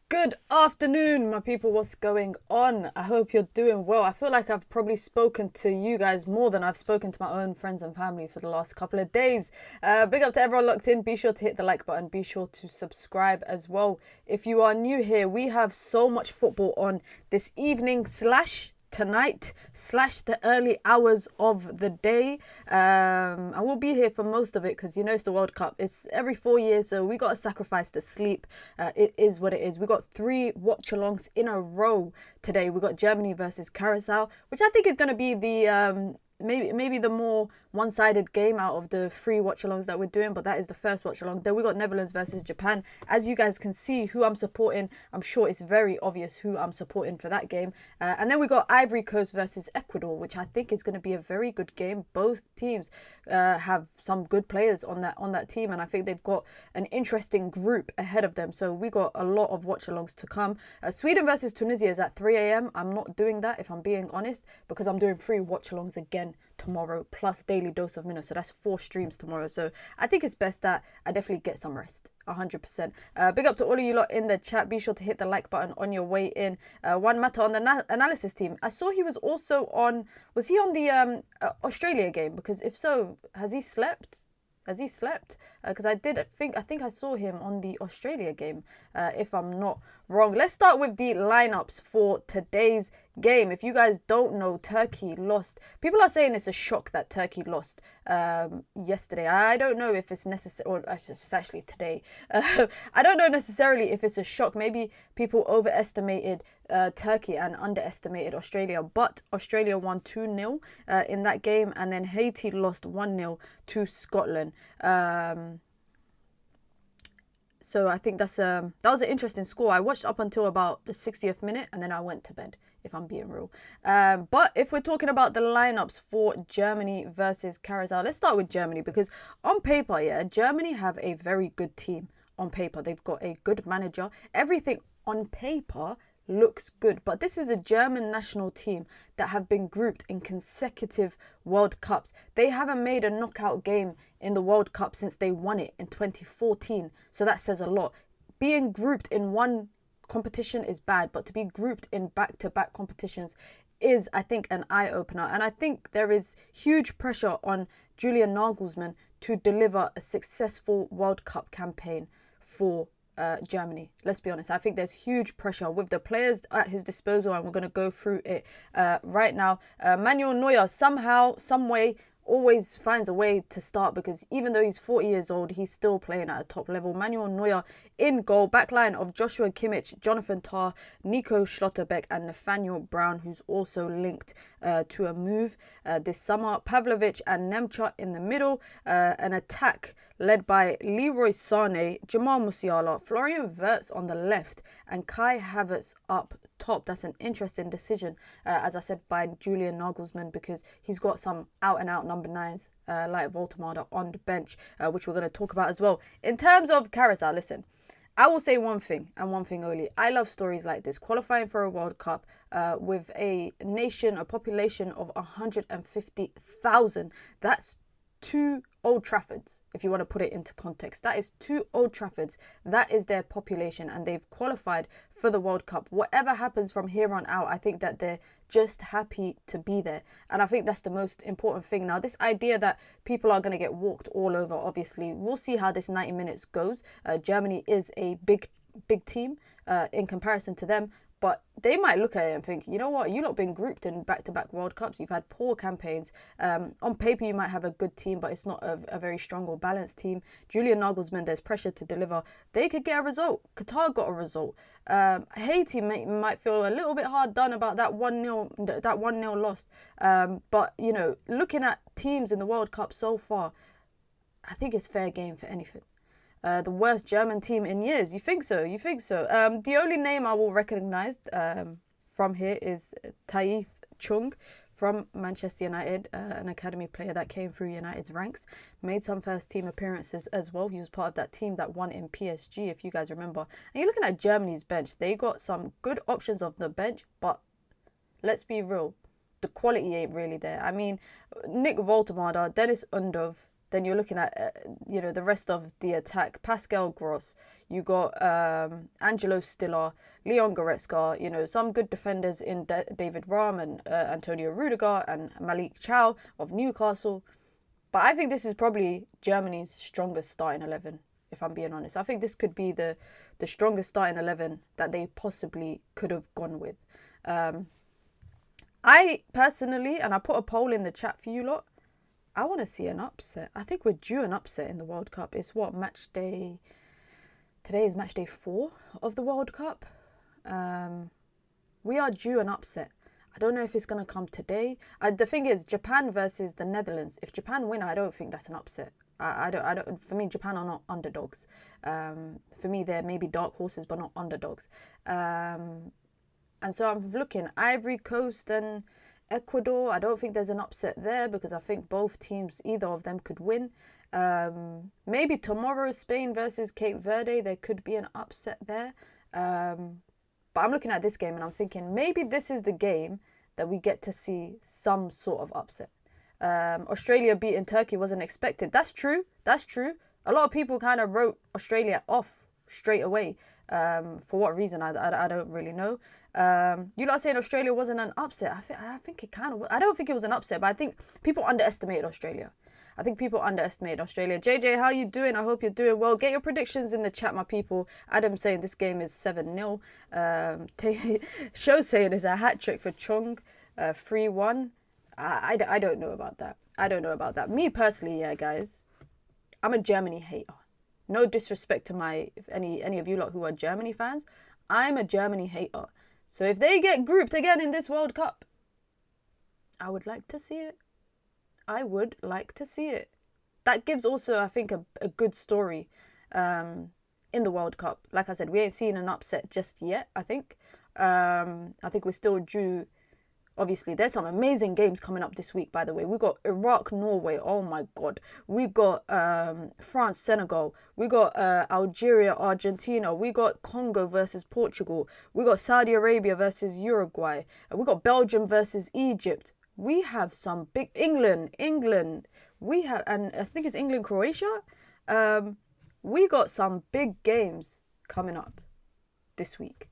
Good afternoon, my people. What's going on? I hope you're doing well. I feel like I've probably spoken to you guys more than I've spoken to my own friends and family for the last couple of days. Big up to everyone locked in. Be sure to hit the like button. Be sure to subscribe as well. If you are new here, we have so much football on this evening slash tonight slash the early hours of the day. I will be here for most of it because you know it's the World Cup. It's every 4 years, so we got to sacrifice the sleep. It is what it is. We got 3 watch-alongs in a row today. We got Germany versus Curacao, which I think is going to be the maybe the more one-sided game out of the 3 watch-alongs that we're doing, but that is the first watch-along. Then we got Netherlands versus Japan. As you guys can see who I'm supporting, I'm sure it's very obvious who I'm supporting for that game. And then we got Ivory Coast versus Ecuador, which I think is going to be a very good game. Both teams have some good players on that team, and I think they've got an interesting group ahead of them. So we got a lot of watch-alongs to come. Sweden versus Tunisia is at 3 a.m. I'm not doing that, if I'm being honest, because I'm doing 3 watch-alongs again tomorrow plus daily dose of minnows, so that's 4 streams tomorrow. So I think it's best that I definitely get some rest 100%. Big up to all of you lot in the chat. Be sure to hit the like button on your way in. One matter on the analysis team, I saw he was also on, was he on the Australia game? Because if so, has he slept? Because I think I saw him on the Australia game, if I'm not wrong. Let's start with the lineups for today's game. If you guys don't know, Turkey lost. People are saying it's a shock that Turkey lost yesterday. I don't know if it's necessary, or it's actually today. I don't know necessarily if it's a shock. Maybe people overestimated Turkey and underestimated Australia, but Australia won 2-0 in that game, and then Haiti lost 1-0 to Scotland. So I think that was an interesting score. I watched up until about the 60th minute and then I went to bed, if I'm being real. But if we're talking about the lineups for Germany versus Curacao, let's start with Germany, because on paper, yeah, Germany have a very good team on paper. They've got a good manager. Everything on paper looks good, but this is a German national team that have been grouped in consecutive World Cups. They haven't made a knockout game in the World Cup since they won it in 2014, so that says a lot. Being grouped in one competition is bad, but to be grouped in back-to-back competitions is, I think, an eye-opener. And I think there is huge pressure on Julian Nagelsmann to deliver a successful World Cup campaign for Germany. Let's be honest. I think there's huge pressure with the players at his disposal, and we're going to go through it right now. Manuel Neuer somehow, some way, always finds a way to start, because even though he's 40 years old, he's still playing at a top level. Manuel Neuer in goal. Backline of Joshua Kimmich, Jonathan Tah, Nico Schlotterbeck, and Nathaniel Brown, who's also linked to a move this summer. Pavlovic and Nemcha in the middle. An attack led by Leroy Sané, Jamal Musiala, Florian Wirtz on the left, and Kai Havertz up top. That's an interesting decision, as I said, by Julian Nagelsmann, because he's got some out-and-out number 9s like Voltemada on the bench, which we're going to talk about as well. In terms of Curacao, listen, I will say one thing and one thing only. I love stories like this. Qualifying for a World Cup with a nation, a population of 150,000. That's 2 Old Traffords, if you want to put it into context. That is 2 Old Traffords. That is their population, and they've qualified for the World Cup. Whatever happens from here on out, I think that they're just happy to be there, and I think that's the most important thing. Now, this idea that people are going to get walked all over, obviously, we'll see how this 90 minutes goes. Germany is a big team in comparison to them, but they might look at it and think, you know what, you've not been grouped in back-to-back World Cups. You've had poor campaigns. On paper, you might have a good team, but it's not a very strong or balanced team. Julian Nagelsmann, there's pressure to deliver. They could get a result. Qatar got a result. Haiti might feel a little bit hard done about that 1-0 loss. But, you know, looking at teams in the World Cup so far, I think it's fair game for anything. The worst German team in years. You think so? The only name I will recognise from here is Taith Chung from Manchester United, an academy player that came through United's ranks, made some first team appearances as well. He was part of that team that won in PSG, if you guys remember. And you're looking at Germany's bench. They got some good options off the bench, but let's be real, the quality ain't really there. I mean, Nick Voltemada, Dennis Undov, then you're looking at, the rest of the attack. Pascal Gross, you got Angelo Stiller, Leon Goretzka, some good defenders in David Raum and Antonio Rudiger and Malik Chow of Newcastle. But I think this is probably Germany's strongest starting 11, if I'm being honest. I think this could be the strongest starting 11 that they possibly could have gone with. I personally, and I put a poll in the chat for you lot, I want to see an upset. I think we're due an upset in the World Cup. It's what, match day... Today is match day 4 of the World Cup. We are due an upset. I don't know if it's going to come today. The thing is, Japan versus the Netherlands. If Japan win, I don't think that's an upset. I don't. For me, Japan are not underdogs. For me, they're maybe dark horses, but not underdogs. And so I'm looking Ivory Coast and Ecuador. I don't think there's an upset there because I think both teams, either of them could win. Maybe tomorrow, Spain versus Cape Verde, there could be an upset there. But I'm looking at this game and I'm thinking maybe this is the game that we get to see some sort of upset. Australia beating Turkey wasn't expected. That's true. A lot of people kind of wrote Australia off straight away. For what reason, I don't really know. You lot saying Australia wasn't an upset. I think it kind of was. I don't think it was an upset, but I think people underestimated Australia. JJ, how you doing? I hope you're doing well. Get your predictions in the chat, my people. Adam saying this game is 7-0. Show saying it's a hat-trick for Chong. 3-1. I don't know about that. Me personally, yeah, guys. I'm a Germany hater. No disrespect to any of you lot who are Germany fans. I'm a Germany hater. So if they get grouped again in this World Cup, I would like to see it. That gives also, I think, a good story in the World Cup. Like I said, we ain't seen an upset just yet, I think. I think we're still due. Obviously, there's some amazing games coming up this week, by the way. We got Iraq, Norway. Oh, my God. We got France, Senegal. We got Algeria, Argentina. We got Congo versus Portugal. We got Saudi Arabia versus Uruguay. We got Belgium versus Egypt. We have some big... England. We have... And I think it's England, Croatia. We got some big games coming up this week.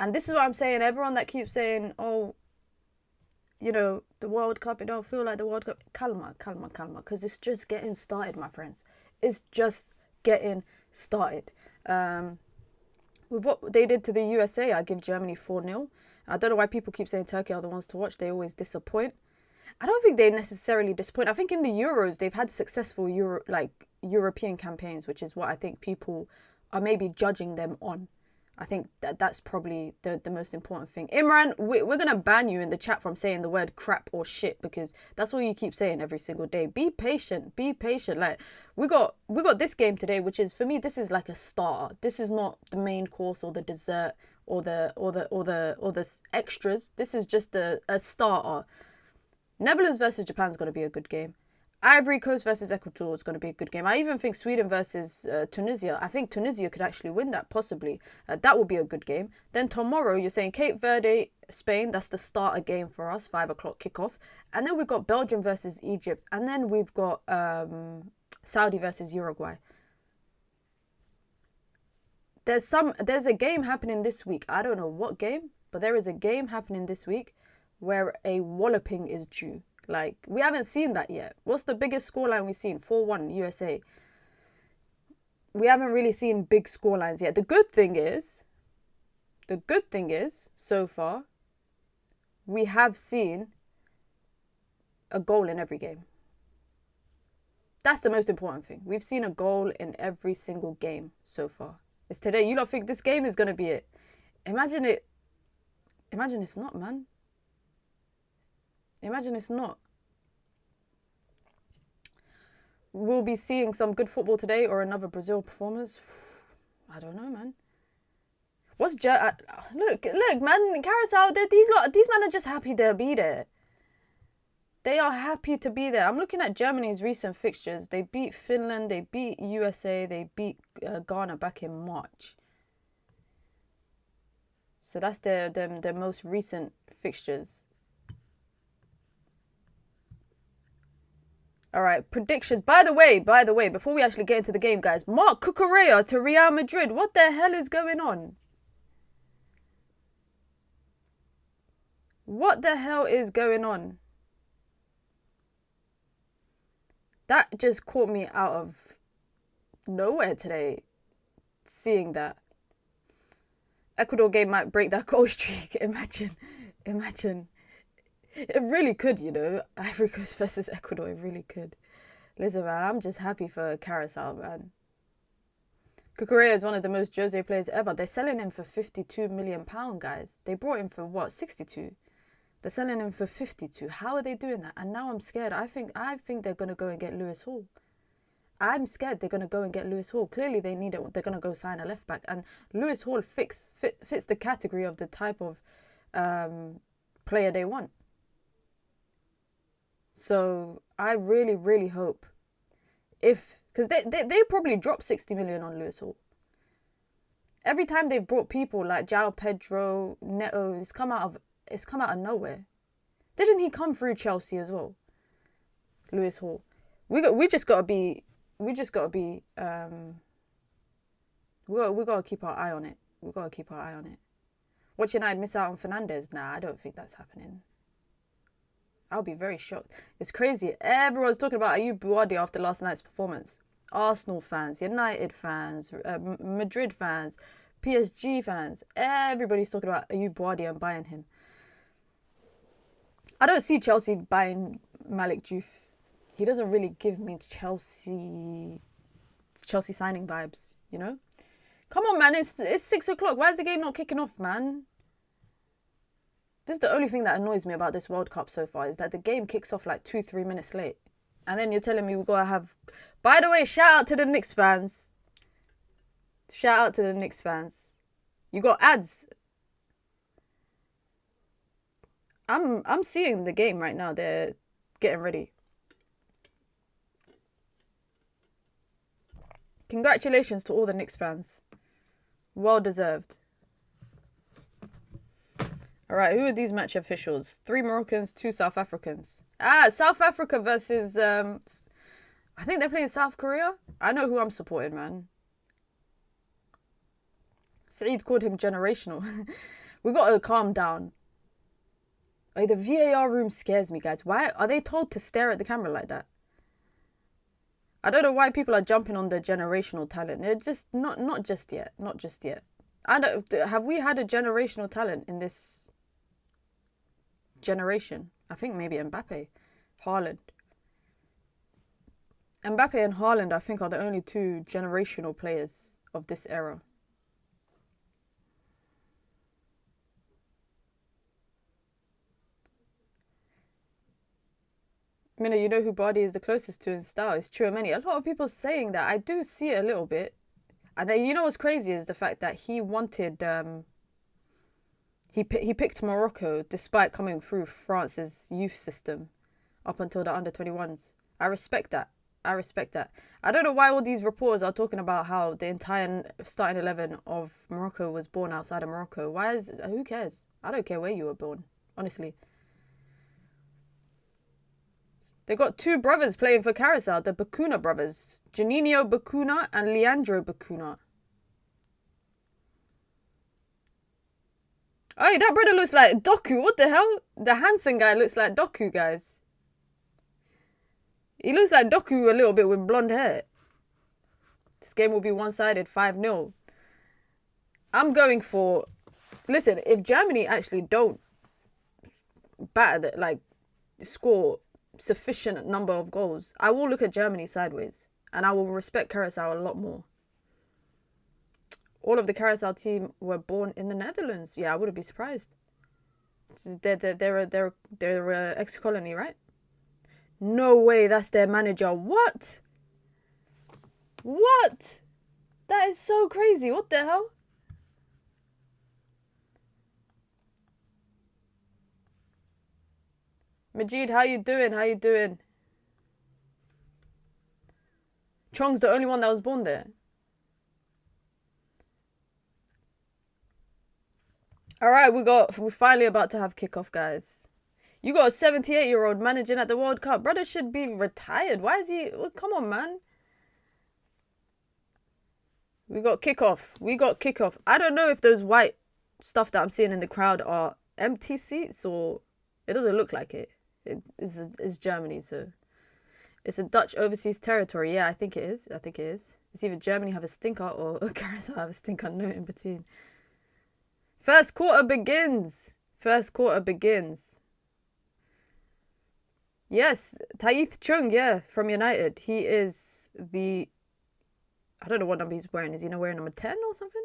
And this is what I'm saying. Everyone that keeps saying, oh... the World Cup, it don't feel like the World Cup. Calma, because it's just getting started, my friends. It's just getting started. With what they did to the USA, I give Germany 4-0. I don't know why people keep saying Turkey are the ones to watch. They always disappoint. I don't think they necessarily disappoint. I think in the Euros, they've had successful European campaigns, which is what I think people are maybe judging them on. I think that's probably the most important thing. Imran, we're going to ban you in the chat from saying the word crap or shit because that's all you keep saying every single day. Be patient. Like we got this game today, which is, for me, this is like a starter. This is not the main course or the dessert or the extras. This is just a starter. Netherlands versus Japan is going to be a good game. Ivory Coast versus Ecuador is going to be a good game. I even think Sweden versus Tunisia. I think Tunisia could actually win that, possibly. That will be a good game. Then tomorrow, you're saying Cape Verde, Spain. That's the starter game for us, 5 o'clock kickoff. And then we've got Belgium versus Egypt. And then we've got Saudi versus Uruguay. There's a game happening this week. I don't know what game, but there is a game happening this week where a walloping is due. Like, we haven't seen that yet. What's the biggest scoreline we've seen? 4-1 USA. We haven't really seen big scorelines yet. The good thing is, so far, we have seen a goal in every game. That's the most important thing. We've seen a goal in every single game so far. It's today. You don't think this game is going to be it. Imagine it's not, man. Imagine it's not. We'll be seeing some good football today or another Brazil performance. I don't know, man. Look, man, Curacao, these men are just happy to be there. They are happy to be there. I'm looking at Germany's recent fixtures. They beat Finland, they beat USA, they beat Ghana back in March. So that's their most recent fixtures. All right, predictions. By the way, before we actually get into the game, guys, Marc Cucurella to Real Madrid. What the hell is going on? What the hell is going on? That just caught me out of nowhere today, seeing that. Ecuador game might break that goal streak. Imagine. It really could, you know. Ivory Coast versus Ecuador, it really could. Listen, man, I'm just happy for Curacao, man. Cucurella is one of the most Jose players ever. They're selling him for £52 million, guys. They brought him for, what, 62? They're selling him for 52. How are they doing that? And now I'm scared. I think they're going to go and get Lewis Hall. I'm scared they're going to go and get Lewis Hall. Clearly, they need it. They're going to go sign a left back. And Lewis Hall fits the category of the type of player they want. So I really, really hope because they probably dropped 60 million on Lewis Hall. Every time they've brought people like João Pedro, Neto, it's come out of nowhere. Didn't he come through Chelsea as well? Lewis Hall. We just gotta keep our eye on it. We gotta keep our eye on it. Watch United miss out on Fernandes? Nah, I don't think that's happening. I'll be very shocked. It's crazy. Everyone's talking about Ayub Buadi after last night's performance. Arsenal fans, United fans, Madrid fans, PSG fans. Everybody's talking about Ayub Buadi and buying him. I don't see Chelsea buying Malik Diouf. He doesn't really give me Chelsea signing vibes, you know? Come on, man. It's 6 o'clock. Why is the game not kicking off, man? This is the only thing that annoys me about this World Cup so far, is that the game kicks off like 2-3 minutes late. And then you're telling me we've got to have... By the way, shout out to the Knicks fans. Shout out to the Knicks fans. You got ads. I'm seeing the game right now. They're getting ready. Congratulations to all the Knicks fans. Well deserved. All right, who are these match officials? 3 Moroccans, 2 South Africans. South Africa versus... I think they're playing South Korea. I know who I'm supporting, man. Saeed called him generational. We got to calm down. Like, the VAR room scares me, guys. Why are they told to stare at the camera like that? I don't know why people are jumping on the generational talent. They're just not just yet. Not just yet. Have we had a generational talent in this generation? I think maybe Mbappe, Haaland. Mbappe and Haaland, I think, are the only 2 generational players of this era. Mina, you know who Bardi is the closest to in style? It's Tchouaméni. A lot of people saying that. I do see it a little bit. And then, you know what's crazy is the fact that he wanted... He picked Morocco despite coming through France's youth system up until the under-21s. I respect that. I don't know why all these reporters are talking about how the entire starting 11 of Morocco was born outside of Morocco. Who cares? I don't care where you were born, honestly. They got 2 brothers playing for Curacao, the Bacuna brothers. Juninho Bacuna and Leandro Bacuna. Oh, that brother looks like Doku. What the hell? The handsome guy looks like Doku, guys. He looks like Doku a little bit with blonde hair. This game will be one-sided, 5-0. I'm going for... Listen, if Germany actually don't score sufficient number of goals, I will look at Germany sideways. And I will respect Curacao a lot more. All of the Curacao team were born in the Netherlands. Yeah, I wouldn't be surprised. They're ex-colony, right? No way, that's their manager. What? What? That is so crazy. What the hell? Majid, how you doing? Chong's the only one that was born there. All right, we're finally about to have kickoff, guys. You got a 78-year-old managing at the World Cup. Brother should be retired. Why is he... Well, come on, man. We got kickoff. I don't know if those white stuff that I'm seeing in the crowd are empty seats or... It doesn't look like it. It's Germany, so... It's a Dutch overseas territory. Yeah, I think it is. It's either Germany have a stinker or Curacao have a stinker. No in between. First quarter begins. Yes, Taith Chung, yeah, from United. He is the... I don't know what number he's wearing. Is he not wearing number 10 or something?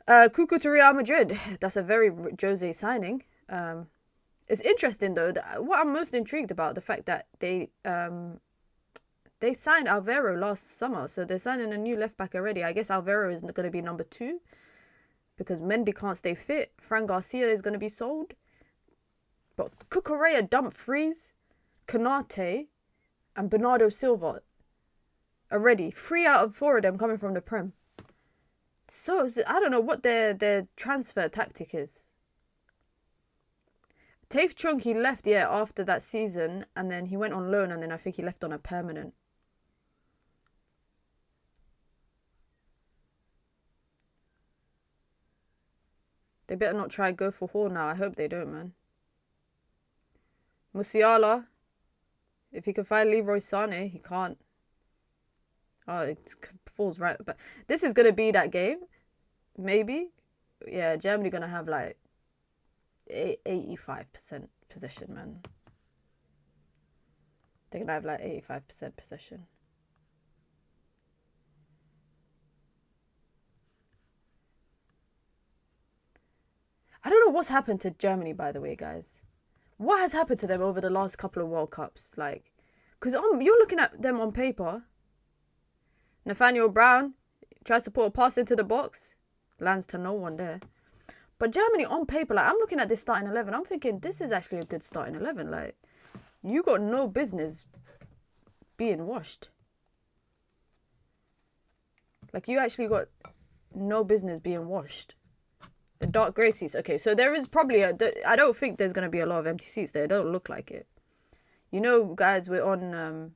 Cuckoo to Real Madrid. That's a very Jose signing. It's interesting, though, that what I'm most intrigued about, the fact that they signed Alvaro last summer. So they're signing a new left-back already. I guess Alvaro is going to be number 2 because Mendy can't stay fit. Fran Garcia is going to be sold. But Cucurella, Dumfries, Canate, and Bernardo Silva already. 3 out of 4 of them coming from the Prem. So, I don't know what their transfer tactic is. Tafe Chung, he left, after that season. And then he went on loan. And then I think he left on a permanent. They better not try go for Hall now. I hope they don't, man. Musiala. If he can find Leroy Sané, he can't. Oh, it falls right. But this is going to be that game. Maybe. Yeah, Germany going to have like 85% possession, man. They're going to have like 85% possession. I don't know what's happened to Germany, by the way, guys. What has happened to them over the last couple of World Cups? Like, because you're looking at them on paper. Nathaniel Brown tries to put a pass into the box. Lands to no one there. But Germany on paper, like, I'm looking at this starting 11. I'm thinking, this is actually a good starting 11. Like, you got no business being washed. Like, you actually got no business being washed. The dark grey seats. Okay, so there is probably I don't think there's going to be a lot of empty seats there. It don't look like it. You know, guys, we're on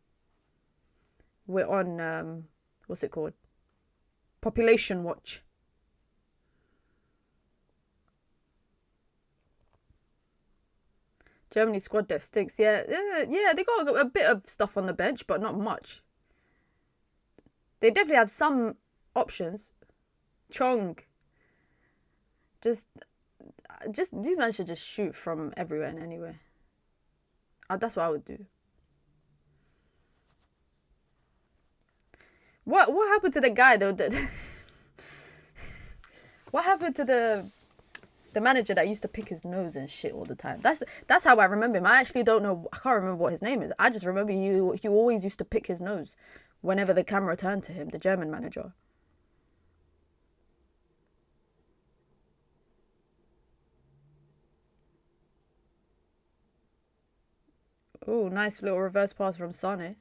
what's it called? Population watch. Germany squad depth stinks. Yeah, they got a bit of stuff on the bench, but not much. They definitely have some options. Chong. Just these men should just shoot from everywhere and anywhere. That's what I would do. What happened to the guy though? What happened to the manager that used to pick his nose and shit all the time? That's how I remember him. I actually don't know. I can't remember what his name is. I just remember he always used to pick his nose whenever the camera turned to him. The German manager. Oh, nice little reverse pass from Sané.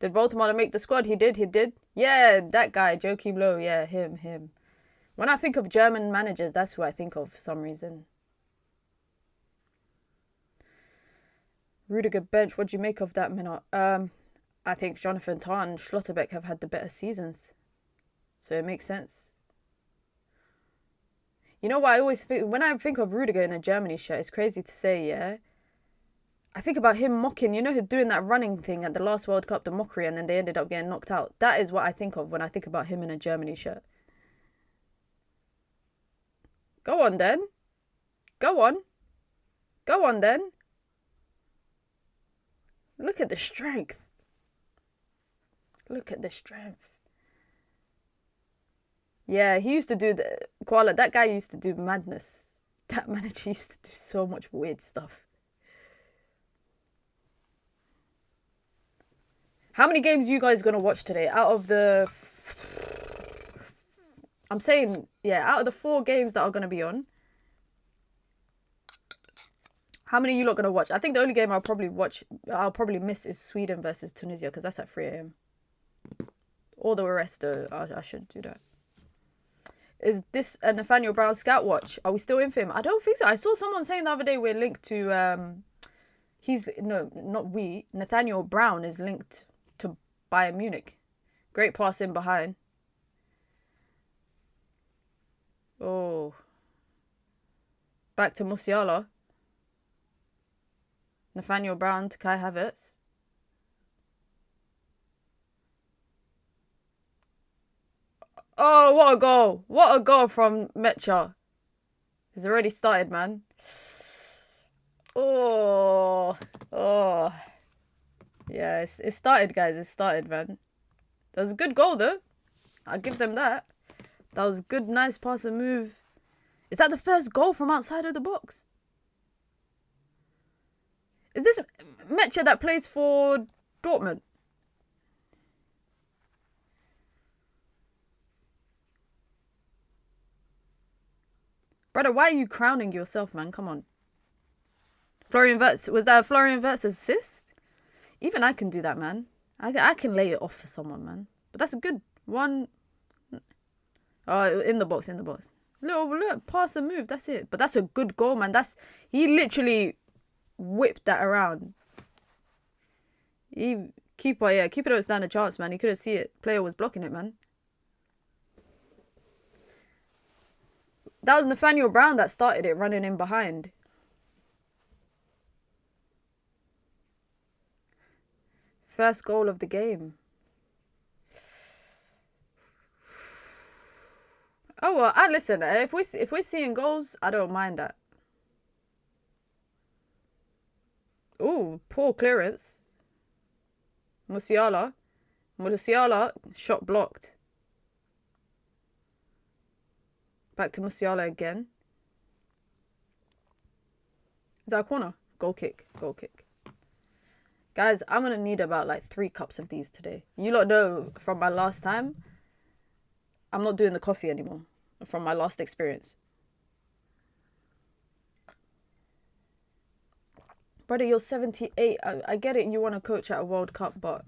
Did Voldemort make the squad? He did. Yeah, that guy, Joachim Low. Yeah, him. When I think of German managers, that's who I think of for some reason. Rudiger bench. What do you make of that, Minot? I think Jonathan Tah and Schlotterbeck have had the better seasons. So it makes sense. You know what I always think? When I think of Rudiger in a Germany shirt, it's crazy to say, yeah? I think about him mocking, you know, doing that running thing at the last World Cup, the mockery, and then they ended up getting knocked out. That is what I think of when I think about him in a Germany shirt. Go on, then. Go on then. Look at the strength. Yeah, he used to do Koala, that guy used to do madness. That manager used to do so much weird stuff. How many games are you guys going to watch today? Out of the... I'm saying, yeah, out of the 4 games that are going to be on, how many are you lot going to watch? I think the only game I'll probably miss is Sweden versus Tunisia, because that's at 3 a.m. All the rest, I should do that. Is this a Nathaniel Brown scout watch? Are we still in for him? I don't think so. I saw someone saying the other day we're linked to Nathaniel Brown is linked to Bayern Munich. Great pass in behind. Oh. Back to Musiala. Nathaniel Brown to Kai Havertz. Oh, what a goal. What a goal from Mecha. It's already started, man. Oh. Yeah, it started, guys. It started, man. That was a good goal, though. I'll give them that. That was a good, nice pass and move. Is that the first goal from outside of the box? Is this Mecha that plays for Dortmund? Brother, why are you crowning yourself, man? Come on. Florian Wirtz. Was that a Florian Wirtz assist? Even I can do that, man. I can lay it off for someone, man. But that's a good one. Oh, in the box. Little pass and move. That's it. But that's a good goal, man. He literally whipped that around. Keeper don't stand a chance, man. He couldn't see it. Player was blocking it, man. That was Nathaniel Brown that started it, running in behind. First goal of the game. Oh well, listen. If we're seeing goals, I don't mind that. Ooh, poor clearance. Musiala, shot blocked. Back to Musiala again. Is that a corner? Goal kick. Guys, I'm going to need about like 3 cups of these today. You lot know from my last time, I'm not doing the coffee anymore. From my last experience. Brother, you're 78. I get it, you want to coach at a World Cup, but...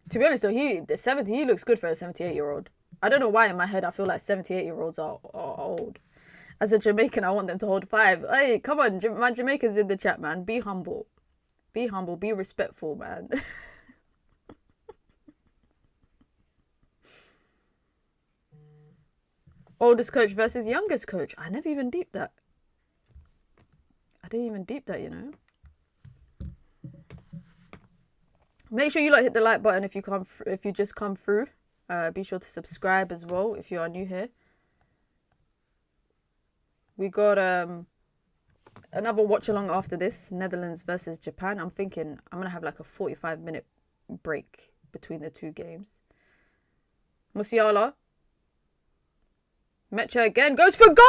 To be honest though, he looks good for a 78-year-old. I don't know why in my head I feel like 78-year-olds are old. As a Jamaican, I want them to hold 5. Hey, come on, my Jamaicans in the chat, man. Be humble. Be respectful, man. Oldest coach versus youngest coach. I never even deeped that. I didn't even deep that, you know. Make sure you hit the like button if you just come through. Be sure to subscribe as well if you are new here. We got another watch along after this, Netherlands versus Japan. I'm thinking I'm gonna have like a 45-minute break between the 2 games. Musiala. Mecha again goes for goal.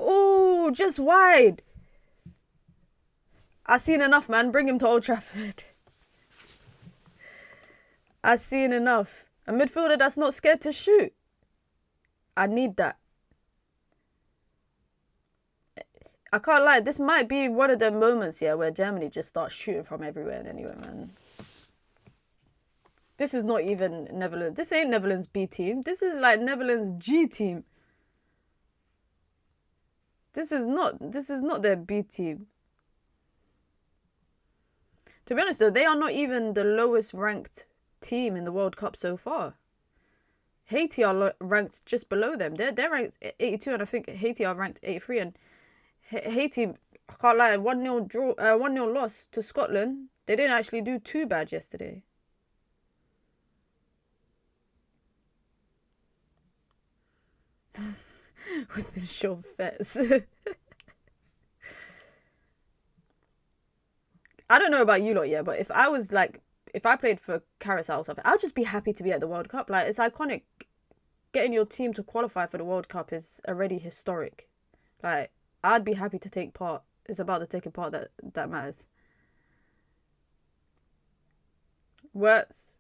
Ooh, just wide. I've seen enough, man. Bring him to Old Trafford. I've seen enough. A midfielder that's not scared to shoot. I need that. I can't lie. This might be one of the moments here where Germany just starts shooting from everywhere and anywhere, man. This is not even Netherlands. This ain't Netherlands B team. This is like Netherlands G team. This is not their B team. To be honest though, they are not even the lowest ranked team in the World Cup so far. Haiti are ranked just below them. They're ranked 82 and I think Haiti are ranked 83 and Haiti, I can't lie, 1-0 draw, 1-0 loss to Scotland. They didn't actually do too bad yesterday. With the short fets. I don't know about you lot, yeah, but if I played for Curacao or something, I'd just be happy to be at the World Cup. Like, it's iconic. Getting your team to qualify for the World Cup is already historic. Like, I'd be happy to take part. It's about the taking part that matters. Wirtz.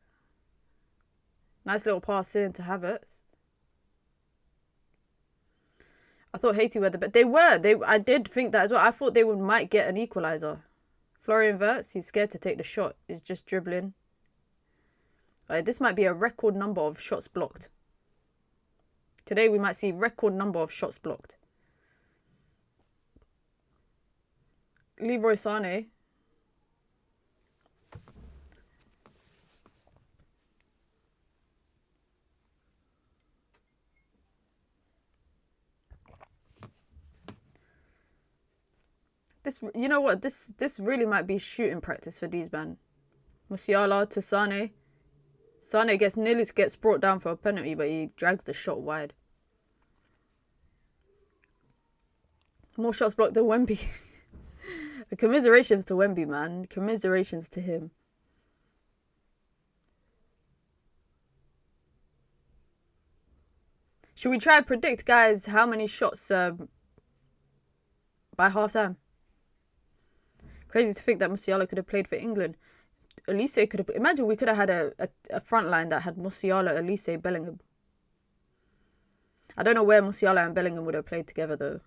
Nice little pass in to Havertz. I thought Haiti were the best. They were. I did think that as well. I thought they might get an equaliser. Florian Wirtz, he's scared to take the shot. He's just dribbling. This might be a record number of shots blocked. Today we might see record number of shots blocked. Leroy Sané. This, you know what? This really might be shooting practice for these men. Musiala to Sané. Sané nearly gets brought down for a penalty, but he drags the shot wide. More shots blocked than Wemby. Commiserations to Wemby, man. Commiserations to him. Should we try and predict, guys, how many shots by half-time? Crazy to think that Musiala could have played for England. Elise could have... Imagine we could have had a front line that had Musiala, Elise, Bellingham. I don't know where Musiala and Bellingham would have played together, though.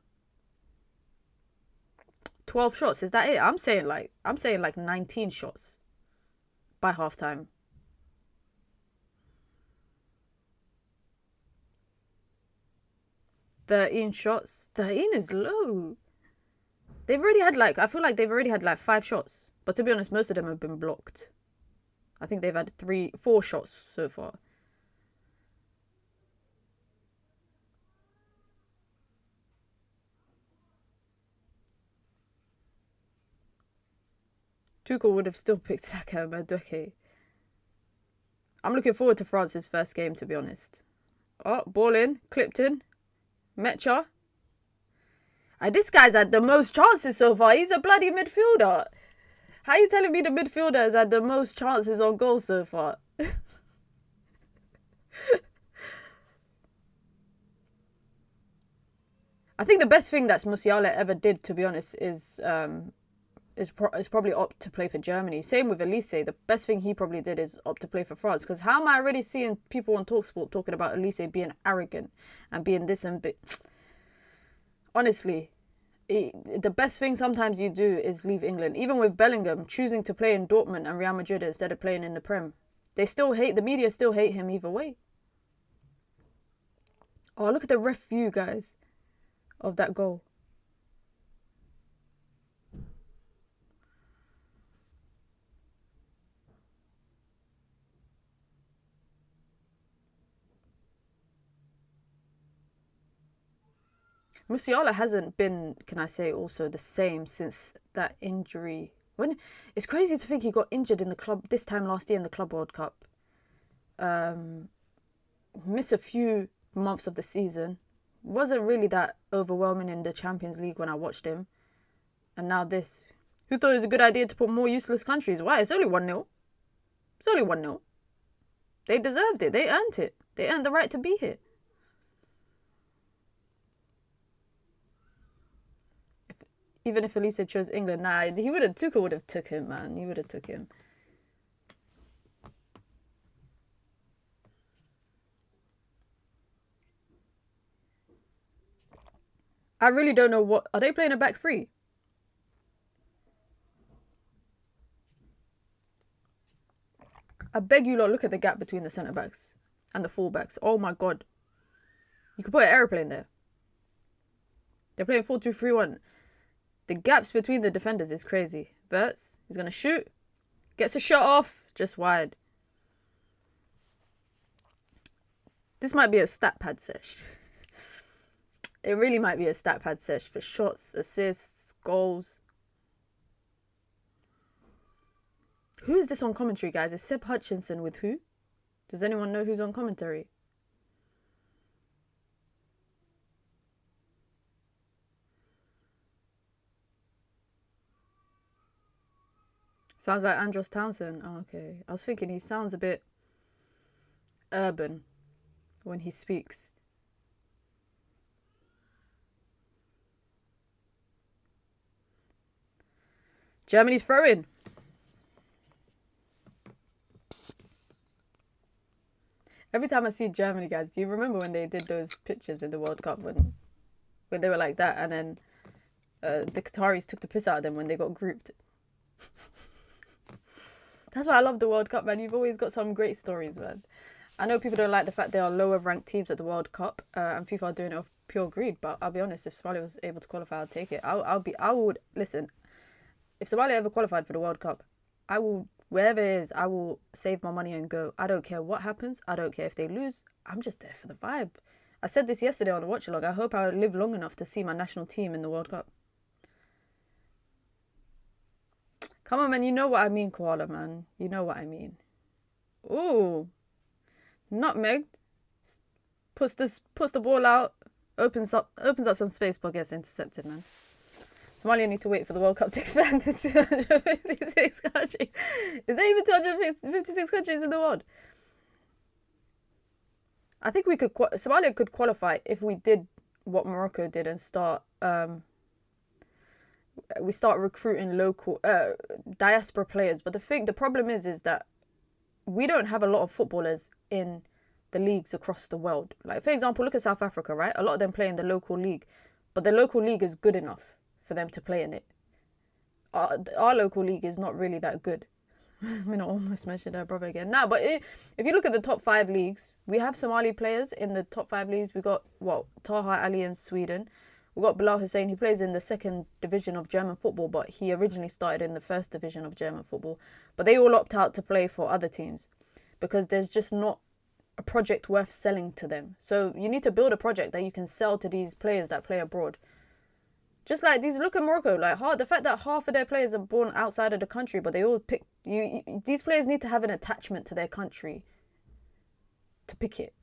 12 shots, is that it? I'm saying like 19 shots by half-time. $13 shots. 13 is low. They've already had I feel like they've already had 5 shots. But to be honest, most of them have been blocked. I think they've had 4 shots so far. Tuchel would have still picked Saka and Madueke. I'm looking forward to France's first game, to be honest. Oh, ball in. Clipped in. Mecha. This guy's had the most chances so far. He's a bloody midfielder. How are you telling me the midfielder has had the most chances on goal so far? I think the best thing that Musiala ever did, to be honest, is probably opt to play for Germany. Same with Elise. The best thing he probably did is opt to play for France. Because how am I already seeing people on TalkSport talking about Elise being arrogant and being this and bit? Honestly, the best thing sometimes you do is leave England. Even with Bellingham choosing to play in Dortmund and Real Madrid instead of playing in the Prem. The media still hate him either way. Oh, look at the ref view, guys, of that goal. Musiala hasn't been, can I say, also the same since that injury. It's crazy to think he got injured in the club this time last year in the Club World Cup. Missed a few months of the season. Wasn't really that overwhelming in the Champions League when I watched him. And now this. Who thought it was a good idea to put more useless countries? Why? It's only 1-0. It's only 1-0. They deserved it. They earned it. They earned the right to be here. Even if Elise chose England, Tuchel would have took him, man. He would have took him. I really don't know what... Are they playing a back three? I beg you lot, look at the gap between the centre-backs and the full-backs. Oh my God. You could put an aeroplane there. They're playing 4-2-3-1. The gaps between the defenders is crazy. Verts, he's going to shoot. Gets a shot off. Just wide. This might be a stat pad sesh. It really might be a stat pad sesh for shots, assists, goals. Who is this on commentary, guys? Is Seb Hutchinson with who? Does anyone know who's on commentary? Sounds like Andros Townsend. Oh, okay. I was thinking he sounds a bit urban when he speaks. Germany's throwing. Every time I see Germany, guys, do you remember when they did those pictures in the World Cup when they were like that, and then the Qataris took the piss out of them when they got grouped? That's why I love the World Cup, man. You've always got some great stories, man. I know people don't like the fact there are lower ranked teams at the World Cup, and FIFA are doing it off pure greed. But I'll be honest, if Somalia was able to qualify, I'd take it. I would listen. If Somalia ever qualified for the World Cup, I will, wherever it is, I will save my money and go. I don't care what happens. I don't care if they lose. I'm just there for the vibe. I said this yesterday on the watch along. I hope I live long enough to see my national team in the World Cup. Come on, man. You know what I mean, Koala, man. You know what I mean. Ooh. Nutmeg. Puts the ball out. Opens up some space, but gets intercepted, man. Somalia need to wait for the World Cup to expand to 256 countries. Is there even 256 countries in the world? I think we could. Somalia could qualify if we did what Morocco did and start. We start recruiting local diaspora players. But the problem is that we don't have a lot of footballers in the leagues across the world. Like, for example, look at South Africa, right? A lot of them play in the local league, but the local league is good enough for them to play in it. Our local league is not really that good. I'm gonna almost mention her brother again. Nah, but if you look at the top 5 leagues, we have Somali players in the top 5 leagues. We got Taha Ali in Sweden. We got Bilal Hussein. He plays in the 2nd division of German football, but he originally started in the 1st division of German football. But they all opt out to play for other teams because there's just not a project worth selling to them. So you need to build a project that you can sell to these players that play abroad. Just like these, look at Morocco. Like the fact that half of their players are born outside of the country, but they all pick you. These players need to have an attachment to their country to pick it.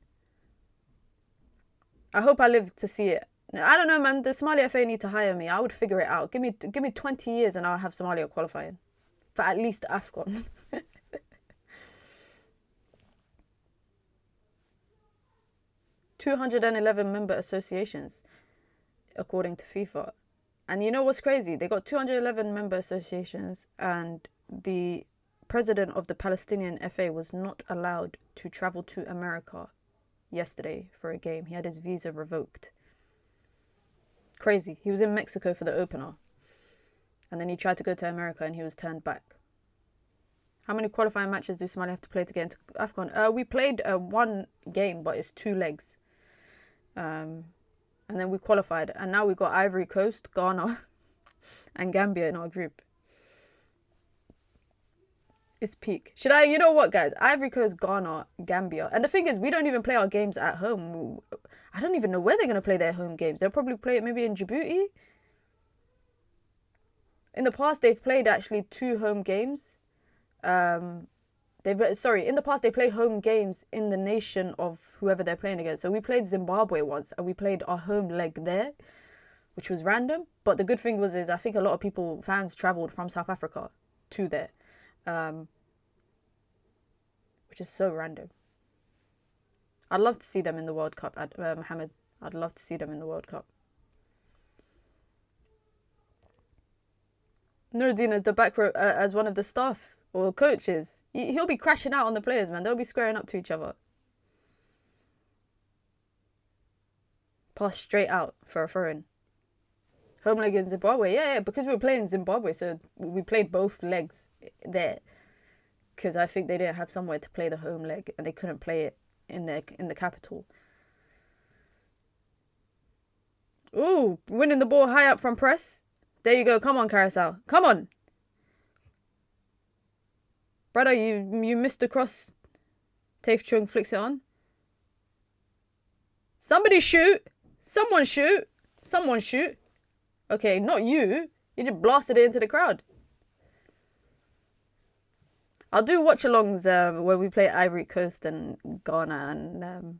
I hope I live to see it. I don't know, man. The Somalia FA need to hire me. I would figure it out. Give me 20 years and I'll have Somalia qualifying for at least AFCON. 211 member associations, according to FIFA. And you know what's crazy? They got 211 member associations, and the president of the Palestinian FA was not allowed to travel to America yesterday for a game. He had his visa revoked. Crazy. He was in Mexico for the opener. And then he tried to go to America and he was turned back. How many qualifying matches do Somalia have to play to get into AFCON? We played one game, but it's 2 legs. And then we qualified. And now we got Ivory Coast, Ghana, and Gambia in our group. It's peak. You know what, guys? Ivory Coast, Ghana, Gambia. And the thing is, we don't even play our games at home. I don't even know where they're going to play their home games. They'll probably play it maybe in Djibouti. In the past, they've played actually 2 home games. In the past they play home games in the nation of whoever they're playing against. So we played Zimbabwe once, and we played our home leg there, which was random. But the good thing is I think a lot of fans travelled from South Africa to there, which is so random. I'd love to see them in the World Cup, Mohammed. I'd love to see them in the World Cup. Nuruddin as the back row, as one of the staff or coaches. He'll be crashing out on the players, man. They'll be squaring up to each other. Pass straight out for a throw-in. Home leg in Zimbabwe. Yeah, because we were playing Zimbabwe, so we played both legs there. Because I think they didn't have somewhere to play the home leg, and they couldn't play it in the capital. Ooh, winning the ball high up from press. There you go. Come on, Curacao. Come on. Brother, you missed the cross. Tafe Chung flicks it on. Somebody shoot. Someone shoot. Someone shoot. Okay, not you. You just blasted it into the crowd. I'll do watch-alongs where we play Ivory Coast and Ghana and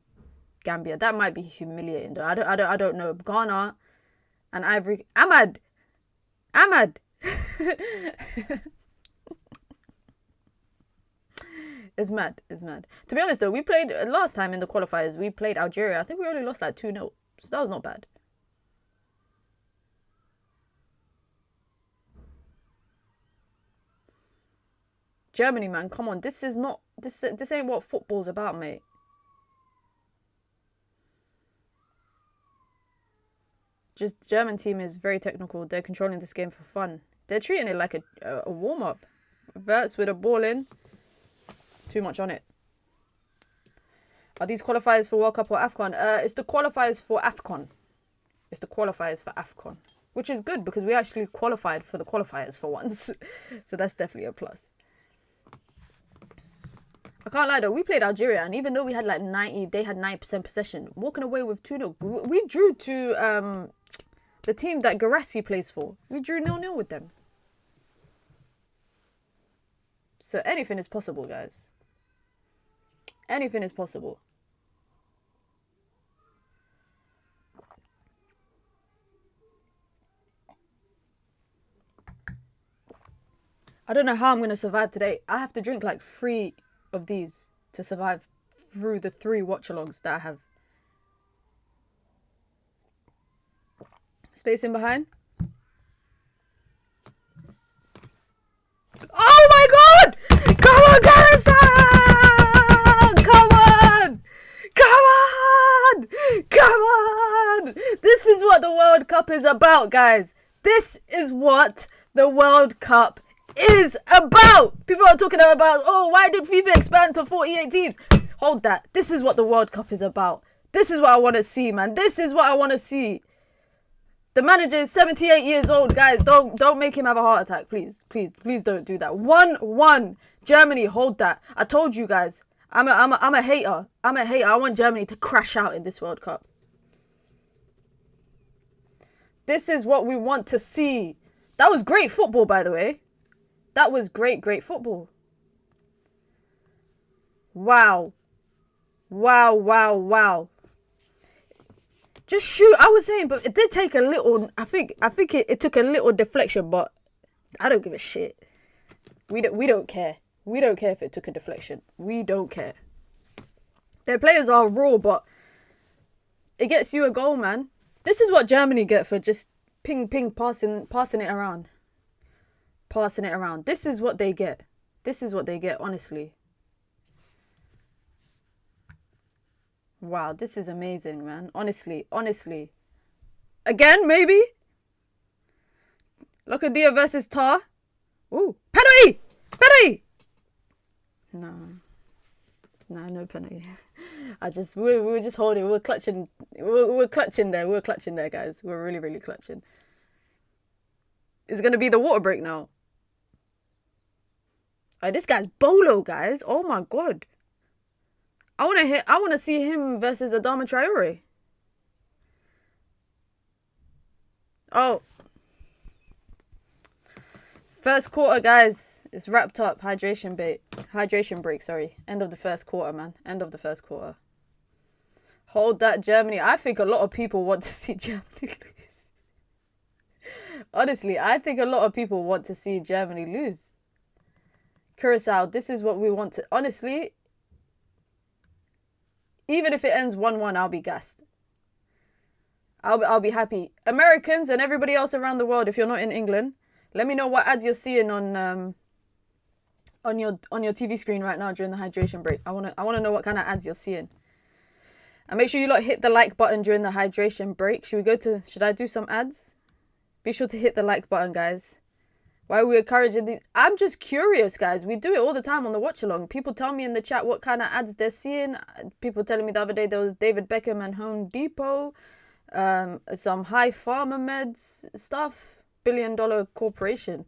Gambia. That might be humiliating though. I don't know. Ghana and Ivory. Ahmad. It's mad. To be honest though, we played last time in the qualifiers. We played Algeria. I think we only lost like 2-0. So that was not bad. Germany, man, come on. This ain't what football's about, mate. Just German team is very technical. They're controlling this game for fun. They're treating it like a warm-up. Verts with a ball in. Too much on it. Are these qualifiers for World Cup or AFCON? It's the qualifiers for AFCON. It's the qualifiers for AFCON. Which is good because we actually qualified for the qualifiers for once. So that's definitely a plus. I can't lie though, we played Algeria and even though we had like 90, they had 9% possession. Walking away with 2-0. We drew to the team that Garassi plays for. We drew 0-0 with them. So anything is possible, guys. Anything is possible. I don't know how I'm going to survive today. I have to drink like 3 of these to survive through the 3 watch-alongs that I have. Space in behind. Oh my god! Come on, Carrington! Come on! Come on! Come on! This is what the World Cup is about, guys. This is what the World Cup is about. People are talking about, oh, why did FIFA expand to 48 teams? Hold that. This is what the World Cup is about. This is what I want to see, man. This is what I want to see. The manager is 78 years old, guys. Don't make him have a heart attack, please. Please don't do that. 1-1. Germany, hold that. I told you guys. I'm a hater. I'm a hater. I want Germany to crash out in this World Cup. This is what we want to see. That was great football, by the way. That was great football. Wow. Wow. Just shoot. I was saying, but it did take a little. I think it took a little deflection, but I don't give a shit. We don't care. We don't care if it took a deflection. We don't care. Their players are raw, but it gets you a goal, man. This is what Germany get for just ping passing it around. Passing it around. This is what they get. This is what they get, honestly. Wow, this is amazing, man. Honestly. Again, maybe? Locadia versus Tar. Ooh. Penalty! No penalty. We were just holding. We were clutching. We were clutching there. We were clutching there, guys. We were really clutching. It's going to be the water break now. This guy's Bolo, guys. Oh my god. I want to see him versus Adama Traore. Oh. First quarter, guys. It's wrapped up. Hydration break, sorry. End of the first quarter, man. End of the first quarter. Hold that, Germany. I think a lot of people want to see Germany lose. Honestly, I think a lot of people want to see Germany lose. Curacao, this is what we want to... Honestly, even if it ends 1-1, I'll be gassed. I'll be happy. Americans and everybody else around the world, if you're not in England, let me know what ads you're seeing on your TV screen right now during the hydration break. I wanna know what kind of ads you're seeing. And make sure you hit the like button during the hydration break. Should I do some ads? Be sure to hit the like button, guys. Why are we encouraging these? I'm just curious, guys. We do it all the time on the watch along. People tell me in the chat what kind of ads they're seeing. People telling me the other day there was David Beckham and Home Depot, some high pharma meds stuff, $1 billion corporation.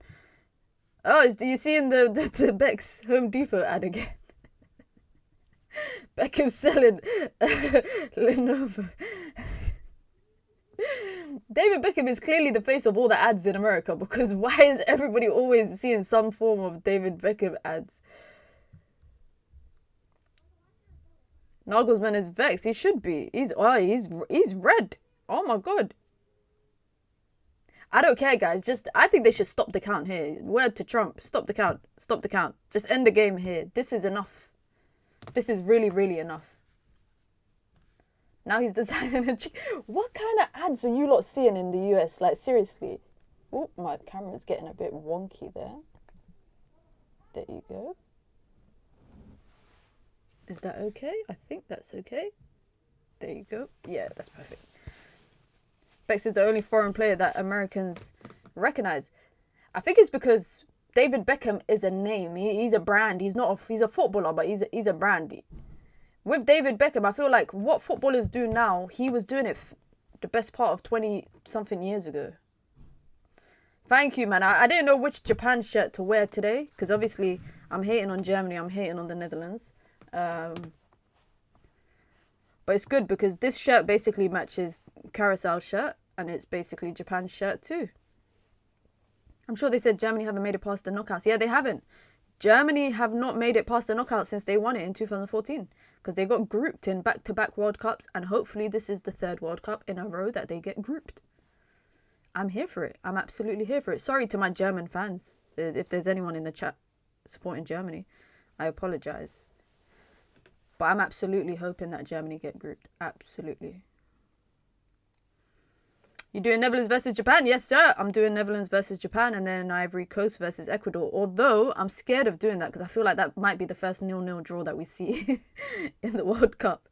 Oh, you seeing the Beck's Home Depot ad again? Beckham selling Lenovo. David Beckham is clearly the face of all the ads in America, because why is everybody always seeing some form of David Beckham ads? Nagelsmann is vexed. He should be. He's red. Oh my god. I don't care, guys. I think they should stop the count here. Word to Trump. Stop the count. Stop the count. Just end the game here. This is enough. This is really enough. Now he's designing a... What kind of ads are you lot seeing in the US? Like, seriously. Oh, my camera's getting a bit wonky there. There you go. Is that okay? I think that's okay. There you go. Yeah, that's perfect. Bex is the only foreign player that Americans recognize. I think it's because David Beckham is a name. He's a brand. He's not. He's a footballer, but he's a brand. With David Beckham, I feel like what footballers do now, he was doing it the best part of 20-something years ago. Thank you, man. I didn't know which Japan shirt to wear today, because obviously I'm hating on Germany. I'm hating on the Netherlands. But it's good because this shirt basically matches Curaçao's shirt, and it's basically Japan's shirt too. I'm sure they said Germany haven't made it past the knockouts. Yeah, they haven't. Germany have not made it past the knockouts since they won it in 2014, because they got grouped in back-to-back World Cups, and hopefully this is the third World Cup in a row that they get grouped. I'm here for it. I'm absolutely here for it. Sorry to my German fans. If there's anyone in the chat supporting Germany, I apologise. But I'm absolutely hoping that Germany get grouped. Absolutely. You doing Netherlands versus Japan? Yes, sir. I'm doing Netherlands versus Japan and then Ivory Coast versus Ecuador. Although I'm scared of doing that because I feel like that might be the first 0-0 draw that we see in the World Cup.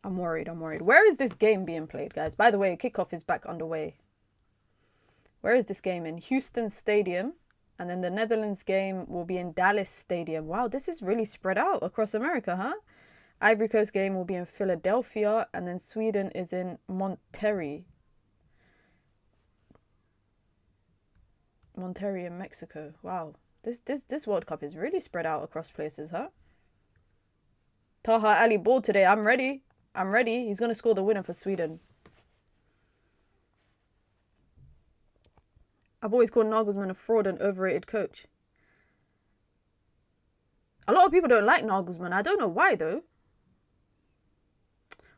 I'm worried. Where is this game being played, guys? By the way, kickoff is back underway. Where is this game? In Houston Stadium. And then the Netherlands game will be in Dallas Stadium. Wow, this is really spread out across America, huh? Ivory Coast game will be in Philadelphia. And then Sweden is in Monterrey in Mexico. Wow. This World Cup is really spread out across places, huh? Taha Ali ball today. I'm ready. He's going to score the winner for Sweden. I've always called Nagelsmann a fraud and overrated coach. A lot of people don't like Nagelsmann. I don't know why, though.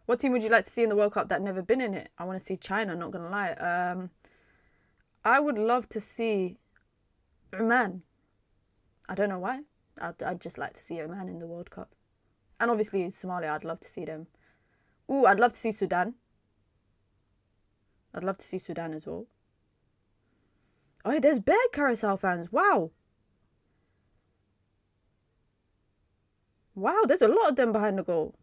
What team would you like to see in the World Cup that never been in it? I want to see China, not going to lie. I would love to see Oman. I don't know why. I'd just like to see Oman in the World Cup. And obviously Somalia, I'd love to see them. Ooh, I'd love to see Sudan. I'd love to see Sudan as well. Oh, there's bare Curacao fans. Wow. Wow, there's a lot of them behind the goal.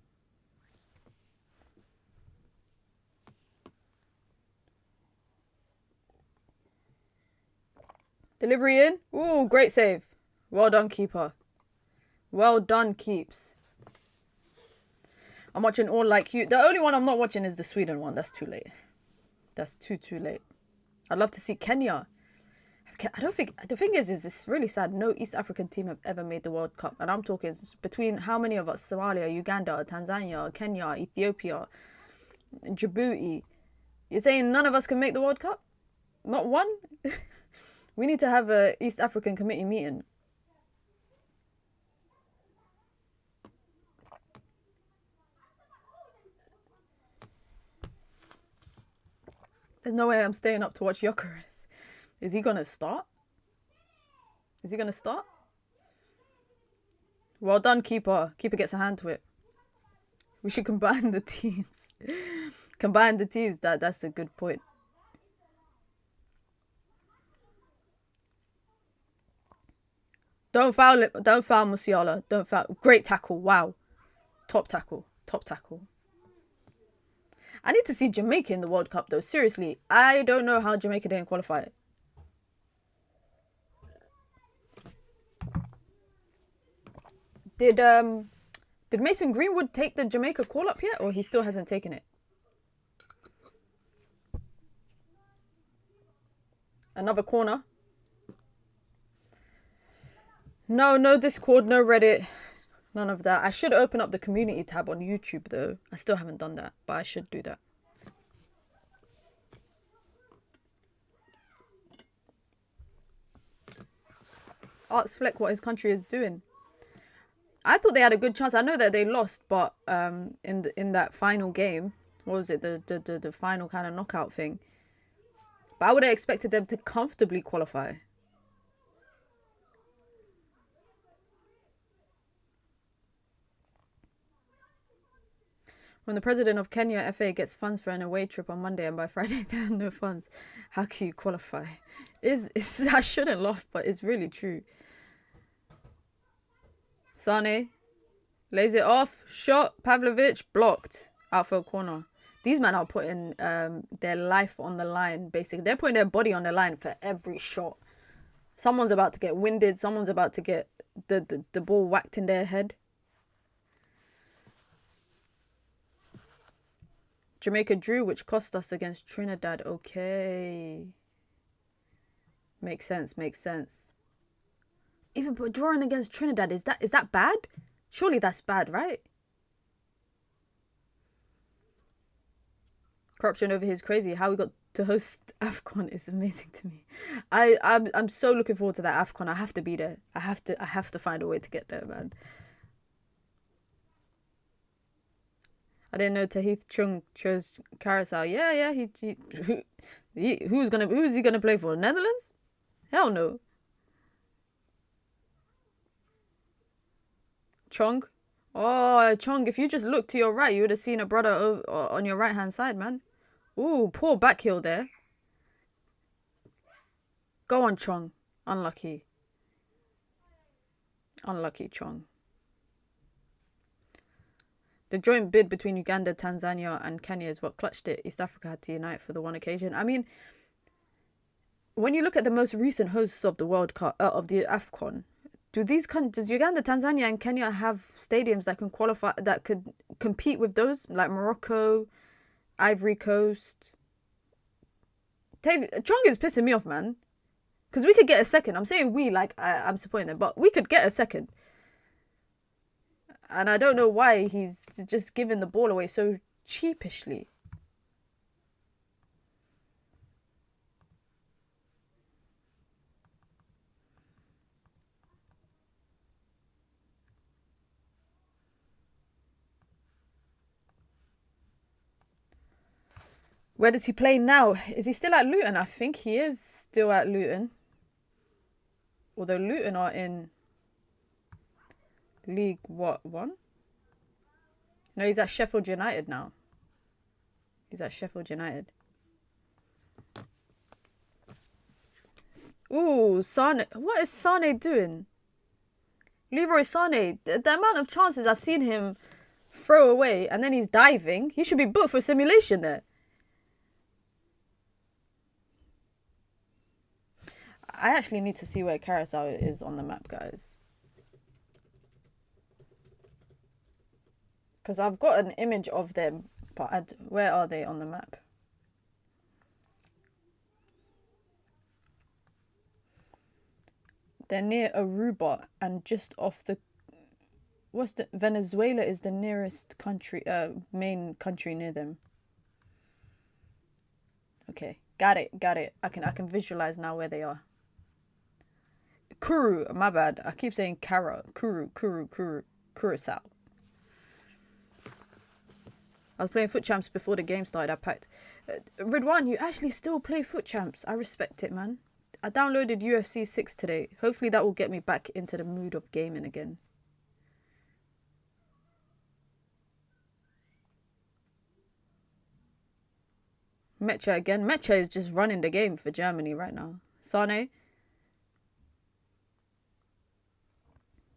Delivery in. Ooh, great save. Well done, keeper. Well done, keeps. I'm watching all like you. The only one I'm not watching is the Sweden one. That's too late. That's too late. I'd love to see Kenya. I don't think... The thing is it's really sad. No East African team have ever made the World Cup. And I'm talking between how many of us? Somalia, Uganda, Tanzania, Kenya, Ethiopia, Djibouti. You're saying none of us can make the World Cup? Not one? We need to have a East African committee meeting. There's no way I'm staying up to watch Gyökeres. Is he going to start? Well done, keeper. Keeper gets a hand to it. We should combine the teams. That's a good point. Don't foul it. Don't foul Musiala. Don't foul. Great tackle. Wow. Top tackle. I need to see Jamaica in the World Cup though. Seriously. I don't know how Jamaica didn't qualify. Did Mason Greenwood take the Jamaica call up yet, or he still hasn't taken it? Another corner. No Discord, no Reddit, none of that. I should open up the community tab on YouTube though. I still haven't done that, but I should do that. Ask Fleck what his country is doing. I thought they had a good chance. I know that they lost, but in that final game, what was it, the final kind of knockout thing? But I would have expected them to comfortably qualify. When the president of Kenya FA gets funds for an away trip on Monday and by Friday there are no funds, how can you qualify? I shouldn't laugh, but it's really true. Sane lays it off. Shot. Pavlovic blocked. Outfield corner. These men are putting their life on the line, basically. They're putting their body on the line for every shot. Someone's about to get winded. Someone's about to get the ball whacked in their head. Jamaica drew, which cost us against Trinidad. Okay. Makes sense, makes sense. Even drawing against Trinidad, is that bad? Surely that's bad, right? Corruption over here is crazy. How we got to host AFCON is amazing to me. I'm so looking forward to that AFCON. I have to be there. I have to find a way to get there, man. I didn't know Tahith Chung chose Curacao. Yeah. Who's he gonna play for? Netherlands? Hell no. Chong? Oh, Chong, if you just looked to your right, you would have seen a brother on your right-hand side, man. Ooh, poor back heel there. Go on, Chong. Unlucky. Unlucky, Chong. The joint bid between Uganda, Tanzania, and Kenya is what clutched it. East Africa had to unite for the one occasion. I mean, when you look at the most recent hosts of the World Cup, of the AFCON, does Uganda, Tanzania, and Kenya have stadiums that can qualify, that could compete with those, like Morocco, Ivory Coast? Chong is pissing me off, man. Because we could get a second. I'm saying we, like I'm supporting them, but we could get a second. And I don't know why he's just giving the ball away so cheapishly. Where does he play now? Is he still at Luton? I think he is still at Luton. Although Luton are in League what, 1? No, he's at Sheffield United now. He's at Sheffield United. Ooh, Sane. What is Sane doing? Leroy Sane. The amount of chances I've seen him throw away and then he's diving. He should be booked for simulation there. I actually need to see where Curacao is on the map, guys. Because I've got an image of them, but where are they on the map? They're near Aruba and just off the... Venezuela is the nearest country, main country near them. Okay, got it. I can visualize now where they are. Kuru, my bad. I keep saying Curacao. I was playing Foot Champs before the game started. I packed. Ridwan, you actually still play Foot Champs. I respect it, man. I downloaded UFC 6 today. Hopefully that will get me back into the mood of gaming again. Mecha again. Mecha is just running the game for Germany right now. Sane.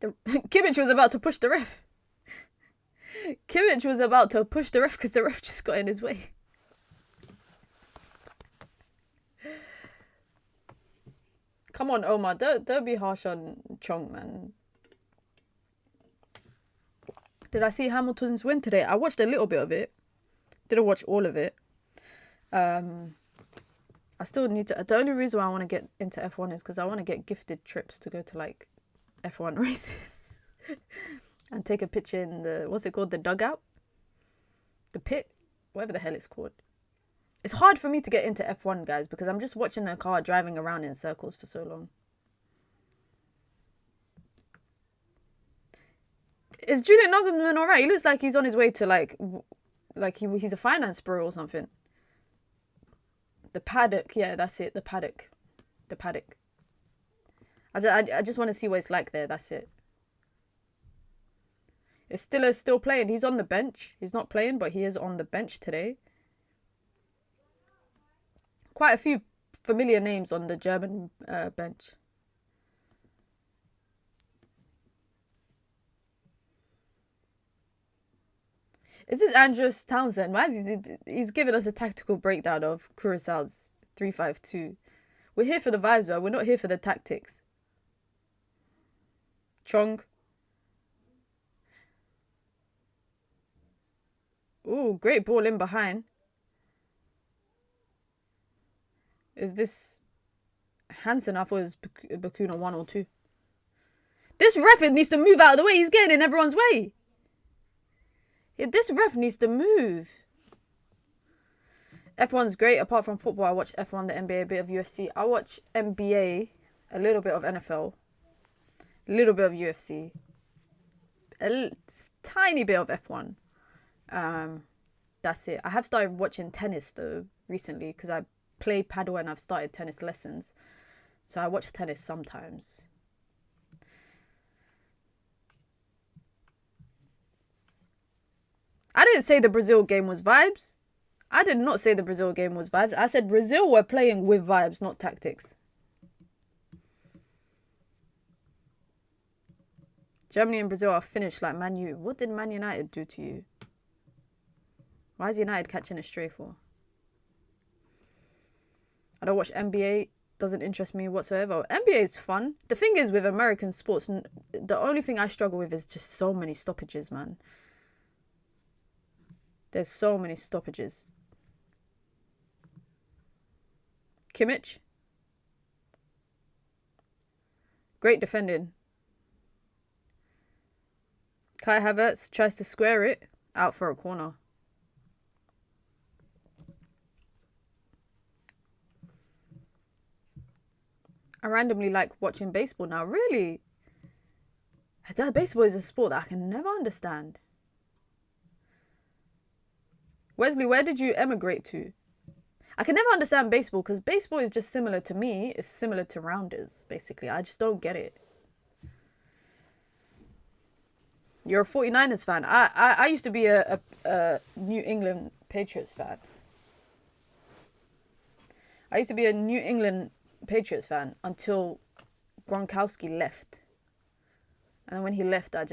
Kimmich was about to push the ref. Kimmich was about to push the ref because the ref just got in his way. Come on, Omar. Don't be harsh on Chong, man. Did I see Hamilton's win today? I watched a little bit of it. Didn't watch all of it. I still need to... The only reason why I want to get into F1 is because I want to get gifted trips to go to, like, F1 races. And take a picture in the... What's it called? The dugout? The pit? Whatever the hell it's called. It's hard for me to get into F1, guys, because I'm just watching a car driving around in circles for so long. Is Julian Nagelsmann alright? He looks like he's on his way to, like he's a finance bro or something. The paddock. Yeah, that's it. The paddock. The paddock. I just want to see what it's like there. That's it. It's still playing. He's on the bench. He's not playing, but he is on the bench today. Quite a few familiar names on the German bench. Is this Andrews Townsend? Why is he's giving us a tactical breakdown of Curaçao's 3-5-2. We're here for the vibes, man. We're not here for the tactics. Chong. Ooh, great ball in behind. Is this Hansen? I thought it was Bakuna 1 or 2. This ref needs to move out of the way. He's getting in everyone's way. Yeah, this ref needs to move. F1's great. Apart from football, I watch F1, the NBA, a bit of UFC. I watch NBA, a little bit of NFL, a little bit of UFC, a tiny bit of F1. That's it. I have started watching tennis though recently because I play paddle and I've started tennis lessons. So I watch tennis sometimes. I didn't say the Brazil game was vibes. I did not say the Brazil game was vibes. I said Brazil were playing with vibes, not tactics. Germany and Brazil are finished like Man U. What did Man United do to you? Why is United catching a stray for? I don't watch NBA. Doesn't interest me whatsoever. NBA is fun. The thing is with American sports, the only thing I struggle with is just so many stoppages, man. There's so many stoppages. Kimmich. Great defending. Kai Havertz tries to square it. Out for a corner. I randomly like watching baseball now. Really? Baseball is a sport that I can never understand. Wesley, where did you emigrate to? I can never understand baseball because baseball is just similar to me. It's similar to rounders, basically. I just don't get it. You're a 49ers fan. I used to be a New England Patriots fan. I used to be a New England Patriots fan until Gronkowski left. And when he left, I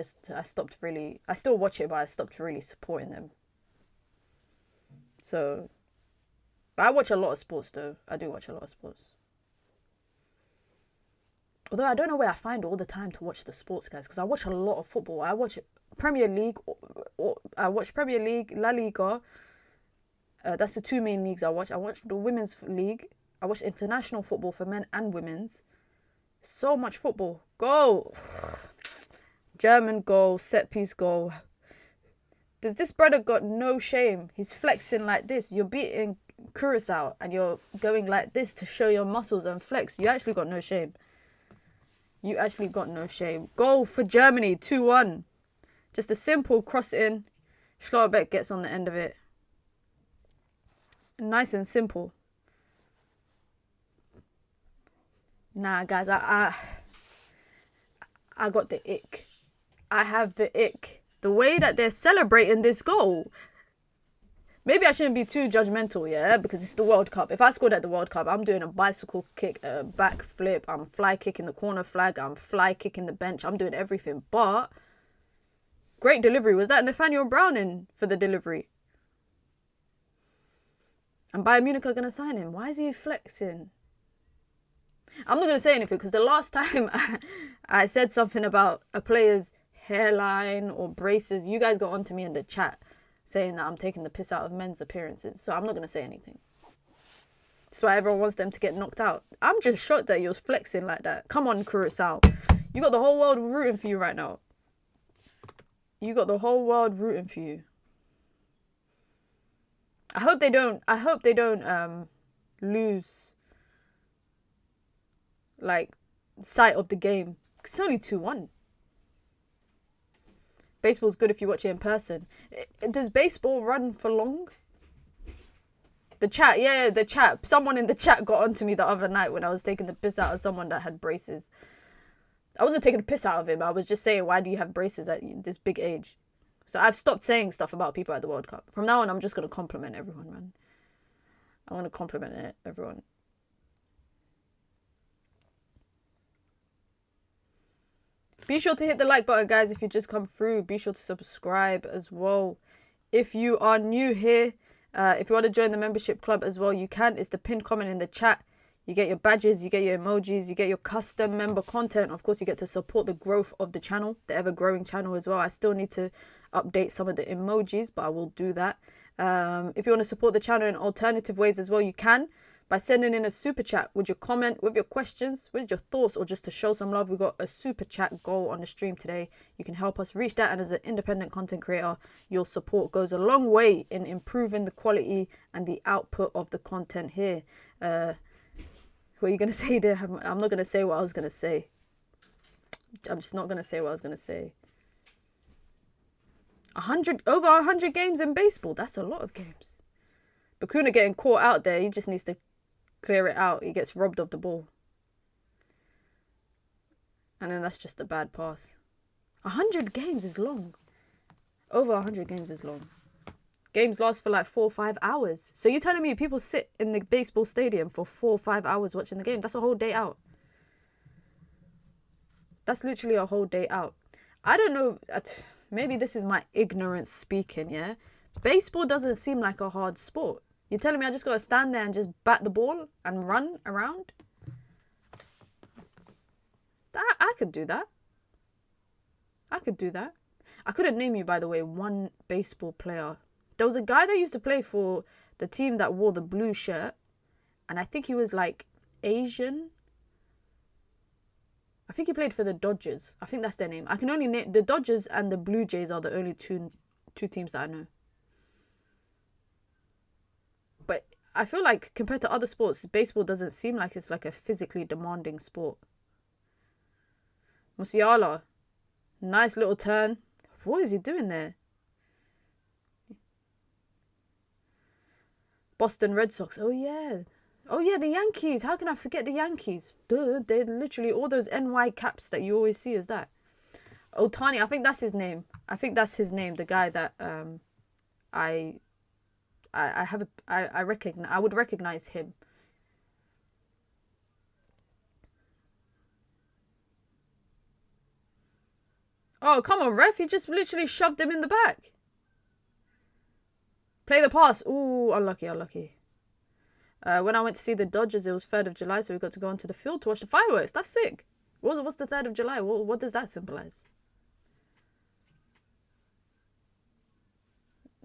stopped really... I still watch it, but I stopped really supporting them. So... But I watch a lot of sports, though. I do watch a lot of sports. Although I don't know where I find all the time to watch the sports, guys. Because I watch a lot of football. I watch Premier League. I watch Premier League, La Liga. That's the two main leagues I watch. I watch the Women's League. I watch international football for men and women's. So much football. Goal. German goal. Set piece goal. Does this brother got no shame? He's flexing like this. You're beating Curacao and you're going like this to show your muscles and flex. You actually got no shame. You actually got no shame. Goal for Germany. 2-1. Just a simple cross in. Schlotterbeck gets on the end of it. Nice and simple. Nah, guys, I got the ick. I have the ick. The way that they're celebrating this goal. Maybe I shouldn't be too judgmental, yeah? Because it's the World Cup. If I scored at the World Cup, I'm doing a bicycle kick, a back flip. I'm fly kicking the corner flag. I'm fly kicking the bench. I'm doing everything. But, great delivery. Was that Nathaniel Browning for the delivery? And Bayern Munich are going to sign him. Why is he flexing? I'm not going to say anything because the last time I said something about a player's hairline or braces, you guys got onto me in the chat saying that I'm taking the piss out of men's appearances. So I'm not going to say anything. That's why everyone wants them to get knocked out. I'm just shocked that you're flexing like that. Come on, Curacao. You got the whole world rooting for you right now. You got the whole world rooting for you. I hope they don't lose like sight of the game. It's only 2-1. Baseball's good if you watch it in person. Does baseball run for long? The chat, yeah, the chat. Someone in the chat got onto me the other night when I was taking the piss out of someone that had braces. I wasn't taking the piss out of him. I was just saying, why do you have braces at this big age? So I've stopped saying stuff about people at the World Cup. From now on, I'm just going to compliment everyone, man. I want to compliment everyone. Be sure to hit the like button, guys, if you just come through. Be sure to subscribe as well. If you are new here, if you want to join the membership club as well, you can. It's the pinned comment in the chat. You get your badges, you get your emojis, you get your custom member content. Of course, you get to support the growth of the channel, the ever-growing channel as well. I still need to update some of the emojis, but I will do that. If you want to support the channel in alternative ways as well, you can by sending in a super chat with your comment, with your questions, with your thoughts, or just to show some love. We've got a super chat goal on the stream today. You can help us reach that, and as an independent content creator, your support goes a long way in improving the quality and the output of the content here. What are you going to say there? I'm not going to say what I was going to say. I'm just not going to say what I was going to say. Over 100 games in baseball. That's a lot of games. Bakuna getting caught out there. He just needs to clear it out. He gets robbed of the ball. And then that's just a bad pass. 100 games is long. Over 100 games is long. Games last for like 4 or 5 hours. So you're telling me people sit in the baseball stadium for 4 or 5 hours watching the game? That's a whole day out. That's literally a whole day out. I don't know. Maybe this is my ignorance speaking, yeah? Baseball doesn't seem like a hard sport. You're telling me I just got to stand there and just bat the ball and run around? I could do that. I could do that. I couldn't name you, by the way, one baseball player. There was a guy that used to play for the team that wore the blue shirt. And I think he was like Asian. I think he played for the Dodgers. I think that's their name. I can only name... The Dodgers and the Blue Jays are the only two teams that I know. But I feel like compared to other sports, baseball doesn't seem like it's like a physically demanding sport. Musiala. Nice little turn. What is he doing there? Boston Red Sox. Oh, yeah. Oh, yeah, the Yankees. How can I forget the Yankees? Duh, they're literally all those NY caps that you always see is that. Otani, I think that's his name. I think that's his name, the guy that I would recognize him. Oh, come on, ref. He just literally shoved him in the back. Play the pass. Ooh, unlucky, unlucky. When I went to see the Dodgers, it was 3rd of July, so we got to go onto the field to watch the fireworks. That's sick. What's the 3rd of July? What does that symbolize?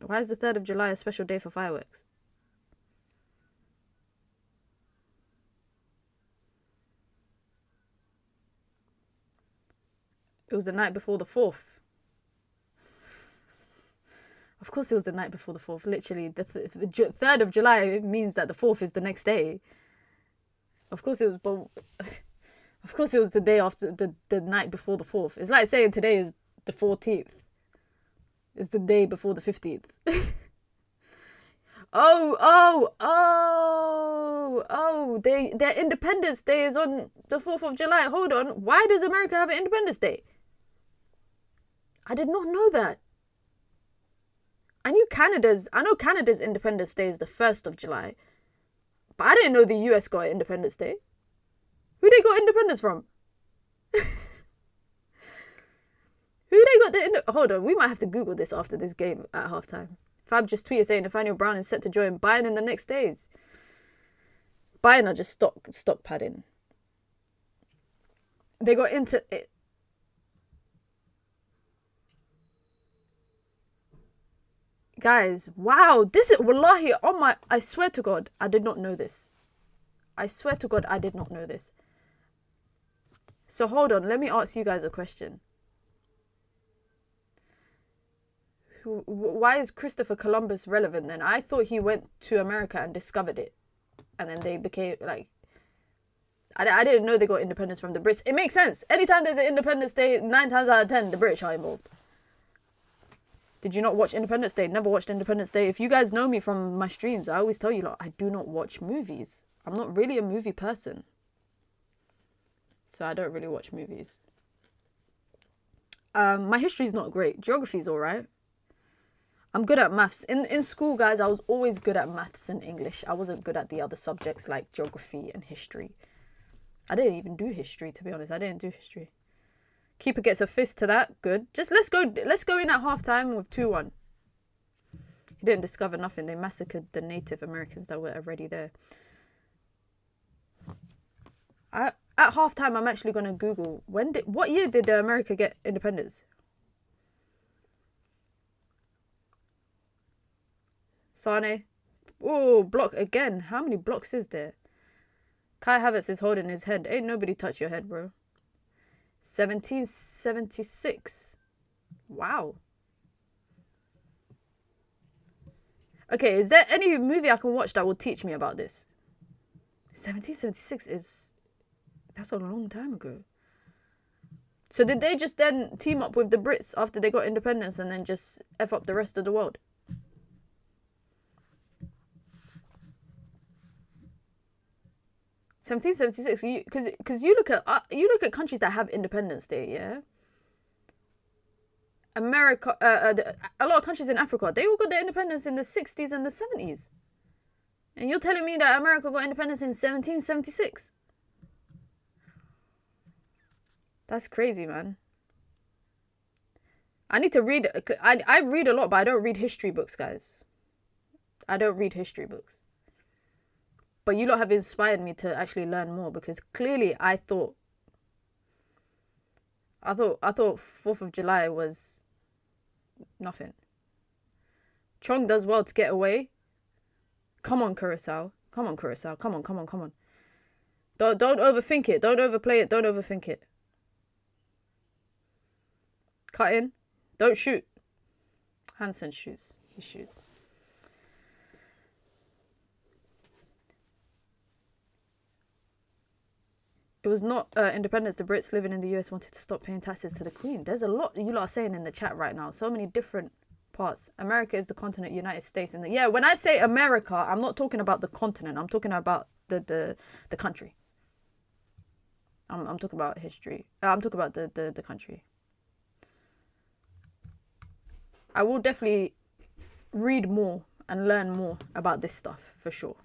Why is the 3rd of July a special day for fireworks? It was the night before the 4th. Of course it was the night before the 4th. Literally, the 3rd of July means that the 4th is the next day. Of course it was, but of course it was the day after, the night before the 4th. It's like saying today is the 14th. It's the day before the 15th. Their Independence Day is on the 4th of July. Hold on. Why does America have an Independence Day? I did not know that. I know Canada's Independence Day is the 1st of July. But I didn't know the US got Independence Day. Who they got independence from? Who they got the... Hold on, we might have to Google this after this game at halftime. Fab just tweeted saying Nathaniel Brown is set to join Bayern in the next days. Bayern are just stock padding. They got into... Guys, wow, this is... Wallahi, I swear to God, I did not know this. I swear to God, I did not know this. So hold on, let me ask you guys a question. Why is Christopher Columbus relevant then? I thought he went to America and discovered it. And then they became like... I didn't know they got independence from the Brits. It makes sense. Anytime there's an Independence Day, 9 times out of 10, the British are involved. Did you not watch Independence Day? Never watched Independence Day. If you guys know me from my streams, I always tell you, like, I do not watch movies. I'm not really a movie person. So I don't really watch movies. My history's not great. Geography's alright. I'm good at maths. In school, guys, I was always good at maths and English. I wasn't good at the other subjects like geography and history. I didn't even do history, to be honest. I didn't do history. Keeper gets a fist to that. Good. Just let's go in at halftime with 2-1. He didn't discover nothing. They massacred the Native Americans that were already there. At halftime, I'm actually gonna Google what year did America get independence? Sane. Oh, block again. How many blocks is there? Kai Havertz is holding his head. Ain't nobody touch your head, bro. 1776. Wow. Okay, is there any movie I can watch that will teach me about this? 1776 is... That's a long time ago. So did they just then team up with the Brits after they got independence and then just F up the rest of the world? (1776) because you look at countries that have Independence Day, yeah. America, a lot of countries in Africa, they all got their independence in the 60s and the 70s. And you're telling me that America got independence in 1776? That's crazy, man. I need to read. I read a lot, but I don't read history books, guys. I don't read history books. But you lot have inspired me to actually learn more, because clearly I thought 4th of July was nothing. Chong does well to get away. Come on, Curacao. Come on, Curacao. Come on. Don't overthink it. Don't overplay it. Don't overthink it. Cut in. Don't shoot. Hansen shoots. He shoots. It was not independence. The Brits living in the US wanted to stop paying taxes to the Queen. There's a lot you lot are saying in the chat right now. So many different parts. America is the continent, United States. And yeah, when I say America, I'm not talking about the continent. I'm talking about the country. I'm talking about history. I'm talking about the country. I will definitely read more and learn more about this stuff for sure.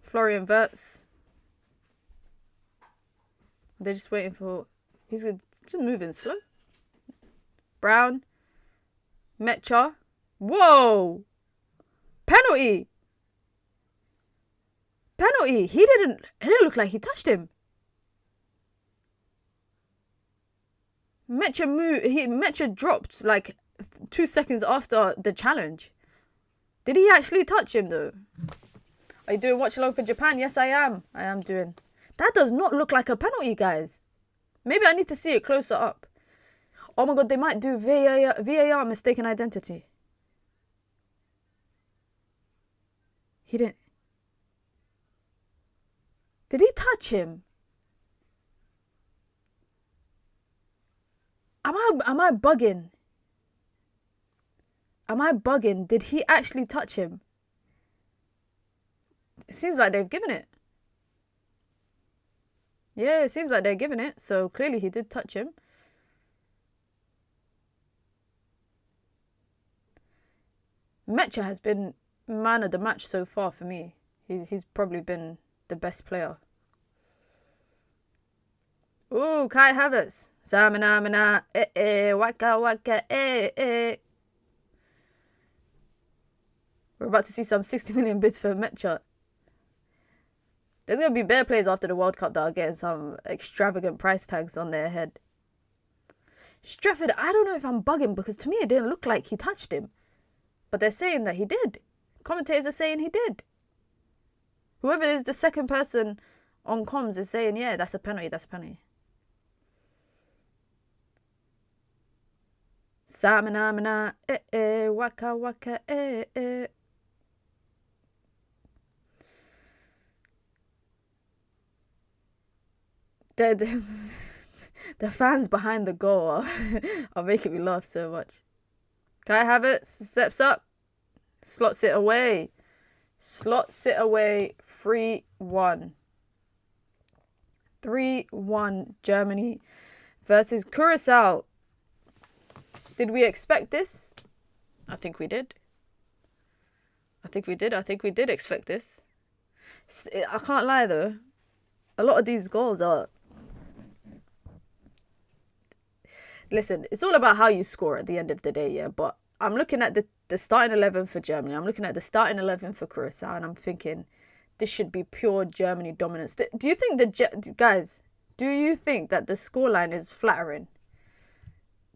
Florian Wirtz. They're just waiting for... He's just moving slow. Brown. Metcha. Whoa! Penalty! Penalty! It didn't look like he touched him. Metcha dropped like 2 seconds after the challenge. Did he actually touch him though? Are you doing watch along for Japan? Yes, I am. I am doing. That does not look like a penalty, guys. Maybe I need to see it closer up. Oh my god, they might do VAR mistaken identity. He didn't. Did he touch him? Am I bugging? Am I bugging? Did he actually touch him? It seems like they've given it. Yeah, it seems like they're giving it. So clearly he did touch him. Metcha has been man of the match so far for me. He's probably been the best player. Ooh, Kai Havertz. Samina, waka, We're about to see some 60 million bids for Metcha. There's going to be better players after the World Cup that are getting some extravagant price tags on their head. Stretford, I don't know if I'm bugging, because to me it didn't look like he touched him. But they're saying that he did. Commentators are saying he did. Whoever is the second person on comms is saying, yeah, that's a penalty, that's a penalty. Samina, waka, The fans behind the goal are making me laugh so much. Kai Havertz steps up, slots it away. 3-1. 3-1 Germany versus Curacao. Did we expect this? I think we did. I think we did expect this. I can't lie though. A lot of these goals are... Listen, it's all about how you score at the end of the day, yeah. But I'm looking at the starting 11 for Germany. I'm looking at the starting 11 for Curacao, and I'm thinking this should be pure Germany dominance. Do you think guys? Do you think that the scoreline is flattering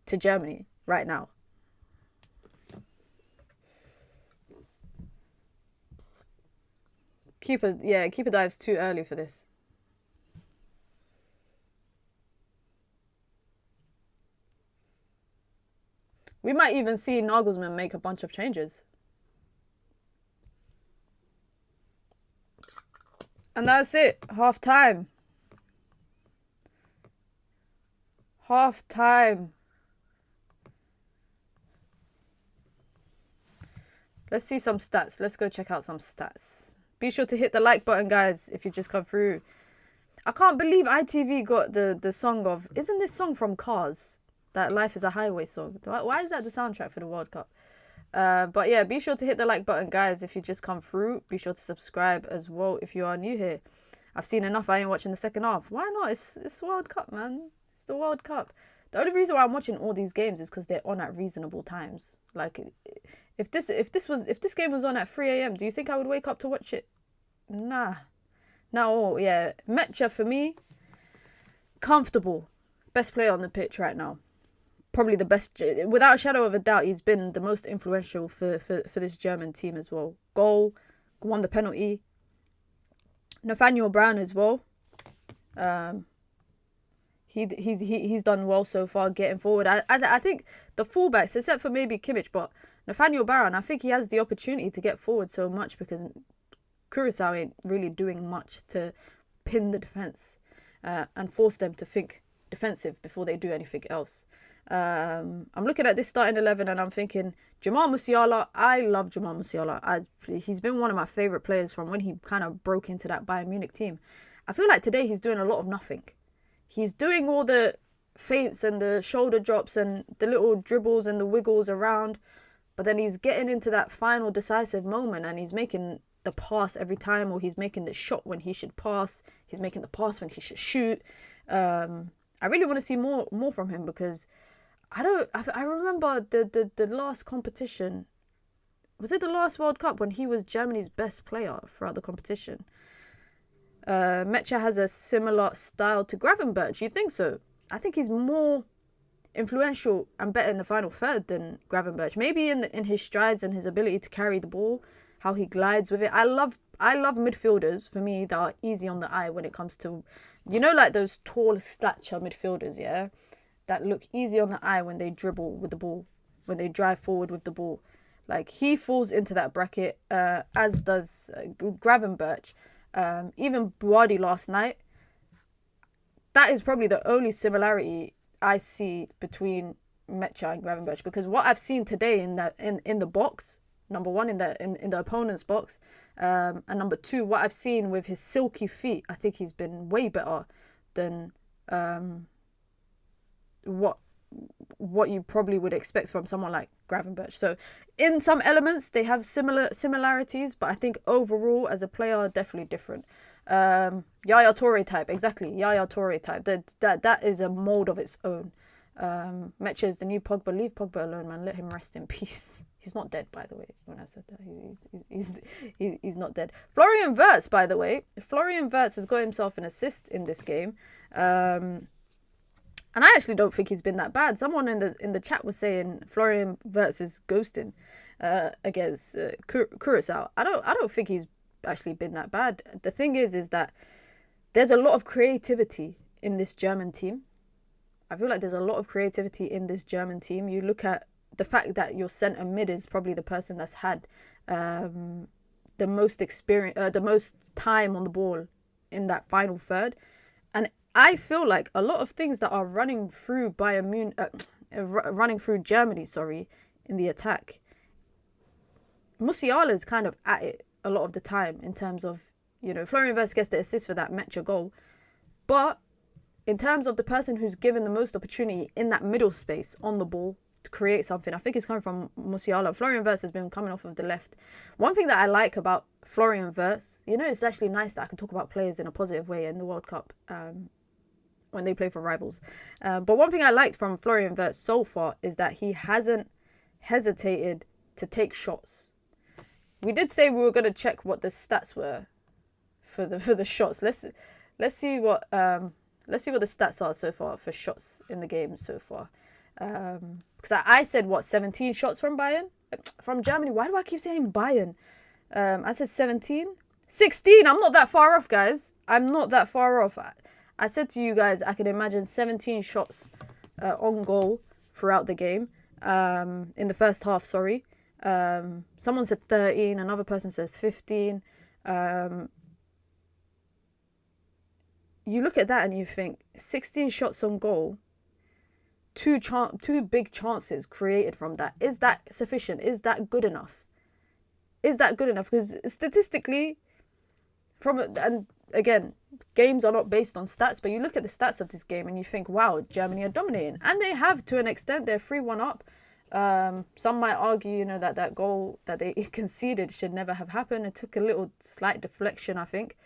to Germany right now? Keeper dive's too early for this. We might even see Nagelsmann make a bunch of changes. And that's it. Half time. Half time. Let's see some stats. Let's go check out some stats. Be sure to hit the like button, guys, if you just come through. I can't believe ITV got the song of... Isn't this song from Cars? That Life is a Highway song. Why is that the soundtrack for the World Cup? But yeah, be sure to hit the like button, guys, if you just come through. Be sure to subscribe as well if you are new here. I've seen enough. I ain't watching the second half. Why not? It's World Cup, man. It's the World Cup. The only reason why I'm watching all these games is because they're on at reasonable times. Like, if this game was on at 3 a.m., do you think I would wake up to watch it? Nah. No, yeah. Mecha, for me, comfortable. Best player on the pitch right now. Probably the best, without a shadow of a doubt. He's been the most influential for this German team as well. Goal, won the penalty. Nathaniel Brown as well. He's done well so far getting forward. I think the fullbacks, except for maybe Kimmich, but Nathaniel Brown, I think he has the opportunity to get forward so much because Curacao ain't really doing much to pin the defence and force them to think defensive before they do anything else. I'm looking at this starting 11 and I'm thinking Jamal Musiala. I love Jamal Musiala. He's been one of my favourite players from when he kind of broke into that Bayern Munich team. I feel like today he's doing a lot of nothing. He's doing all the feints and the shoulder drops and the little dribbles and the wiggles around, but then he's getting into that final decisive moment and he's making the pass every time, or he's making the shot when he should pass. He's making the pass when he should shoot. I really want to see more from him because I remember the last competition. Was it the last World Cup when he was Germany's best player throughout the competition? Mecha has a similar style to Gravenberch. You think so? I think he's more influential and better in the final third than Gravenberch. Maybe in his strides and his ability to carry the ball, how he glides with it. I love midfielders, for me, that are easy on the eye when it comes to, like those tall stature midfielders, yeah? That look easy on the eye when they dribble with the ball, when they drive forward with the ball. Like, he falls into that bracket, as does Gravenberch. Even Buadi last night. That is probably the only similarity I see between Mecha and Gravenberch, because what I've seen today in the box, number one, in the opponent's box, and number two, what I've seen with his silky feet, I think he's been way better than what you probably would expect from someone like Gravenberch. So in some elements they have similarities, but I think overall as a player definitely different. Yaya Toure type, exactly. Yaya Toure type. That is a mold of its own. Mecha is the new Pogba. Leave Pogba alone, man. Let him rest in peace. He's not dead, by the way. When I said that, he's not dead. Florian Wirtz, by the way. Florian Wirtz has got himself an assist in this game. And I actually don't think he's been that bad. Someone in the chat was saying Florian Wirtz is ghosting against Curacao. I don't think he's actually been that bad. The thing is that there's a lot of creativity in this German team. I feel like there's a lot of creativity in this German team. You look at the fact that your centre mid is probably the person that's had the most experience, the most time on the ball in that final third. And I feel like a lot of things that are running through running through Germany, in the attack, Musiala is kind of at it a lot of the time in terms of, Florian Wirtz gets the assist for that Mecha goal. But in terms of the person who's given the most opportunity in that middle space on the ball to create something, I think it's coming from Musiala. Florian Wirtz has been coming off of the left. One thing that I like about Florian Wirtz, it's actually nice that I can talk about players in a positive way in the World Cup when they play for rivals. But one thing I liked from Florian Wirtz so far is that he hasn't hesitated to take shots. We did say we were going to check what the stats were for the shots. Let's see what the stats are so far for shots in the game so far. Because I said 17 shots from Germany. Why do I keep saying Bayern? I said 17, 16. I'm not that far off, guys. I'm not that far off. I said to you guys, I can imagine 17 shots on goal throughout the game. In the first half, sorry. Someone said 13, another person said 15. You look at that and you think 16 shots on goal, two big chances created from that. Is that sufficient? Is that good enough? Is that good enough? Because statistically, and again, games are not based on stats, but you look at the stats of this game and you think, wow, Germany are dominating. And they have, to an extent. They're 3-1 up. Some might argue, that goal that they conceded should never have happened. It took a little slight deflection, I think.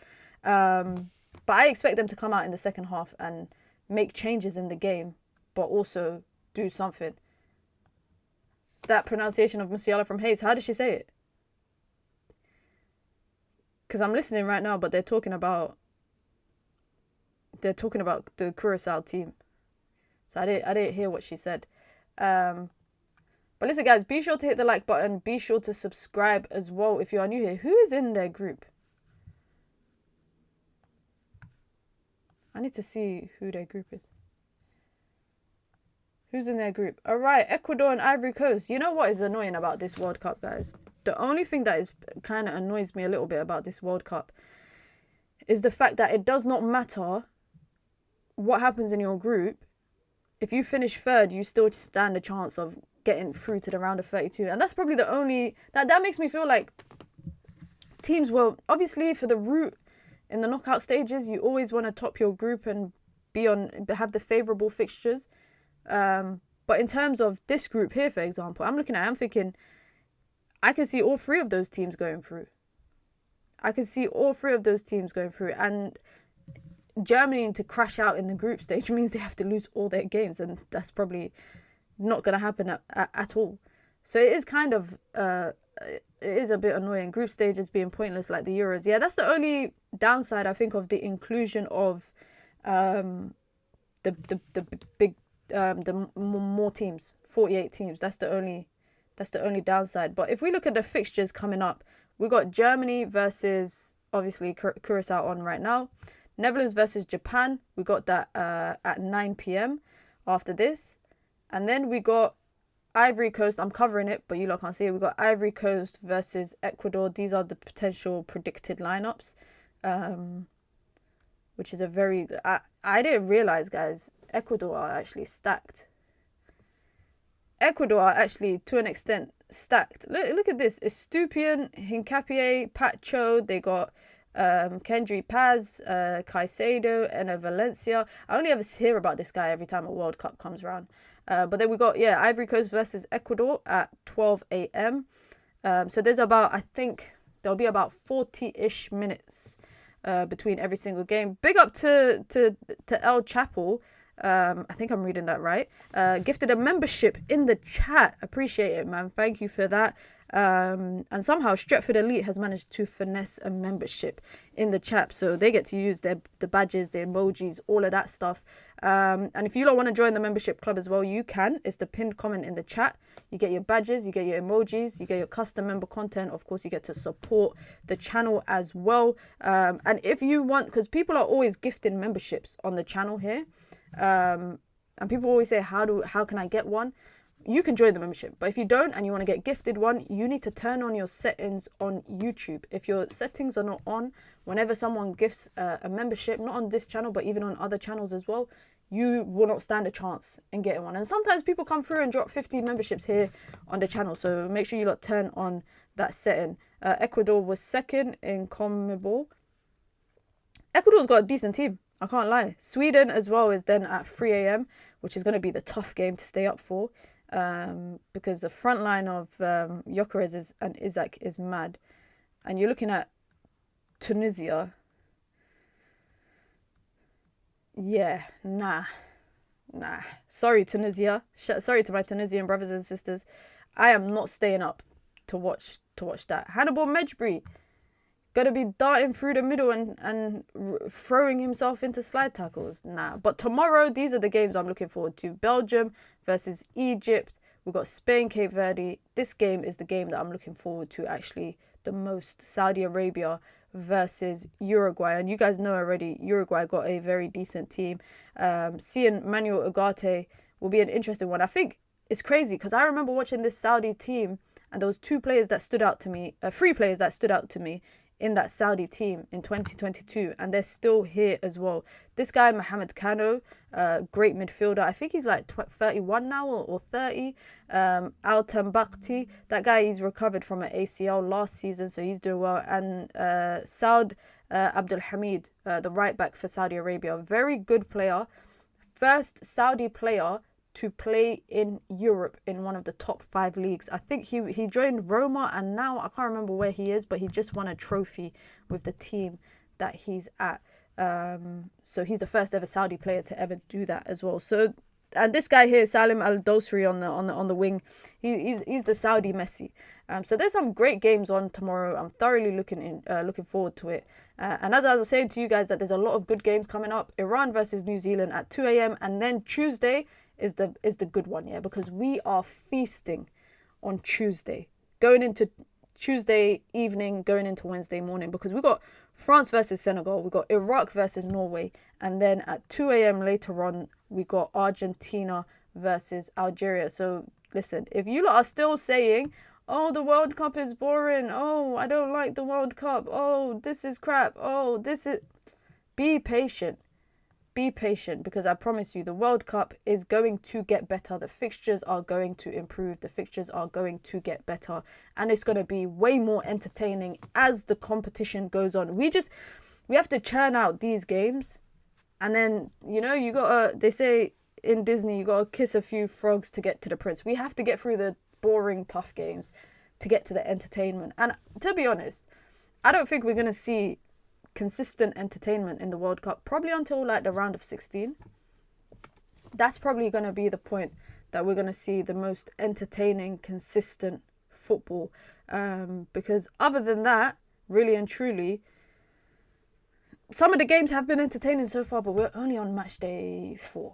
But I expect them to come out in the second half and make changes in the game, but also do something. That pronunciation of Musiala from Hayes, how did she say it? Because I'm listening right now, but they're talking about the Curacao team. So I didn't hear what she said. But listen, guys, be sure to hit the like button. Be sure to subscribe as well if you are new here. Who is in their group? I need to see who their group is. Who's in their group? All right, Ecuador and Ivory Coast. You know what is annoying about this World Cup, guys? The only thing that is kind of annoys me a little bit about this World Cup is the fact that it does not matter what happens in your group. If you finish third, you still stand a chance of getting through to the round of 32. And that's probably the only... That makes me feel like teams will... Obviously, for the route in the knockout stages, you always want to top your group and have the favourable fixtures. But in terms of this group here, for example, I'm thinking, I can see all three of those teams going through. And Germany to crash out in the group stage means they have to lose all their games, and that's probably not going to happen at all. So it is kind of, it is a bit annoying. Group stages being pointless like the Euros. Yeah, that's the only downside, I think, of the inclusion of the more teams, 48 teams. That's the only downside. But if we look at the fixtures coming up, we got Germany versus, obviously, Curacao on right now. Netherlands versus Japan. We got that at 9 p.m. after this. And then we got Ivory Coast. I'm covering it, but you lot can't see it. We got Ivory Coast versus Ecuador. These are the potential predicted lineups, which is a very... I didn't realize, guys, Ecuador are actually stacked. Ecuador are actually, to an extent, stacked. Look at this. Estupian, Hincapié, Pacho. They got Kendry Paz, Caicedo, and Valencia. I only ever hear about this guy every time a World Cup comes around. But then we got, Ivory Coast versus Ecuador at 12 a.m. So there's about, I think, there'll be about 40-ish minutes between every single game. Big up to El Chapel. I think I'm reading that right. Gifted a membership in the chat. Appreciate it, man. Thank you for that. And somehow Stretford Elite has managed to finesse a membership in the chat, so they get to use the badges, the emojis, all of that stuff. And if you don't want to join the membership club as well, you can. It's the pinned comment in the chat. You get your badges, you get your emojis, you get your custom member content. Of course, you get to support the channel as well. And if you want, because people are always gifting memberships on the channel here, and people always say, how can I get one? You can join the membership, but if you don't and you want to get gifted one, you need to turn on your settings on YouTube. If your settings are not on, whenever someone gifts a membership, not on this channel, but even on other channels as well, you will not stand a chance in getting one. And sometimes people come through and drop 50 memberships here on the channel, so make sure you lot turn on that setting. Ecuador was second in CONMEBOL. Ecuador's got a decent team, I can't lie. Sweden as well is then at 3 a.m, which is going to be the tough game to stay up for. Because the front line of Gyökeres and Isaac is mad. And you're looking at Tunisia. Yeah, nah. Sorry, Tunisia. Sorry to my Tunisian brothers and sisters. I am not staying up. to watch that. Hannibal Mejbri gonna be darting through the middle and throwing himself into slide tackles. Nah. But tomorrow, these are the games I'm looking forward to. Belgium versus Egypt. We've got Spain, Cape Verde. This game is the game that I'm looking forward to actually the most. Saudi Arabia versus Uruguay. And you guys know already, Uruguay got a very decent team. Seeing Manuel Ugarte will be an interesting one. I think it's crazy because I remember watching this Saudi team and there was three players that stood out to me in that Saudi team in 2022, and they're still here as well. This guy, Mohamed Kano, great midfielder. I think he's like 31 now or 30. Al Tambakti, that guy, he's recovered from an ACL last season, so he's doing well. And Saud Abdul Hamid, the right back for Saudi Arabia, very good player. First Saudi player to play in Europe in one of the top 5 leagues. I think he joined Roma and now I can't remember where he is, but he just won a trophy with the team that he's at. So he's the first ever Saudi player to ever do that as well. So, and this guy here, Salim Al Dosri on the wing, he's the Saudi Messi. So there's some great games on tomorrow. I'm thoroughly looking forward to it. And as I was saying to you guys, that there's a lot of good games coming up. Iran versus New Zealand at 2 a.m. and then Tuesday is the good one, yeah, because we are feasting on Tuesday, going into Tuesday evening, going into Wednesday morning, because we got France versus Senegal, we got Iraq versus Norway, and then at 2 a.m. later on we got Argentina versus Algeria. So listen, if you lot are still saying, oh, the World Cup is boring, oh, I don't like the World Cup, oh, this is crap, oh, this is, be patient. Be patient, because I promise you the World Cup is going to get better. The fixtures are going to improve. The fixtures are going to get better. And it's going to be way more entertaining as the competition goes on. We have to churn out these games. And then, you know, they say in Disney, you got to kiss a few frogs to get to the prince. We have to get through the boring, tough games to get to the entertainment. And to be honest, I don't think we're going to see consistent entertainment in the World Cup probably until like the round of 16. That's probably going to be the point that we're going to see the most entertaining, consistent football, because other than that, really and truly, some of the games have been entertaining so far, but we're only on match day 4,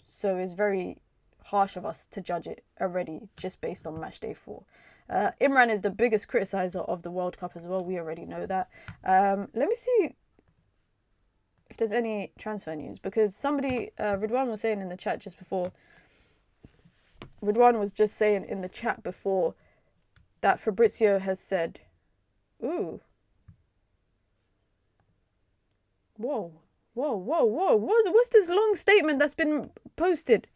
so it's very harsh of us to judge it already just based on match day 4. Imran is the biggest criticizer of the World Cup as well. We already know that. Let me see if there's any transfer news, because somebody, Ridwan was saying in the chat just before. Ridwan was just saying in the chat before that Fabrizio has said, ooh. Whoa. What's this long statement that's been posted?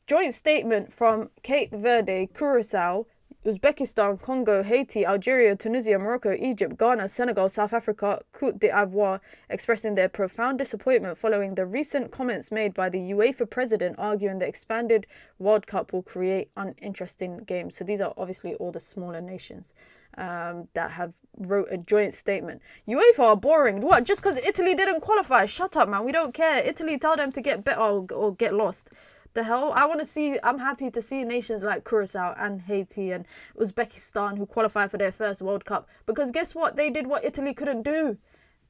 Joint statement from Cape Verde, Curacao, Uzbekistan, Congo, Haiti, Algeria, Tunisia, Morocco, Egypt, Ghana, Senegal, South Africa, Côte d'Ivoire, expressing their profound disappointment following the recent comments made by the UEFA president, arguing the expanded World Cup will create uninteresting games. So these are obviously all the smaller nations that have wrote a joint statement. UEFA are boring. What? Just because Italy didn't qualify? Shut up, man. We don't care. Italy, tell them to get better or get lost. The hell, I'm happy to see nations like Curacao and Haiti and Uzbekistan who qualify for their first World Cup, because guess what, they did what Italy couldn't do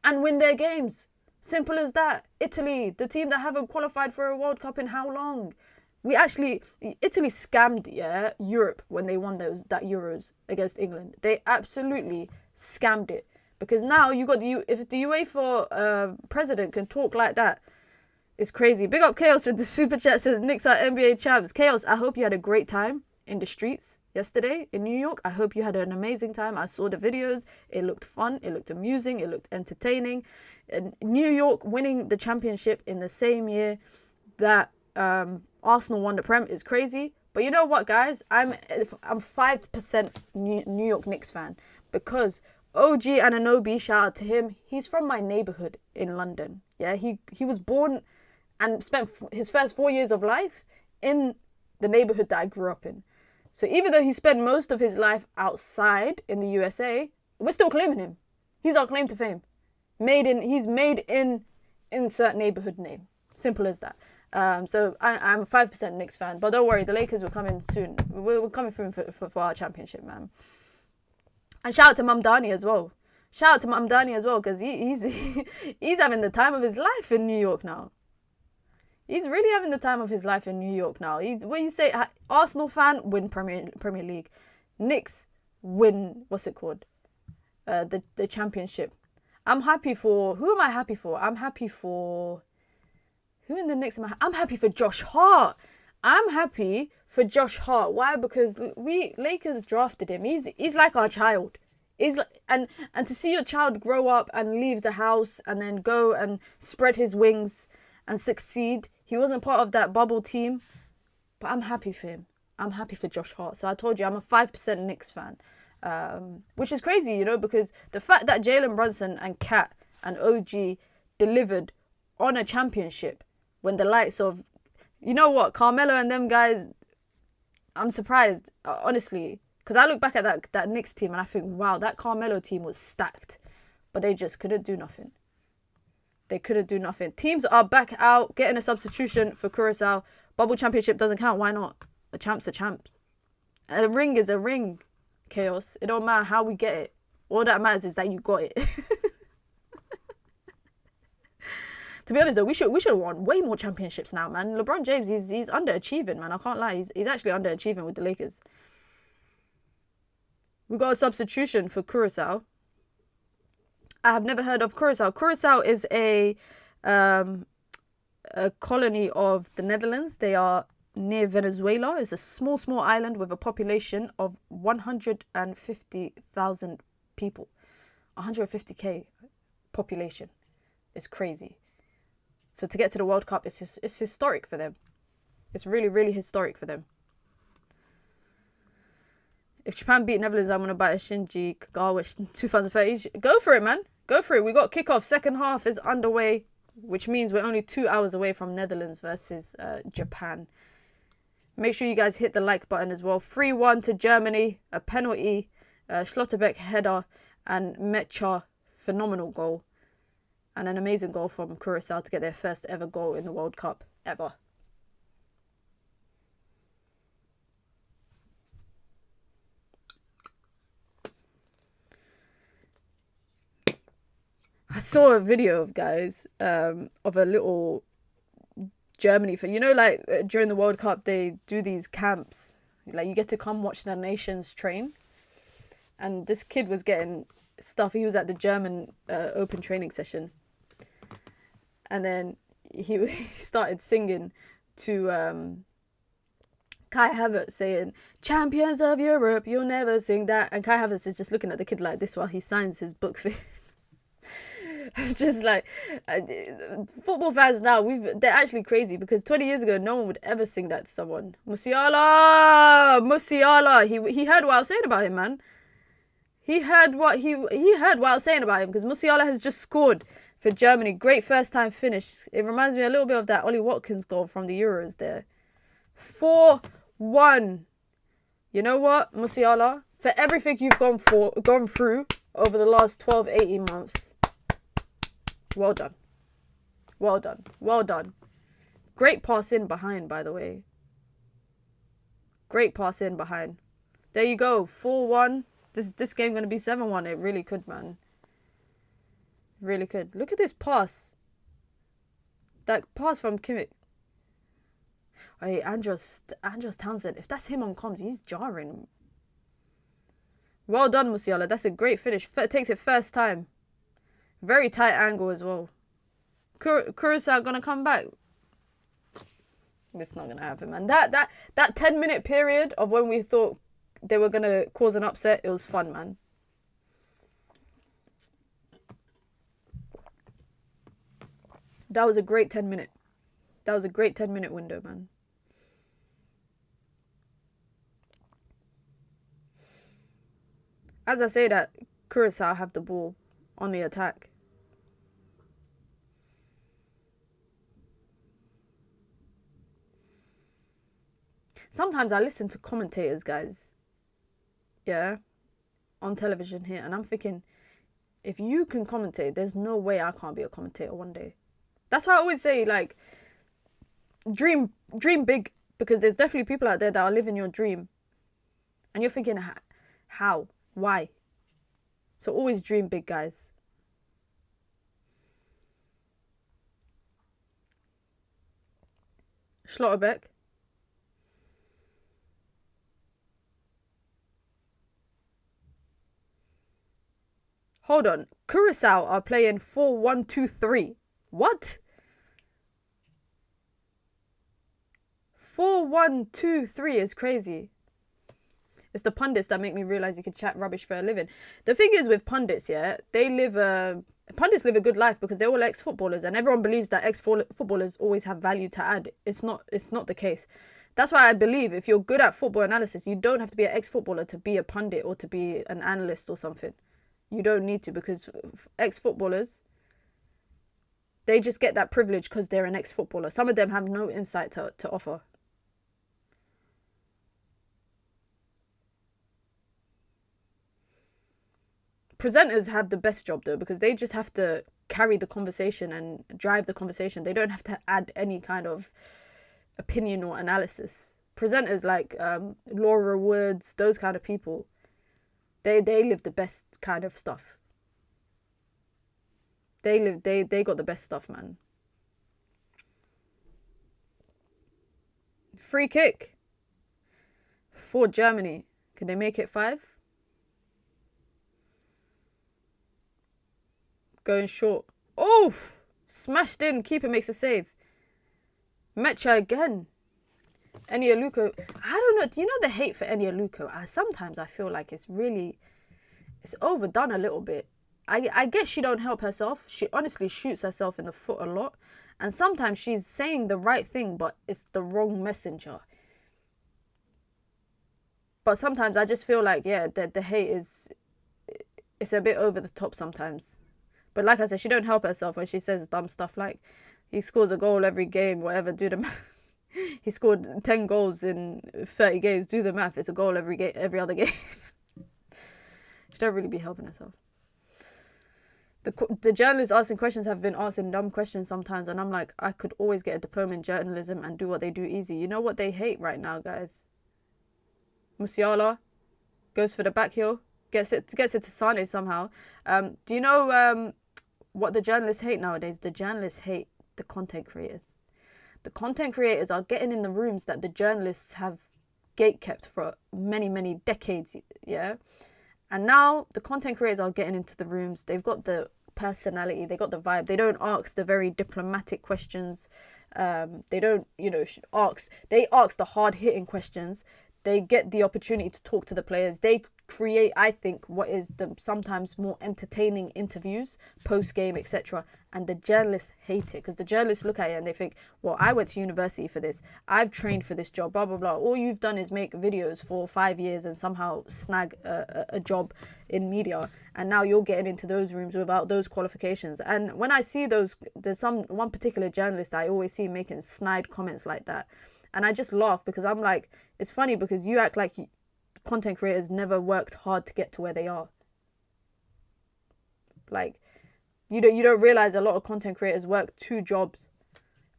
and win their games. Simple as that. Italy, the team that haven't qualified for a World Cup in how long? Italy scammed Europe when they won that Euros against England. They absolutely scammed it, because now you got if the UEFA president can talk like that, it's crazy. Big up Chaos with the super chat, says Knicks are NBA champs. Chaos, I hope you had a great time in the streets yesterday in New York. I hope you had an amazing time. I saw the videos. It looked fun. It looked amusing. It looked entertaining. And New York winning the championship in the same year that Arsenal won the Prem is crazy. But you know what, guys? I'm 5% New York Knicks fan, because OG Anunoby, shout out to him. He's from my neighborhood in London. Yeah, he was born and spent his first 4 years of life in the neighborhood that I grew up in. So even though he spent most of his life outside in the USA, we're still claiming him. He's our claim to fame. He's made in insert neighborhood name. Simple as that. So I'm a 5% Knicks fan. But don't worry, the Lakers will come in soon. We're coming through for our championship, man. And shout out to Mamdani as well. Because he's having the time of his life in New York now. He's really having the time of his life in New York now. When you say Arsenal fan, win Premier League. Knicks win, what's it called? The championship. I'm happy for... Who am I happy for? I'm happy for... Who in the Knicks am I... I'm happy for Josh Hart. Why? Because we Lakers drafted him. He's like our child. And to see your child grow up and leave the house and then go and spread his wings and succeed. He wasn't part of that bubble team. But I'm happy for him. I'm happy for Josh Hart. So I told you, I'm a 5% Knicks fan. Which is crazy, you know, because the fact that Jalen Brunson and Kat and OG delivered on a championship when the likes of, you know what, Carmelo and them guys, I'm surprised, honestly. Because I look back at that Knicks team and I think, wow, that Carmelo team was stacked. But they just couldn't do nothing. Teams are back out, getting a substitution for Curacao. Bubble championship doesn't count. Why not? A champ's a champ. And a ring is a ring. Chaos. It don't matter how we get it. All that matters is that you got it. To be honest though, we should have won way more championships now, man. LeBron James, he's underachieving, man. I can't lie. He's actually underachieving with the Lakers. We got a substitution for Curacao. I have never heard of Curacao. Curacao is a colony of the Netherlands. They are near Venezuela. It's a small island with a population of 150,000 people. 150k population. It's crazy. So to get to the World Cup, it's historic for them. It's really, really historic for them. If Japan beat Netherlands, I'm going to buy a Shinji Kagawa 2030. Go for it, man. Go for it. We got kickoff. Second half is underway, which means we're only 2 hours away from Netherlands versus Japan. Make sure you guys hit the like button as well. 3-1 to Germany. A penalty. Schlotterbeck header. And Mecha phenomenal goal. And an amazing goal from Curacao to get their first ever goal in the World Cup. Ever. I saw a video of guys of a little Germany for, you know, like during the World Cup they do these camps, like you get to come watch the nations train, and this kid was getting stuff. He was at the German open training session, and then he started singing to Kai Havertz, saying "Champions of Europe, you'll never sing that," and Kai Havertz is just looking at the kid like this while he signs his book for It's just like football fans now, they're actually crazy, because 20 years ago no one would ever sing that to someone. Musiala, he heard what I was saying about him, man. He heard what I was saying about him, because Musiala has just scored for Germany. Great first time finish. It reminds me a little bit of that Ollie Watkins goal from the Euros there. 4-1. You know what, Musiala, for everything you've gone through over the last 12-18 months, well done. Well done. Well done. Great pass in behind, by the way. Great pass in behind. There you go. 4-1. This game going to be 7-1. It really could, man. Really could. Look at this pass. That pass from Kimmich. Hey, Andros Townsend. If that's him on comms, he's jarring. Well done, Musiala. That's a great finish. Takes it first time. Very tight angle as well. Curacao gonna come back. It's not gonna happen, man. That 10-minute period of when we thought they were gonna cause an upset, it was fun, man. That was a great 10-minute. That was a great 10-minute window, man. As I say that, Curacao have the ball on the attack. Sometimes I listen to commentators, guys. Yeah. On television here. And I'm thinking, if you can commentate, there's no way I can't be a commentator one day. That's why I always say, like, dream big, because there's definitely people out there that are living your dream. And you're thinking, how? Why? So always dream big, guys. Schlotterbeck. Hold on. Curacao are playing 4-1-2-3. What? 4-1-2-3 is crazy. It's the pundits that make me realize you can chat rubbish for a living. The thing is with pundits, yeah, pundits live a good life because they're all ex-footballers, and everyone believes that ex-footballers always have value to add. It's not the case. That's why I believe if you're good at football analysis, you don't have to be an ex-footballer to be a pundit or to be an analyst or something. You don't need to, because ex-footballers, they just get that privilege because they're an ex-footballer. Some of them have no insight to offer. Presenters have the best job though, because they just have to carry the conversation and drive the conversation. They don't have to add any kind of opinion or analysis. Presenters like Laura Woods, those kind of people, they live the best kind of stuff. They got the best stuff, man. Free kick for Germany. Can they make it 5? Going short. Oh! Smashed in. Keeper makes a save. Mecha again. Enialuko. I don't know. Do you know the hate for Enialuko? Sometimes I feel like it's overdone a little bit. I guess she don't help herself. She honestly shoots herself in the foot a lot. And sometimes she's saying the right thing, but it's the wrong messenger. But sometimes I just feel like, yeah, the hate it's a bit over the top sometimes. But like I said, she don't help herself when she says dumb stuff like, he scores a goal every game, whatever, do the math. He scored 10 goals in 30 games, do the math. It's a goal every other game. She don't really be helping herself. The journalists asking questions have been asking dumb questions sometimes, and I'm like, I could always get a diploma in journalism and do what they do easy. You know what they hate right now, guys? Musiala goes for the back heel, gets it to Sane somehow. Do you know what the journalists hate nowadays? The journalists hate the content creators. The content creators are getting in the rooms that the journalists have gatekept for many, many decades, yeah? And now the content creators are getting into the rooms. They've got the personality, they got the vibe. They don't ask the very diplomatic questions. They don't, they ask the hard-hitting questions. They get the opportunity to talk to the players. They create, I think, what is the sometimes more entertaining interviews, post-game, etc. And the journalists hate it, because the journalists look at it and they think, well, I went to university for this. I've trained for this job, blah, blah, blah. All you've done is make videos for 5 years and somehow snag a job in media. And now you're getting into those rooms without those qualifications. And when I see there's one particular journalist I always see making snide comments like that. And I just laugh, because I'm like, it's funny because you act like content creators never worked hard to get to where they are. Like, you don't realize a lot of content creators work 2 jobs,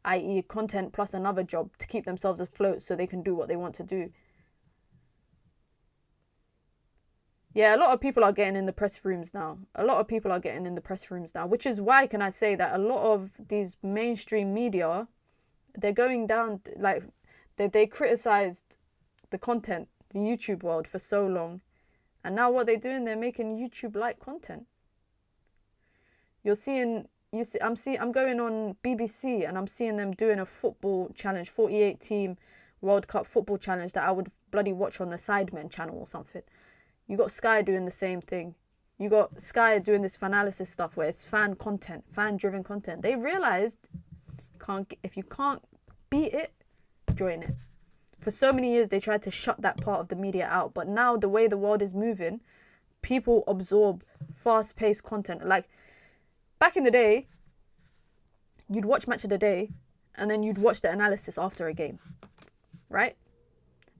i.e. content plus another job, to keep themselves afloat so they can do what they want to do. Yeah, a lot of people are getting in the press rooms now. Which is why can I say that a lot of these mainstream media, they're going down, like, they criticized the content, the YouTube world for so long. And now what they're doing, they're making YouTube-like content. I'm going on BBC and I'm seeing them doing a football challenge, 48-team World Cup football challenge that I would bloody watch on the Sidemen channel or something. You got Sky doing the same thing. You got Sky doing this fanalysis stuff where it's fan-driven content. They realized if you can't beat it, join it. For so many years, they tried to shut that part of the media out. But now, the way the world is moving, people absorb fast-paced content. Like, back in the day, you'd watch Match of the Day, and then you'd watch the analysis after a game, right?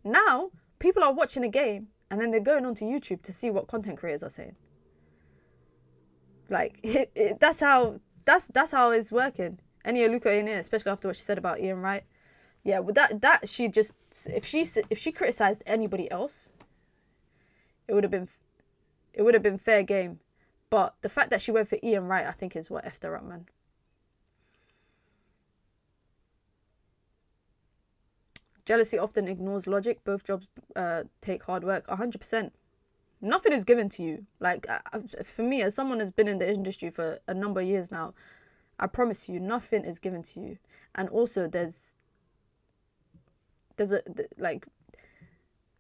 Now, people are watching a game, and then they're going onto YouTube to see what content creators are saying. Like, that's how it's working. Enialuko in it, especially after what she said about Ian Wright. Yeah, with that she just, if she criticized anybody else, it would have been fair game. But the fact that she went for Ian Wright, I think, is what effed her up, man. Jealousy often ignores logic. Both jobs take hard work. 100%. Nothing is given to you. Like, for me, as someone who's been in the industry for a number of years now, I promise you, nothing is given to you. And also, there's like,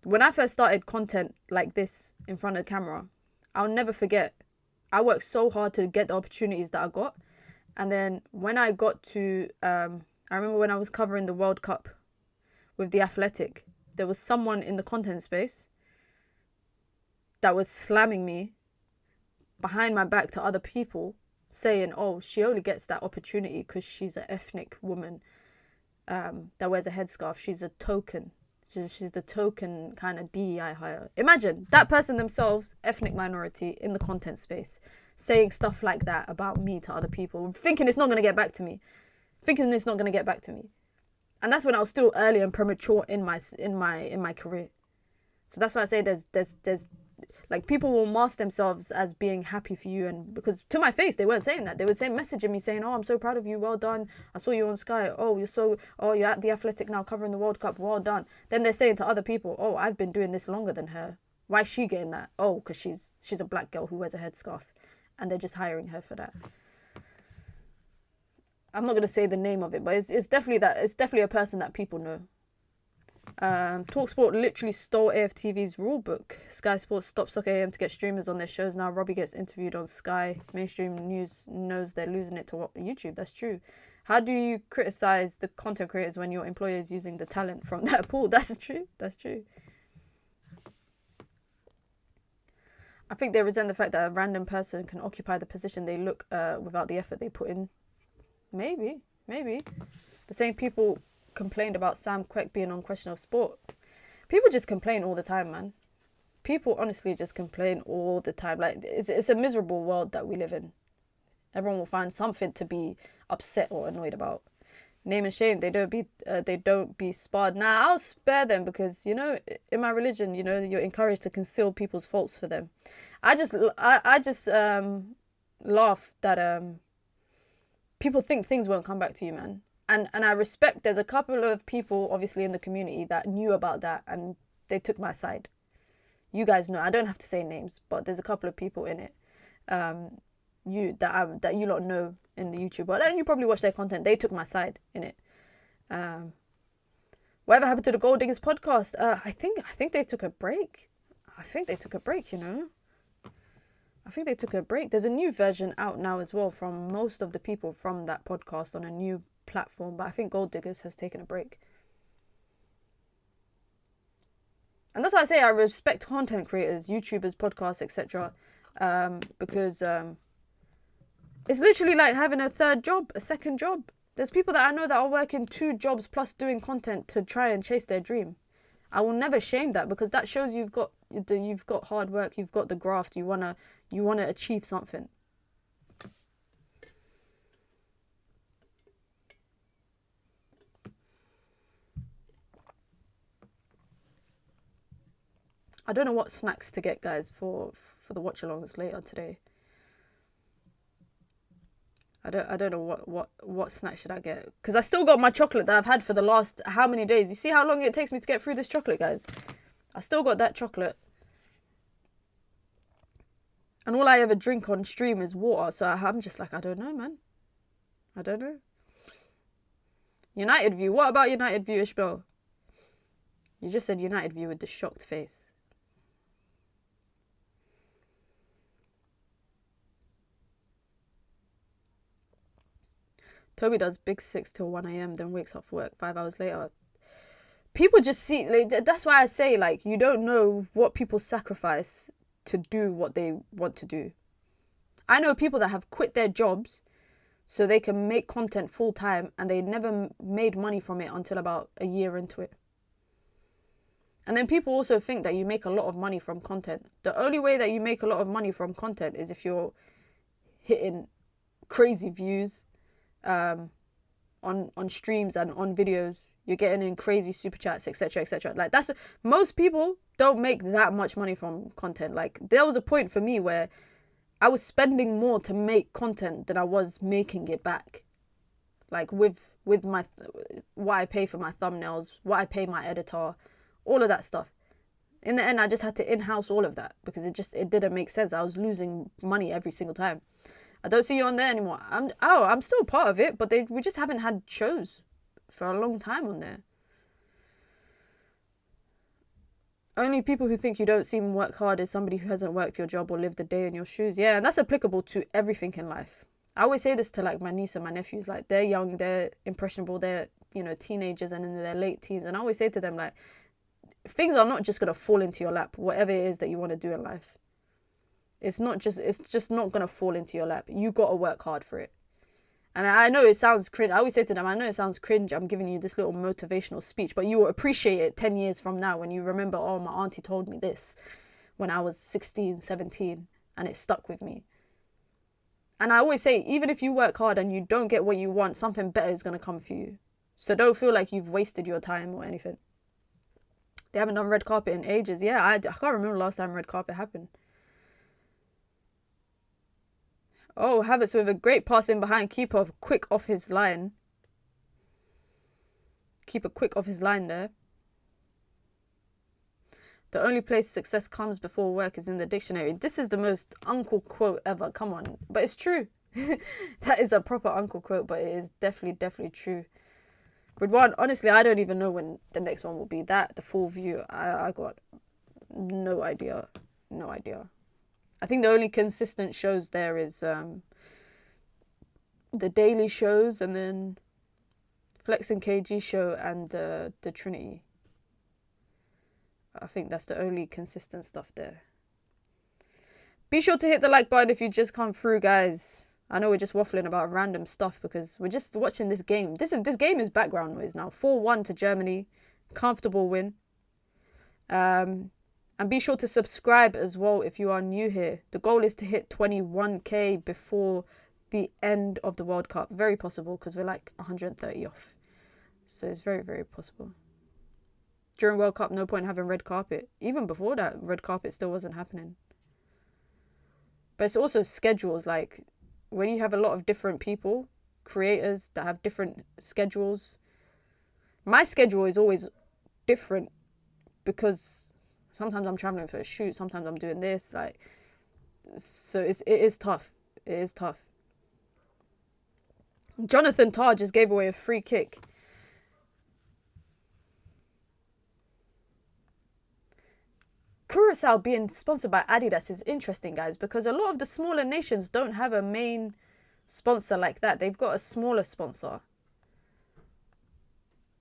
when I first started content like this in front of the camera, I'll never forget. I worked so hard to get the opportunities that I got. And then when I got to, I remember when I was covering the World Cup with The Athletic, there was someone in the content space that was slamming me behind my back to other people, saying, oh, she only gets that opportunity because she's an ethnic woman that wears a headscarf. She's a token. She's the token kind of DEI hire. Imagine that person themselves, ethnic minority in the content space, saying stuff like that about me to other people, thinking it's not going to get back to me. And that's when I was still early and premature in my career. So that's why I say there's like, people will mask themselves as being happy for you, and because to my face they weren't saying that. They were messaging me saying, oh, I'm so proud of you, well done, I saw you on Sky, oh, you're at The Athletic now covering the World Cup, well done. Then they're saying to other people, oh, I've been doing this longer than her, why is she getting that? Oh, because she's a black girl who wears a headscarf, and they're just hiring her for that. I'm not going to say the name of it, but it's definitely a person that people know. TalkSport literally stole AFTV's rulebook. Sky Sports stopped Soccer AM to get streamers on their shows. Now Robbie gets interviewed on Sky. Mainstream news knows they're losing it to YouTube. That's true. How do you criticize the content creators when your employer is using the talent from that pool? That's true. I think they resent the fact that a random person can occupy the position they look without the effort they put in. Maybe. The same people complained about Sam Quek being on Question of Sport. People just complain all the time, man. People honestly just complain all the time. Like, it's a miserable world that we live in. Everyone will find something to be upset or annoyed about. Name and shame. They don't be sparred. Now I'll spare them because, you know, in my religion, you know, you're encouraged to conceal people's faults for them. I just laugh that people think things won't come back to you, man. And I respect, there's a couple of people obviously in the community that knew about that and they took my side. You guys know, I don't have to say names, but there's a couple of people in it that you lot know in the YouTube world, and you probably watch their content. They took my side in it. Whatever happened to the Gold Diggers podcast? I think they took a break. You know. I think they took a break. There's a new version out now as well from most of the people from that podcast on a new platform, but I think Gold Diggers has taken a break. And that's why I say I respect content creators, YouTubers, podcasts, etc. Because it's literally like having a second job. There's people that I know that are working 2 jobs plus doing content to try and chase their dream. I will never shame that, because that shows you've got hard work, you've got the graft, you wanna achieve something. I don't know what snacks to get, guys, for the watch-alongs later today. I don't know what snack should I get, because I still got my chocolate that I've had for the last how many days. You see how long it takes me to get through this chocolate, guys? I still got that chocolate. And all I ever drink on stream is water, so I'm just like, I don't know, man. I don't know. United View. What about United View, Ishmael? You just said United View with the shocked face. Toby does big 6 till 1 a.m, then wakes up for work 5 hours later. People just see, like, that's why I say, like, you don't know what people sacrifice to do what they want to do. I know people that have quit their jobs so they can make content full time, and they never made money from it until about a year into it. And then people also think that you make a lot of money from content. The only way that you make a lot of money from content is if you're hitting crazy views on streams and on videos. You're getting in crazy super chats, etc., etc. Like most people don't make that much money from content. Like there was a point for me where I was spending more to make content than I was making it back. Like with my what I pay for my thumbnails, what I pay my editor, all of that stuff. In the end, I just had to in-house all of that because it didn't make sense. I was losing money every single time. I don't see you on there anymore. I'm still part of it, but we just haven't had shows for a long time on there. Only people who think you don't seem work hard is somebody who hasn't worked your job or lived a day in your shoes. Yeah, and that's applicable to everything in life. I always say this to like my niece and my nephews. Like they're young, they're impressionable, they're teenagers and in their late teens. And I always say to them like, things are not just gonna fall into your lap. Whatever it is that you want to do in life, it's just not gonna fall into your lap. You gotta work hard for it. And I know it sounds cringe. I always say to them, I know it sounds cringe. I'm giving you this little motivational speech, but you will appreciate it 10 years from now when you remember, oh, my auntie told me this when I was 16, 17, and it stuck with me. And I always say, even if you work hard and you don't get what you want, something better is going to come for you. So don't feel like you've wasted your time or anything. They haven't done red carpet in ages. Yeah, I can't remember the last time red carpet happened. Oh, Havertz with a great pass in behind. Keeper quick off his line. Keeper quick off his line there. The only place success comes before work is in the dictionary. This is the most uncle quote ever. Come on. But it's true. That is a proper uncle quote, but it is definitely true. Ridwan, honestly, I don't even know when the next one will be. The full view, I got no idea. No idea. I think the only consistent shows there is the daily shows and then Flex and KG show and the Trinity. I think that's the only consistent stuff there. Be sure to hit the like button if you just come through, guys. I know we're just waffling about random stuff because we're just watching this game. This game is background noise now. 4-1 to Germany. Comfortable win. And be sure to subscribe as well if you are new here. The goal is to hit 21k before the end of the World Cup. Very possible because we're like 130 off. So it's very possible. During World Cup, no point having red carpet. Even before that, red carpet still wasn't happening. But it's also schedules. Like when you have a lot of different people, creators that have different schedules. My schedule is always different because sometimes I'm traveling for a shoot. Sometimes I'm doing this. Like, so it is tough. It is tough. Jonathan Tarr just gave away a free kick. Curacao being sponsored by Adidas is interesting, guys, because a lot of the smaller nations don't have a main sponsor like that. They've got a smaller sponsor.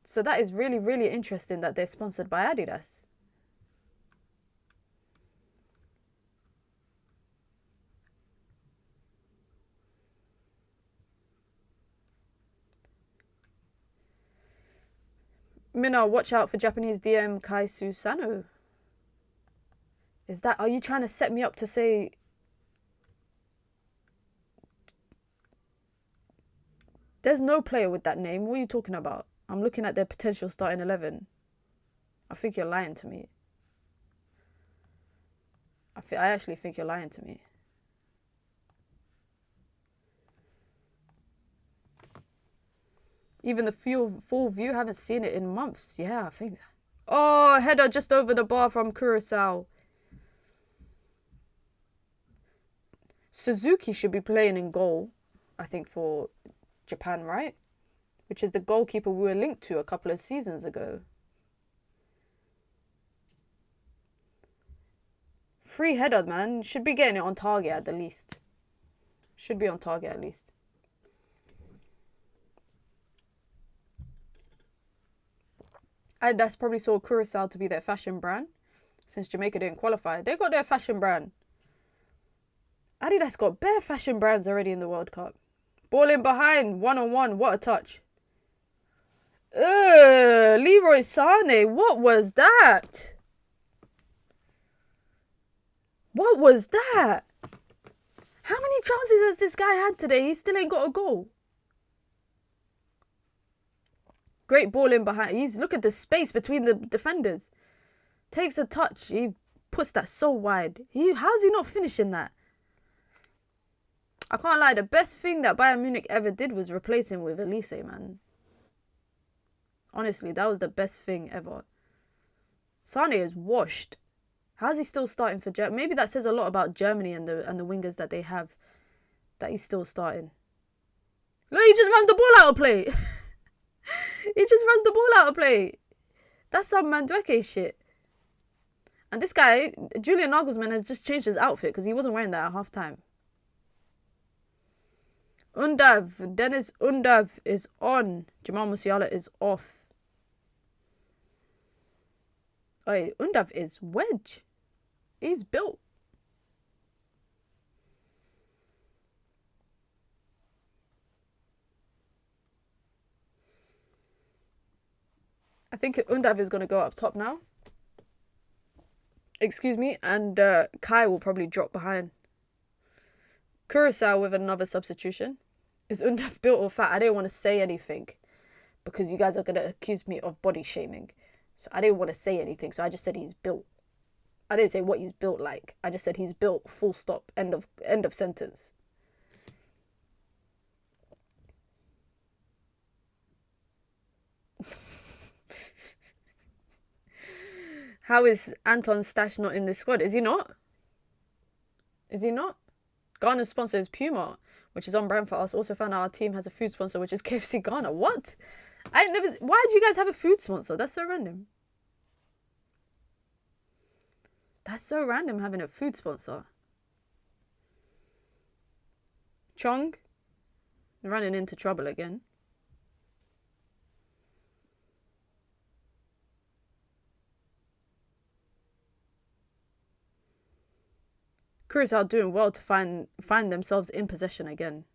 So that is really interesting that they're sponsored by Adidas. Mina, watch out for Japanese DM Kaisu Sano. Are you trying to set me up to say... There's no player with that name. What are you talking about? I'm looking at their potential starting 11. I think you're lying to me. I actually think you're lying to me. Even the full view, haven't seen it in months. Yeah, I think. Oh, header just over the bar from Curacao. Suzuki should be playing in goal, I think, for Japan, right? Which is the goalkeeper we were linked to a couple of seasons ago. Free header, man. Should be getting it on target at the least. Should be on target at least. Adidas probably saw Curacao to be their fashion brand. Since Jamaica didn't qualify. They got their fashion brand. Adidas got bare fashion brands already in the World Cup. Ball in behind. 1-on-1. What a touch. Leroy Sané. What was that? What was that? How many chances has this guy had today? He still ain't got a goal. Great ball in behind. Look at the space between the defenders. Takes a touch. He puts that so wide. How's he not finishing that? I can't lie. The best thing that Bayern Munich ever did was replace him with Elise, man. Honestly, that was the best thing ever. Sane is washed. How's he still starting for Germany? Maybe that says a lot about Germany and the wingers that they have. That he's still starting. Look, he just runs the ball out of play. He just runs the ball out of play. That's some Mandueke shit. And this guy, Julian Nagelsmann, has just changed his outfit because he wasn't wearing that at half time. Dennis Undav is on. Jamal Musiala is off. Oh, Undav is wedge. He's built. I think Undav is going to go up top now. Excuse me. And Kai will probably drop behind. Curacao with another substitution. Is Undav built or fat? I didn't want to say anything because you guys are going to accuse me of body shaming. So I didn't want to say anything. So I just said he's built. I didn't say what he's built like. I just said he's built. Full stop. End of sentence. How is Anton Stash not in this squad? Is he not? Is he not? Ghana's sponsor is Puma, which is on brand for us. Also found out our team has a food sponsor, which is KFC Ghana. What? Why do you guys have a food sponsor? That's so random. That's so random having a food sponsor. Chong, running into trouble again. Curacao doing well to find themselves in possession again.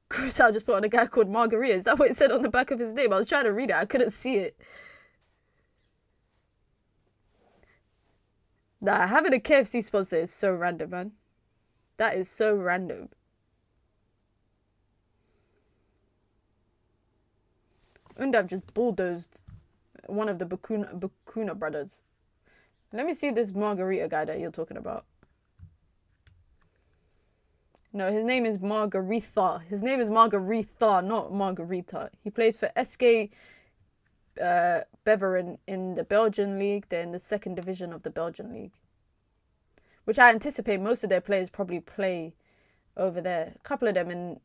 Curacao just put on a guy called Margarita. Is that what it said on the back of his name? I was trying to read it. I couldn't see it. Nah, having a KFC sponsor is so random, man. That is so random. Undav just bulldozed one of the Bakuna brothers. Let me see this Margarita guy that you're talking about. No, his name is Margarita. His name is Margarita, not Margarita. He plays for SK Beveren in the Belgian league. They're in the second division of the Belgian league, which I anticipate most of their players probably play over there. A couple of them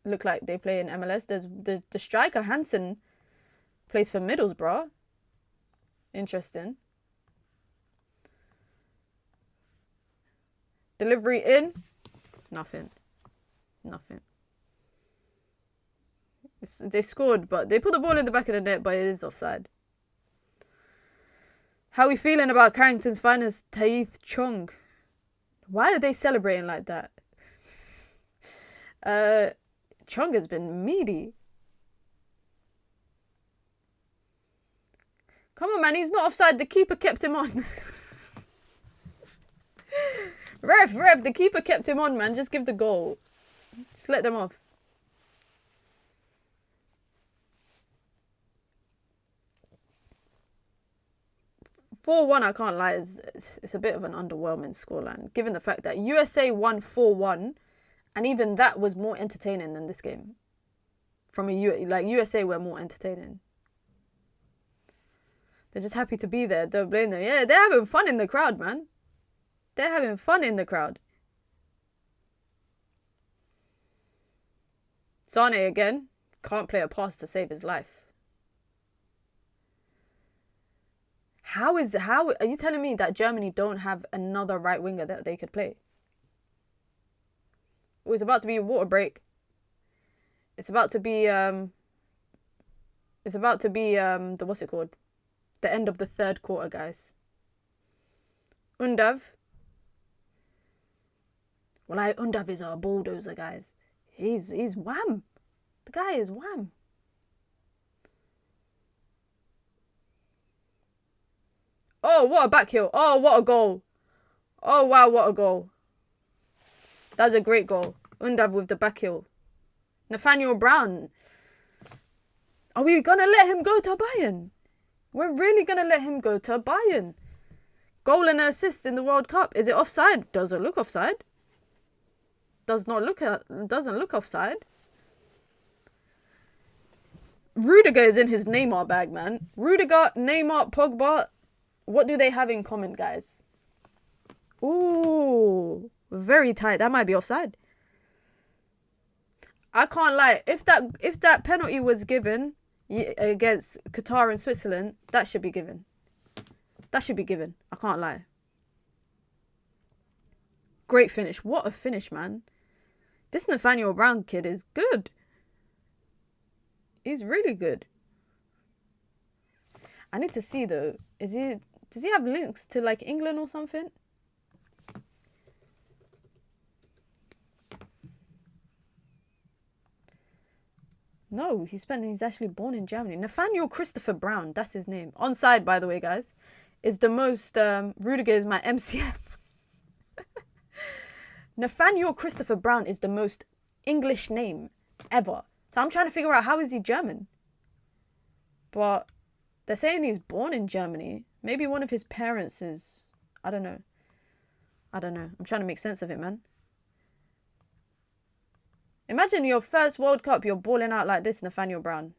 look like they play in MLS. There's the striker Hansen plays for Middlesbrough. Interesting. Delivery in. Nothing. They scored, but they put the ball in the back of the net, but it is offside. How are we feeling about Carrington's finest, Taith Chong? Why are they celebrating like that? Chong has been meaty. Come on, man. He's not offside. The keeper kept him on. Ref, the keeper kept him on, man. Just give the goal. Just let them off. (4-1), I can't lie, it's a bit of an underwhelming scoreline, given the fact that USA won 4-1, and even that was more entertaining than this game. USA were more entertaining. They're just happy to be there. Don't blame them. Yeah, they're having fun in the crowd, man. They're having fun in the crowd. Sane again. Can't play a pass to save his life. How are you telling me that Germany don't have another right winger that they could play? Oh, it's about to be a water break. It's about to be the what's it called? The end of the third quarter, guys. Undav. Well, Undav is a bulldozer, guys. He's wham. The guy is wham. Oh, what a back heel. Oh, what a goal. Oh, wow, what a goal. That's a great goal. Undav with the back heel. Nathaniel Brown. Are we going to let him go to Bayern? We're really going to let him go to Bayern. Goal and assist in the World Cup. Is it offside? Doesn't look offside. Doesn't look offside. Rudiger is in his Neymar bag, man. Rudiger, Neymar, Pogba. What do they have in common, guys? Ooh, very tight. That might be offside. I can't lie. If that penalty was given against Qatar and Switzerland, that should be given. That should be given. I can't lie. Great finish. What a finish, man. This Nathaniel Brown kid is good. He's really good. I need to see though. Does he have links to like England or something? No, he's actually born in Germany. Nathaniel Christopher Brown, that's his name. Onside, by the way, guys. Is the most Rudiger is my MCF. Nathaniel Christopher Brown is the most English name ever. So I'm trying to figure out how is he German. But they're saying he's born in Germany. Maybe one of his parents is... I don't know. I'm trying to make sense of it, man. Imagine your first World Cup, you're balling out like this, Nathaniel Brown.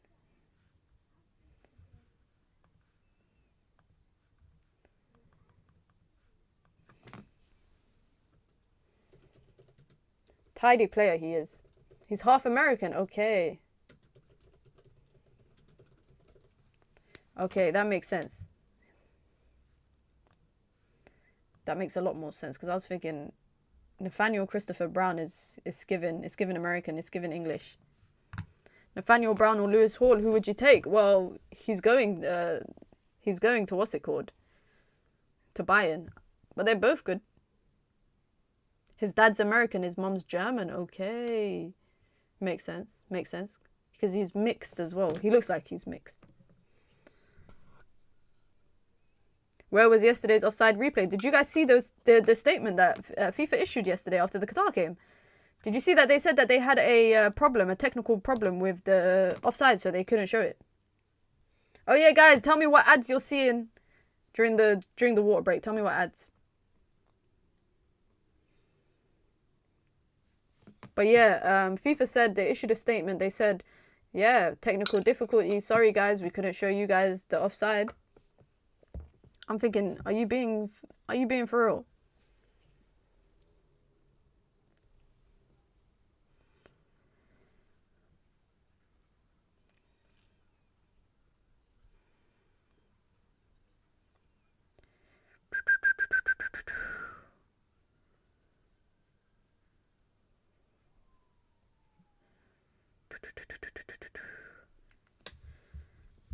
Tidy player he is. He's half American. Okay. Okay, that makes sense. That makes a lot more sense because I was thinking Nathaniel Christopher Brown is given American, it's given English. Nathaniel Brown or Lewis Hall, who would you take? Well, he's going to what's it called? To Bayern. But they're both good. His dad's American, his mom's German. Okay. Makes sense. Because he's mixed as well. He looks like he's mixed. Where was yesterday's offside replay? Did you guys see the statement that FIFA issued yesterday after the Qatar game? Did you see that they said that they had a technical problem with the offside, so they couldn't show it? Oh yeah, guys, tell me what ads you're seeing during the water break. Tell me what ads. But yeah, FIFA said they issued a statement. They said, yeah, technical difficulty. Sorry guys, we couldn't show you guys the offside. I'm thinking, are you being for real?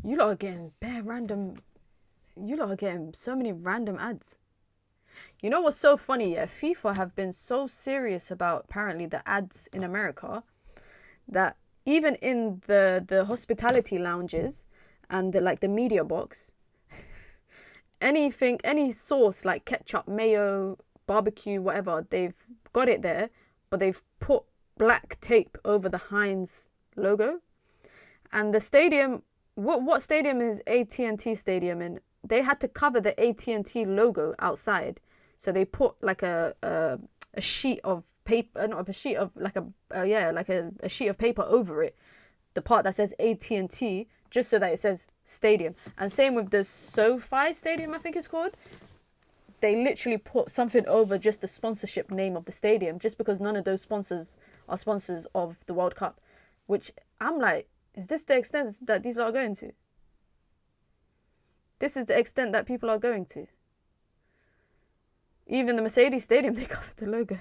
You lot are getting bare random. You lot are getting so many random ads. You know what's so funny? Yeah, FIFA have been so serious about apparently the ads in America that even in the hospitality lounges and the media box, any sauce like ketchup, mayo, barbecue, whatever, they've got it there, but they've put black tape over the Heinz logo. And the stadium, what stadium is AT&T Stadium in? They had to cover the AT&T logo outside, so they put like a sheet of paper, not a sheet of a sheet of paper over it, the part that says AT&T, just so that it says stadium. And same with the SoFi Stadium, I think it's called. They literally put something over just the sponsorship name of the stadium, just because none of those sponsors are sponsors of the World Cup. Which I'm like, is this the extent that these lot are going to? This is the extent that people are going to. Even the Mercedes Stadium, they covered the logo.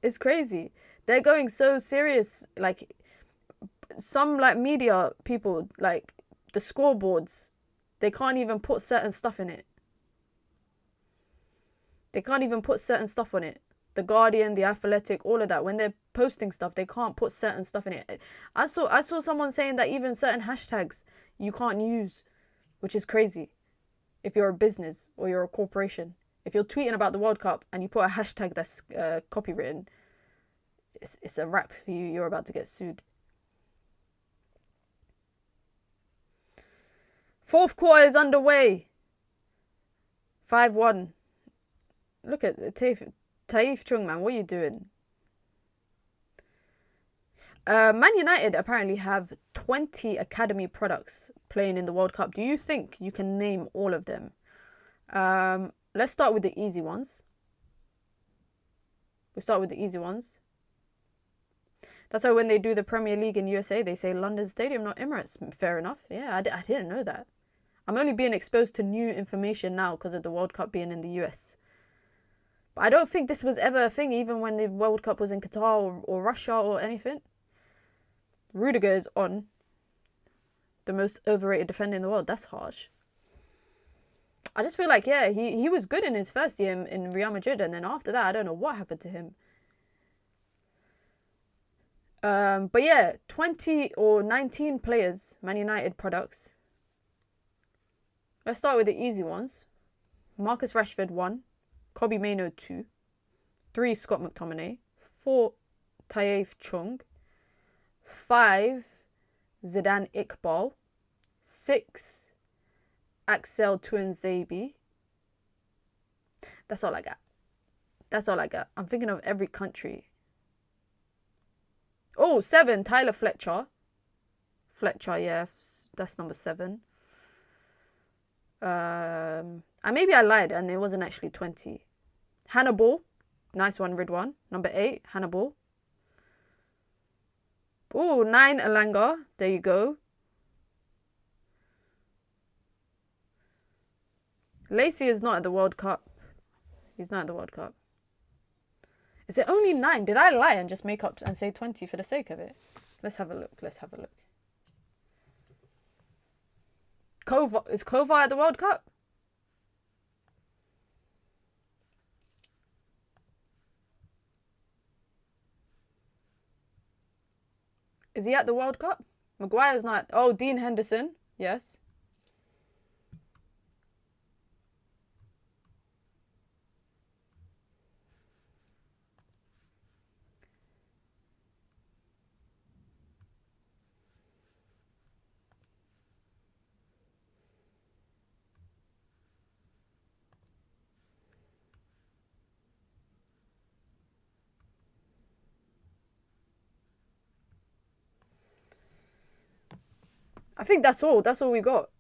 It's crazy. They're going so serious. Like, some media people, like the scoreboards, they can't even put certain stuff in it. They can't even put certain stuff on it. The Guardian, the Athletic, all of that. When they're posting stuff, they can't put certain stuff in it. I saw someone saying that even certain hashtags you can't use, which is crazy. If you're a business or you're a corporation, if you're tweeting about the World Cup and you put a hashtag that's copywritten, It's a wrap for you. You're about to get sued. Fourth quarter is underway. 5-1. Look at Taif Chung, man. What are you doing? Man United apparently have 20 academy products playing in the World Cup. Do you think you can name all of them? Let's start with the easy ones. We'll start with the easy ones. That's why when they do the Premier League in USA, they say London Stadium, not Emirates. Fair enough. Yeah, I didn't know that. I'm only being exposed to new information now because of the World Cup being in the US. But I don't think this was ever a thing, even when the World Cup was in Qatar or Russia or anything. Rudiger is on. The most overrated defender in the world. That's harsh. I just feel like, yeah, he was good in his first year in Real Madrid. And then after that, I don't know what happened to him. But yeah, 20 or 19 players, Man United products. Let's start with the easy ones. Marcus Rashford, 1. Kobbie Mainoo, 2. 3, Scott McTominay. 4, Taif Chung. 5, Zidane Iqbal. 6, Axel Tuanzebe. That's all I got. That's all I got. I'm thinking of every country. Oh, 7, Tyler Fletcher. Fletcher, yeah, that's number 7. And maybe I lied and it wasn't actually 20. Hannibal. Nice one, Ridwan. Number 8, Hannibal. Oh, 9, Elanga. There you go. Lacey is not at the World Cup. He's not at the World Cup. Is it only 9? Did I lie and just make up and say 20 for the sake of it? Let's have a look. Let's have a look. Is Kovar at the World Cup? Is he at the World Cup? Maguire's not. Oh, Dean Henderson. Yes. I think that's all. That's all we got.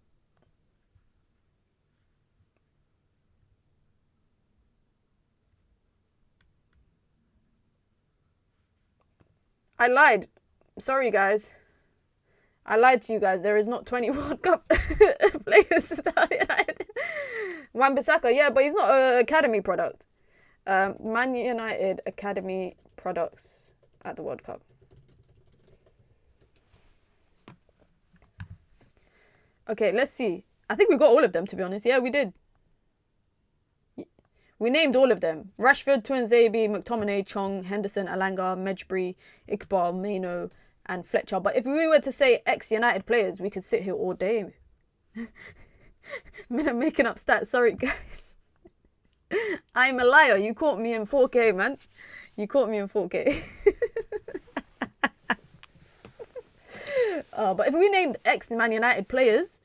I lied. Sorry, guys. I lied to you guys. There is not 20 World Cup players. Wan-Bissaka, yeah, but he's not an academy product. Man United academy products at the World Cup. Okay, let's see. I think we got all of them, to be honest. Yeah, we did. We named all of them. Rashford, Tuanzebe, McTominay, Chong, Henderson, Alanga, Mejbri, Iqbal, Mainoo, and Fletcher. But if we were to say ex-United players, we could sit here all day. I'm making up stats. Sorry, guys. I'm a liar. You caught me in 4K, man. You caught me in 4K. But if we named ex-Man United players,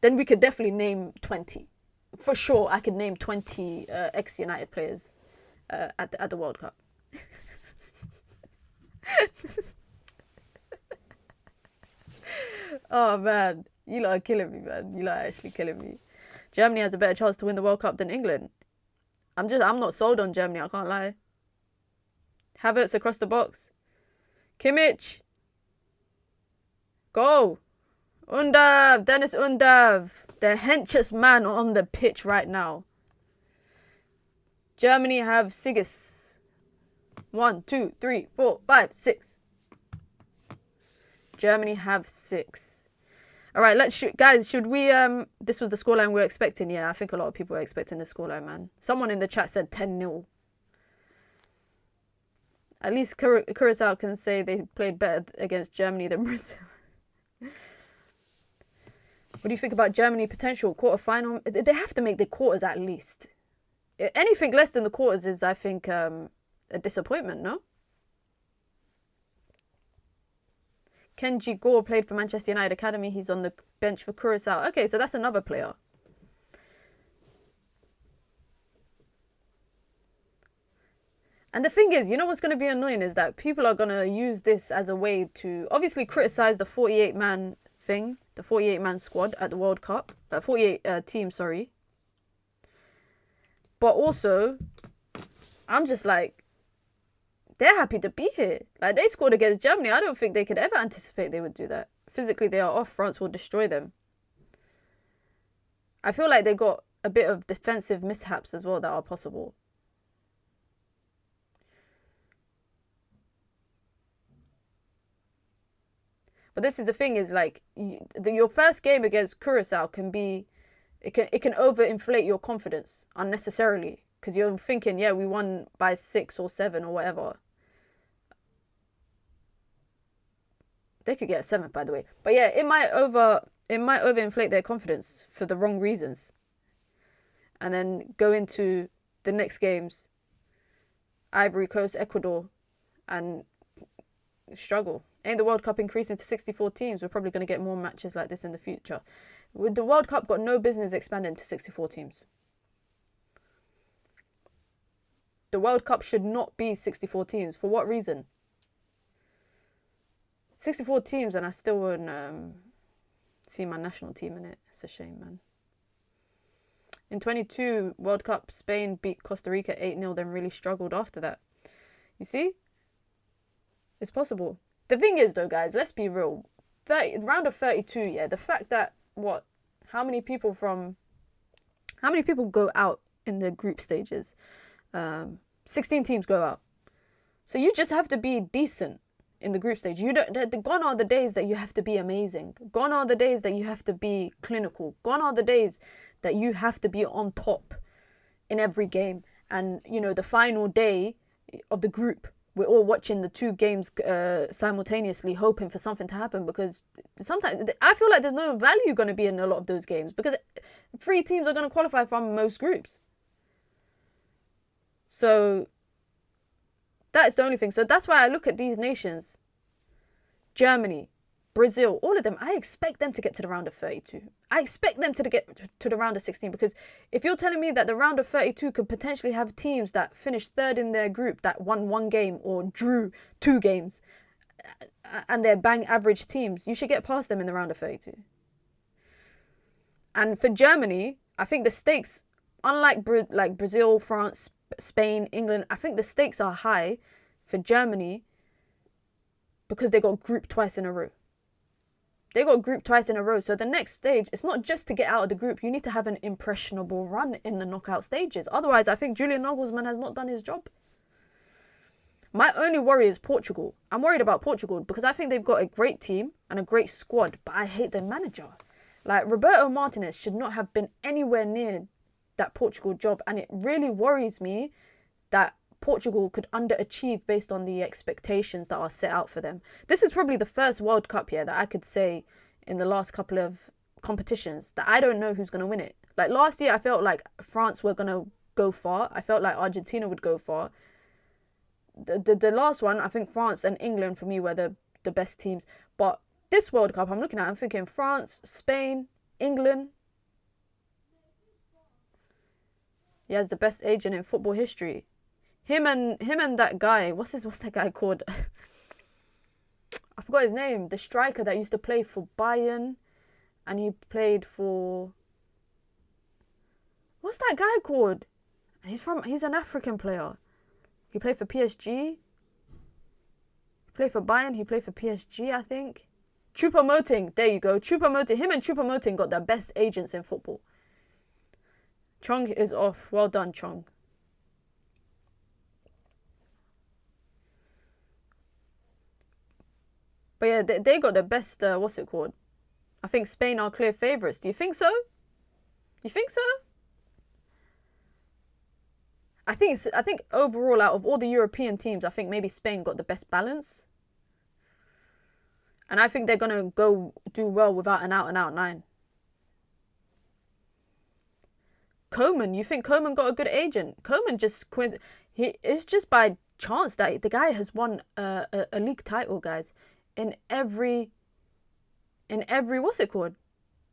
then we could definitely name 20. For sure, I could name 20 ex-United players at the World Cup. Oh, man. You lot are killing me, man. You lot are actually killing me. Germany has a better chance to win the World Cup than England. I'm not sold on Germany, I can't lie. Havertz across the box. Kimmich. Go. Undav. Dennis Undav. The henchest man on the pitch right now. Germany have Sigis. 1, 2, 3, 4, 5, 6. Germany have 6. All right, guys, should we... This was the scoreline we were expecting. Yeah, I think a lot of people were expecting the scoreline, man. Someone in the chat said 10-0. At least Curacao can say they played better against Germany than Brazil. What do you think about Germany potential quarterfinal? They have to make the quarters at least. Anything less than the quarters is, I think, a disappointment, no? Kenji Gore played for Manchester United Academy. He's on the bench for Curacao. Okay, so that's another player. And the thing is, you know what's going to be annoying is that people are going to use this as a way to obviously criticize the 48-man thing, the 48-man squad at the World Cup, 48 team, sorry. But also, I'm just like, they're happy to be here. Like, they scored against Germany. I don't think they could ever anticipate they would do that. Physically, they are off. France will destroy them. I feel like they got a bit of defensive mishaps as well that are possible. But this is the thing, is like, your first game against Curacao can be, it can overinflate your confidence unnecessarily. Because you're thinking, yeah, we won by 6 or 7 or whatever. They could get a 7th, by the way. But yeah, it might overinflate their confidence for the wrong reasons. And then go into the next games, Ivory Coast, Ecuador, and struggle. Ain't the World Cup increasing to 64 teams? We're probably going to get more matches like this in the future. The World Cup got no business expanding to 64 teams. The World Cup should not be 64 teams. For what reason? 64 teams and I still wouldn't see my national team in it. It's a shame, man. In 22 World Cup, Spain beat Costa Rica 8-0, then really struggled after that. You see? It's possible. The thing is, though, guys, let's be real. Round of 32, yeah, the fact that, how many people go out in the group stages? 16 teams go out. So you just have to be decent in the group stage. Gone are the days that you have to be amazing. Gone are the days that you have to be clinical. Gone are the days that you have to be on top in every game. And, you know, the final day of the group, we're all watching the 2 games simultaneously, hoping for something to happen, because sometimes I feel like there's no value going to be in a lot of those games, because 3 teams are going to qualify from most groups. So that's the only thing. So that's why I look at these nations, Germany, Brazil, all of them. I expect them to get to the round of 32. I expect them to get to the round of 16, because if you're telling me that the round of 32 could potentially have teams that finished 3rd in their group that won 1 game or drew 2 games, and they're bang average teams, you should get past them in the round of 32. And for Germany, I think the stakes, unlike Brazil, France, Spain, England, I think the stakes are high for Germany because they got grouped twice in a row. So the next stage, it's not just to get out of the group. You need to have an impressionable run in the knockout stages. Otherwise, I think Julian Nagelsmann has not done his job. My only worry is Portugal. I'm worried about Portugal because I think they've got a great team and a great squad, but I hate their manager. Like, Roberto Martinez should not have been anywhere near that Portugal job, and it really worries me that Portugal could underachieve based on the expectations that are set out for them. This is probably the first World Cup here that I could say in the last couple of competitions that I don't know who's going to win it. Like last year, I felt like France were going to go far. I felt like Argentina would go far. The last one, I think France and England for me were the best teams. But this World Cup, I'm thinking France, Spain, England. He has the best agent in football history. Him and that guy, what's that guy called? I forgot his name. The striker that used to play for Bayern, and he played for, what's that guy called? He's an African player. He played for PSG. He played for Bayern. He played for PSG, I think. Choupo-Moting. There you go. Choupo-Moting. Him and Choupo-Moting got the best agents in football. Chong is off. Well done, Chong. But yeah, they got the best, what's it called? I think Spain are clear favourites. Do you think so? You think so? I think overall, out of all the European teams, I think maybe Spain got the best balance. And I think they're going to go do well without an out-and-out 9. Coman, you think Coman got a good agent? Coman it's just by chance that the guy has won a league title, guys. in every what's it called?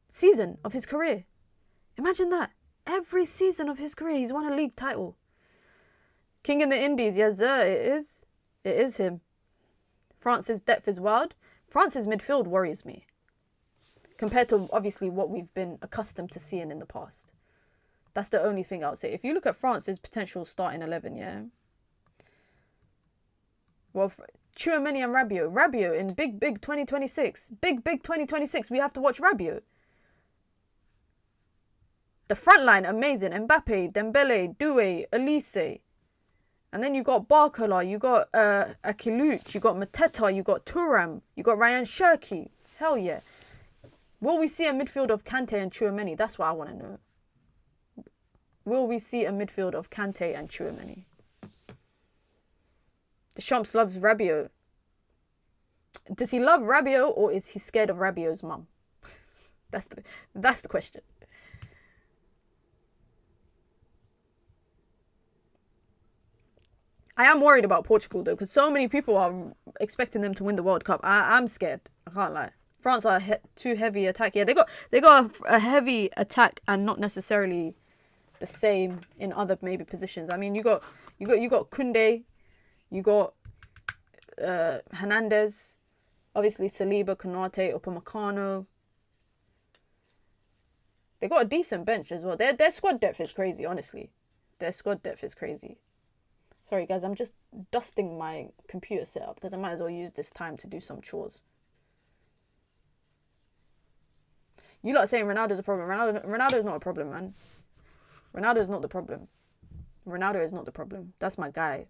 Season of his career. Imagine that. Every season of his career, he's won a league title. King in the Indies, yes sir, it is. It is him. France's depth is wild. France's midfield worries me. Compared to, obviously, what we've been accustomed to seeing in the past. That's the only thing I would say. If you look at France's potential starting 11, yeah. Well, Tchouaméni and Rabiot. Rabiot in big 2026. Big 2026. We have to watch Rabiot. The front line, amazing. Mbappe, Dembele, Doué, Elise. And then you got Barcola, you got Akiluch, you got Mateta, you got Thuram, you got Ryan Cherki. Hell yeah. Will we see a midfield of Kante and Tchouaméni? That's what I want to know. Will we see a midfield of Kante and Tchouaméni? Deschamps loves Rabiot. Does he love Rabiot or is he scared of Rabiot's mum? That's the question. I am worried about Portugal though, because so many people are expecting them to win the World Cup. I'm scared. I can't lie. France are too heavy attack. Yeah, they got a heavy attack and not necessarily the same in other maybe positions. I mean, you got Koundé, you got Hernandez, obviously Saliba, Konate, Upamecano. They got a decent bench as well. Their squad depth is crazy, honestly. Their squad depth is crazy. Sorry guys, I'm just dusting my computer setup because I might as well use this time to do some chores. You lot are saying Ronaldo's a problem. Ronaldo is not a problem, man. Ronaldo is not the problem. Ronaldo is not the problem. That's my guy.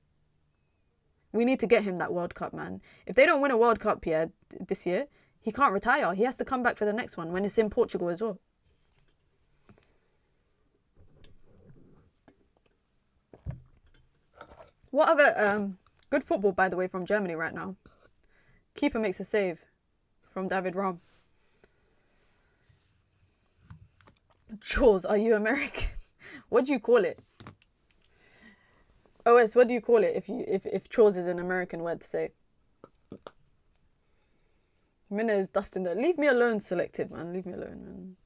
We need to get him that World Cup, man. If they don't win a World Cup here this year, he can't retire. He has to come back for the next one when it's in Portugal as well. What other good football, by the way, from Germany right now? Keeper makes a save from David Raum. Jaws, are you American? What do you call it? OS, what do you call it if chores is an American word to say? Minna is dusting the... Leave me alone, selected, man. Leave me alone, man.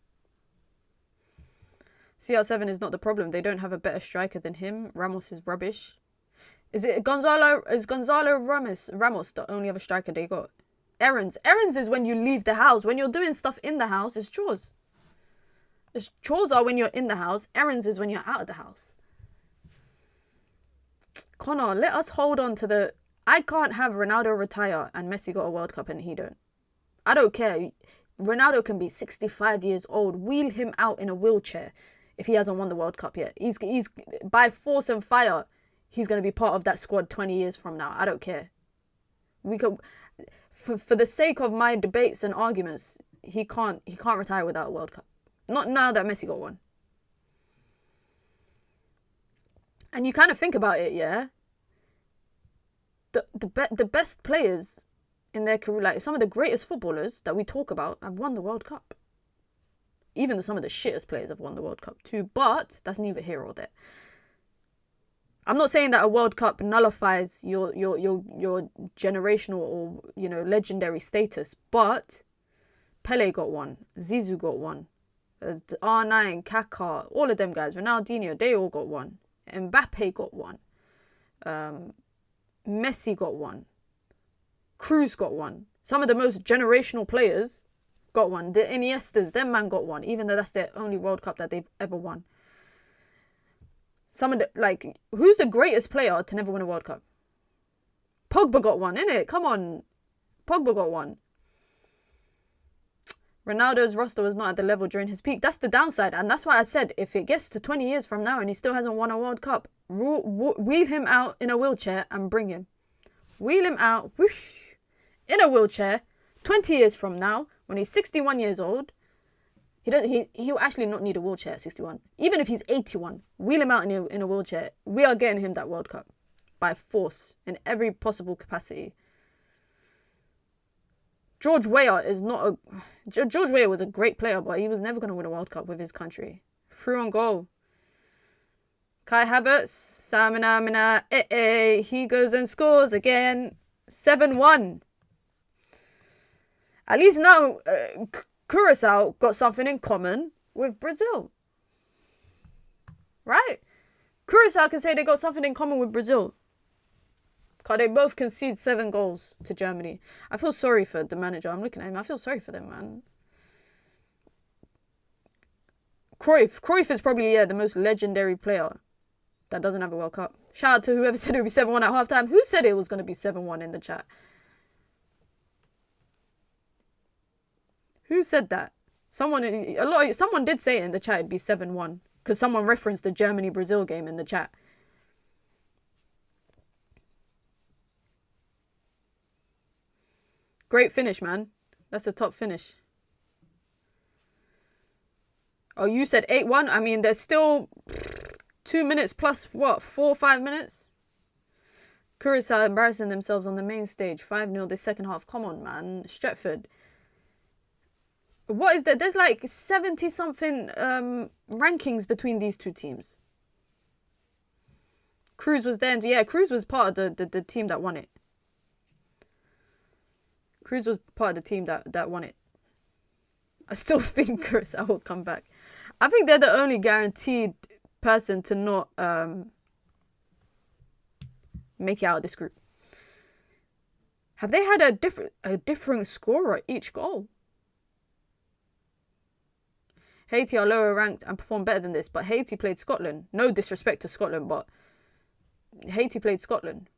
CR7 is not the problem. They don't have a better striker than him. Ramos is rubbish. Is Gonzalo Ramos the only other striker they got? Errands is when you leave the house. When you're doing stuff in the house, it's chores. Chores are when you're in the house. Errands is when you're out of the house. Connor, let us hold on to the... I can't have Ronaldo retire and Messi got a World Cup and he don't. I don't care. Ronaldo can be 65 years old. Wheel him out in a wheelchair if he hasn't won the World Cup yet. He's by force and fire, he's going to be part of that squad 20 years from now. I don't care. We could... For the sake of my debates and arguments, he can't retire without a World Cup. Not now that Messi got one. And you kind of think about it, yeah? The best players in their career, like some of the greatest footballers that we talk about, have won the World Cup. Even some of the shittest players have won the World Cup too, but that's neither here or there. I'm not saying that a World Cup nullifies your generational or, you know, legendary status, but Pele got one, Zizou got one, R9, Kaká, all of them guys, Ronaldinho, they all got one. Mbappe got one. Messi got one. Cruz got one. Some of the most generational players got one. The Iniestas, them man got one, even though that's their only World Cup that they've ever won. Some of the, like, who's the greatest player to never win a World Cup? Pogba got one, innit? Come on. Pogba got one. Ronaldo's roster was not at the level during his peak. That's the downside. And that's why I said, if it gets to 20 years from now and he still hasn't won a World Cup, wheel him out in a wheelchair and bring him. Wheel him out, whoosh, in a wheelchair, 20 years from now, when he's 61 years old. He'll actually not need a wheelchair at 61. Even if he's 81, wheel him out in a wheelchair. We are getting him that World Cup. By force, in every possible capacity. George Weah was a great player, but he was never going to win a World Cup with his country. Through on goal. Kai Havertz, Samina, he goes and scores again. 7-1. At least now Curacao got something in common with Brazil. Right? Curacao can say they got something in common with Brazil. Because they both concede 7 goals to Germany. I feel sorry for the manager. I'm looking at him. I feel sorry for them, man. Cruyff is probably, the most legendary player that doesn't have a World Cup. Shout out to whoever said it would be 7-1 at halftime. Who said it was going to be 7-1 in the chat? Who said that? Someone did say it in the chat it'd be 7-1. Because someone referenced the Germany-Brazil game in the chat. Great finish, man. That's a top finish. Oh, you said 8-1? I mean, there's still 2 minutes plus, what, 4 or 5 minutes? Curacao embarrassing themselves on the main stage. 5-0 this second half. Come on, man. Stretford. What is that? There's like 70-something rankings between these two teams. Cruz was there. Yeah, Cruz was part of the team that won it. Cruz was part of the team that won it. I still think Curacao will come back. I think they're the only guaranteed person to not make it out of this group. Have they had a different scorer each goal? Haiti are lower ranked and performed better than this, but Haiti played Scotland. No disrespect to Scotland, but Haiti played Scotland.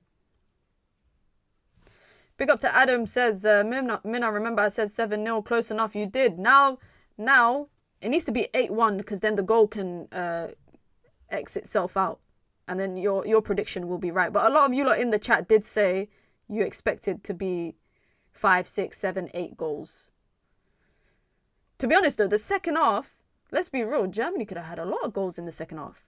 Big up to Adam, says, Minna, remember I said 7-0, close enough, you did. Now, it needs to be 8-1, because then the goal can exit itself out. And then your prediction will be right. But a lot of you lot in the chat did say you expected to be 5, 6, 7, 8 goals. To be honest though, the second half, let's be real, Germany could have had a lot of goals in the second half.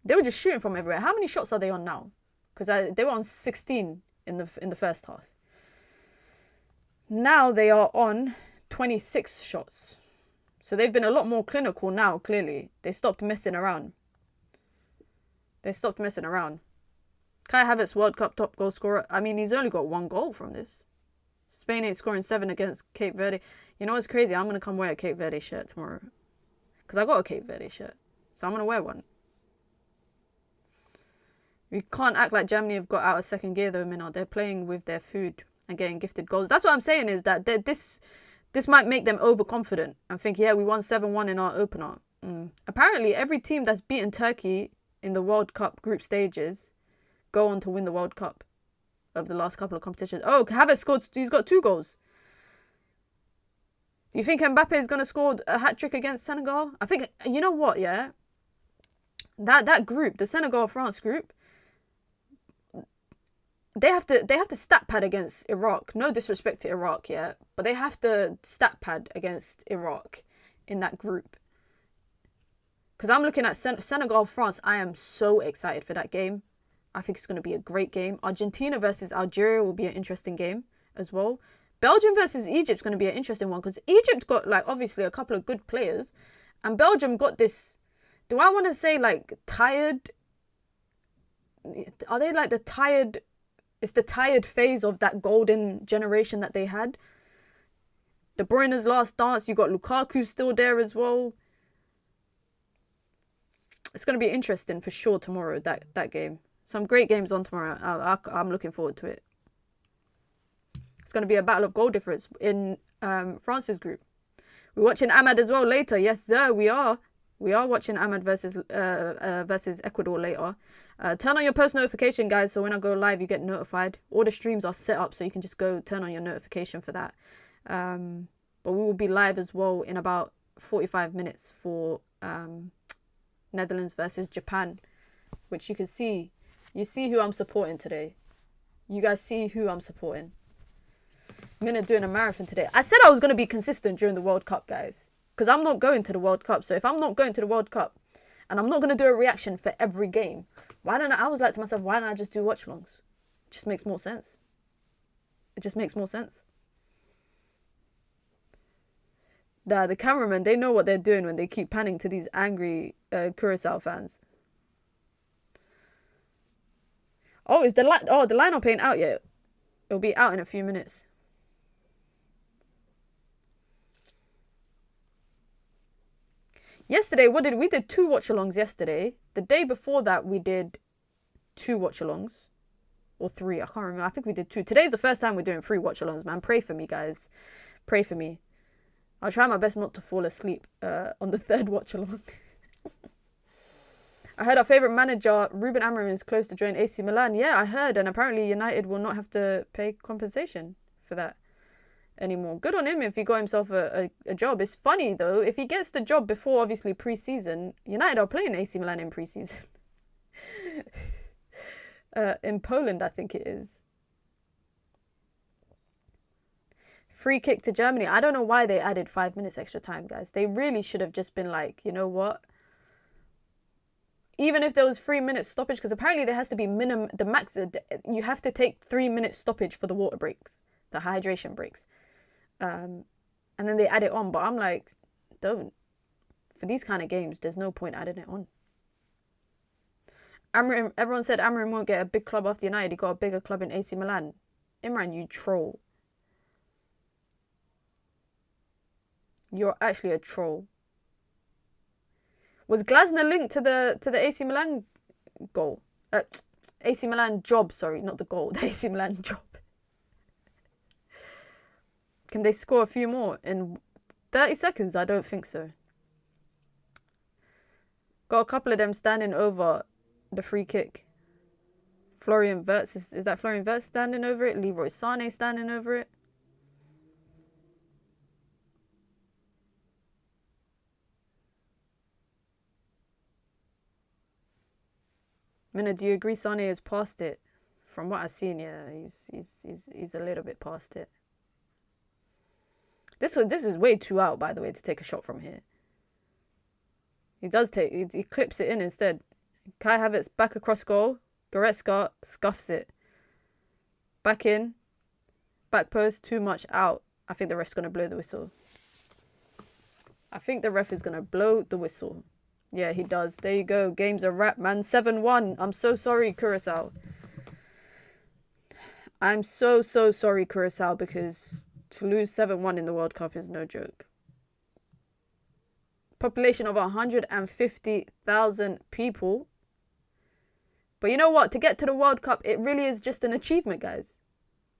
They were just shooting from everywhere. How many shots are they on now? Because they were on 16 in the first half. Now they are on 26 shots. So they've been a lot more clinical now, clearly. They stopped messing around. Kai Havertz, World Cup top goal scorer. I mean, he's only got 1 goal from this. Spain ain't scoring 7 against Cape Verde. You know what's crazy? I'm going to come wear a Cape Verde shirt tomorrow. Because I got a Cape Verde shirt. So I'm going to wear one. We can't act like Germany have got out of second gear though, Minna. They're playing with their food and getting gifted goals. That's what I'm saying, is that this might make them overconfident and think, yeah, we won 7-1 in our opener. Apparently, every team that's beaten Turkey in the World Cup group stages go on to win the World Cup of the last couple of competitions. Oh, Havertz scored. He's got 2 goals. Do you think Mbappe is going to score a hat-trick against Senegal? I think, you know what, yeah? That group, the Senegal-France group, they have to stat pad against Iraq. No disrespect to Iraq, yeah, but they have to stat pad against Iraq in that group. Because I'm looking at Senegal-France. I am so excited for that game. I think it's going to be a great game. Argentina versus Algeria will be an interesting game as well. Belgium versus Egypt is going to be an interesting one, because Egypt got, like, obviously a couple of good players, and Belgium got this, do I want to say, like, tired? Are they like the tired? It's the tired phase of that golden generation that they had. De Bruyne's last dance. You got Lukaku still there as well. It's going to be interesting for sure tomorrow, that game. Some great games on tomorrow. I'm looking forward to it. It's going to be a battle of goal difference in France's group. We're watching Ahmad as well later. Yes, sir, we are. We are watching Ahmad versus Ecuador later. Turn on your post notification, guys, so when I go live, you get notified. All the streams are set up, so you can just go turn on your notification for that. But we will be live as well in about 45 minutes for Netherlands versus Japan, which you can see. You see who I'm supporting today. You guys see who I'm supporting. I'm going to do a marathon today. I said I was going to be consistent during the World Cup, guys. Because I'm not going to the World Cup. So if I'm not going to the World Cup and I'm not going to do a reaction for every game, I was like to myself, why don't I just do watch-alongs? It just makes more sense. It just makes more sense. The cameramen, they know what they're doing when they keep panning to these angry Curacao fans. Oh, the lineup ain't out yet. It'll be out in a few minutes. Yesterday, what did we did 2 watch-alongs yesterday. The day before that, we did 2 watch-alongs. Or 3, I can't remember. I think we did 2. Today's the first time we're doing 3 watch-alongs, man. Pray for me, guys. Pray for me. I'll try my best not to fall asleep on the 3rd watch-along. I heard our favourite manager, Ruben Amorim, is close to join AC Milan. Yeah, I heard. And apparently United will not have to pay compensation for that anymore. Good on him if he got himself a job. It's funny, though. If he gets the job before, obviously, pre-season, United are playing AC Milan in pre-season. In Poland, I think it is. Free kick to Germany. I don't know why they added 5 minutes extra time, guys. They really should have just been like, you know what? Even if there was 3 minutes stoppage, because apparently there has to be the max. You have to take 3 minutes stoppage for the water breaks, the hydration breaks. And then they add it on. But I'm like, don't. For these kind of games, there's no point adding it on. Amorim, everyone said Amorim won't get a big club after United. He got a bigger club in AC Milan. Imran, you troll. You're actually a troll. Was Glasner linked to the AC Milan goal? AC Milan job, sorry, not the goal. The AC Milan job. Can they score a few more in 30 seconds? I don't think so. Got a couple of them standing over the free kick. Florian Wirtz, is that Florian Wirtz standing over it? Leroy Sané standing over it? Mina, do you agree Sané has passed it? From what I've seen, yeah, he's a little bit past it. This is way too out, by the way, to take a shot from here. He clips it in instead. Kai Havertz back across goal. Goretzka scuffs it. Back in. Back post, too much out. I think the ref's going to blow the whistle. I think the ref is going to blow the whistle. Yeah, he does. There you go. Game's a wrap, man. 7-1. I'm so sorry, Curacao. I'm so sorry, Curacao, because to lose 7-1 in the World Cup is no joke. Population of 150,000 people. But you know what? To get to the World Cup, it really is just an achievement, guys.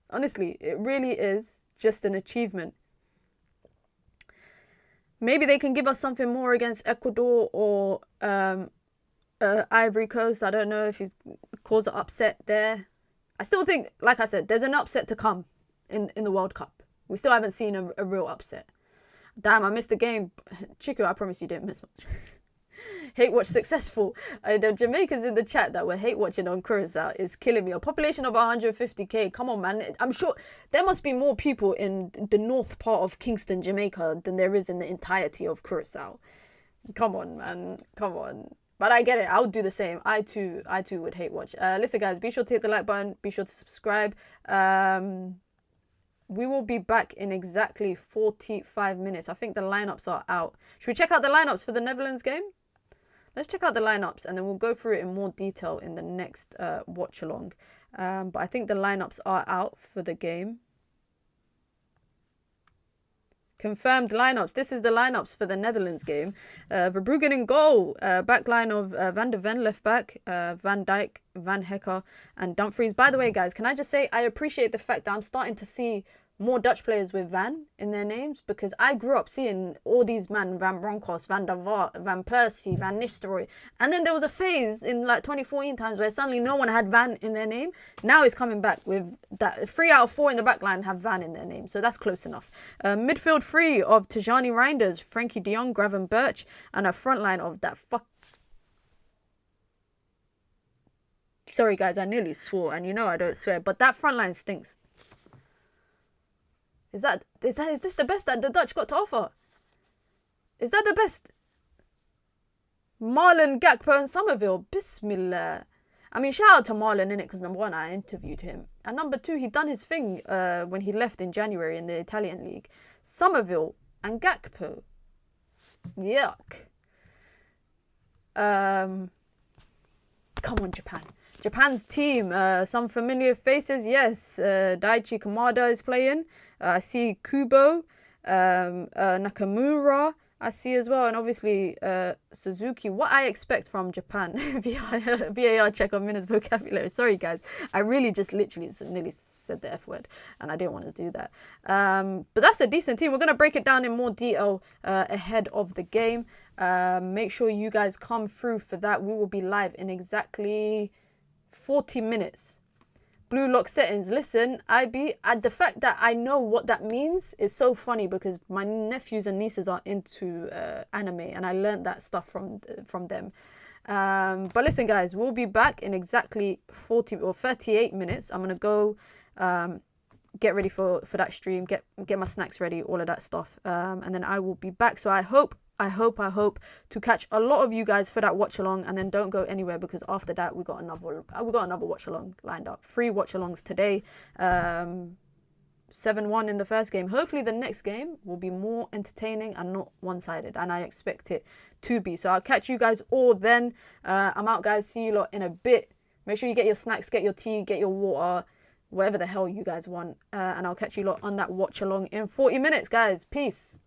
Honestly, it really is just an achievement. Maybe they can give us something more against Ecuador or Ivory Coast. I don't know if he's caused an upset there. I still think, like I said, there's an upset to come in the World Cup. We still haven't seen a real upset. Damn, I missed the game. Chico, I promise you didn't miss much. Hate watch successful. The Jamaicans in the chat that were hate watching on Curacao is killing me. A population of 150k. Come on, man. I'm sure there must be more people in the north part of Kingston, Jamaica than there is in the entirety of Curacao. Come on, man. Come on. But I get it. I would do the same. I too would hate watch. Listen, guys, be sure to hit the like button. Be sure to subscribe. We will be back in exactly 45 minutes. I think the lineups are out. Should we check out the lineups for the Netherlands game? Let's check out the lineups and then we'll go through it in more detail in the next watch along. But I think the lineups are out for the game. Confirmed lineups. This is the lineups for the Netherlands game. Verbruggen in goal. Back line of Van de Ven left back. Van Dijk, Van Hecker and Dumfries. By the way, guys, can I just say I appreciate the fact that I'm starting to see more Dutch players with Van in their names, because I grew up seeing all these men, Van Bronckhorst, Van der Vaart, Van Persie, Van Nistelrooy, and then there was a phase in like 2014 times where suddenly no one had Van in their name. Now it's coming back with that 3 out of 4 in the back line have Van in their name, so that's close enough. Midfield 3 of Tijani Reinders, Frankie de Jong, Graven Birch, and a front line of that Sorry guys, I nearly swore, and you know I don't swear, but that front line stinks. Is this the best that the Dutch got to offer? Is that the best? Marlon, Gakpo and Somerville. Bismillah. I mean, shout out to Marlon, innit? Because number one, I interviewed him. And number two, he done his thing when he left in January in the Italian league. Somerville and Gakpo. Yuck. Come on, Japan. Japan's team. Some familiar faces. Yes. Daichi Kamada is playing. I see Kubo, Nakamura. I see as well. And obviously, Suzuki, what I expect from Japan. VAR check on Mina's vocabulary. Sorry, guys. I really just literally nearly said the F word and I didn't want to do that. But that's a decent team. We're going to break it down in more detail ahead of the game. Make sure you guys come through for that. We will be live in exactly 40 minutes. Blue lock settings. Listen, the fact that I know what that means is so funny because my nephews and nieces are into anime and I learned that stuff from them. But listen, guys, we'll be back in exactly 40 or 38 minutes. I'm gonna go get ready for that stream, get my snacks ready, all of that stuff, and then I will be back. So I hope to catch a lot of you guys for that watch along, and then don't go anywhere because after that we got another watch along lined up. 3 watch alongs today. 7-1 in the first game. Hopefully the next game will be more entertaining and not one-sided, and I expect it to be. So I'll catch you guys all then. I'm out, guys. See you lot in a bit. Make sure you get your snacks, get your tea, get your water, whatever the hell you guys want, and I'll catch you lot on that watch along in 40 minutes, guys. Peace.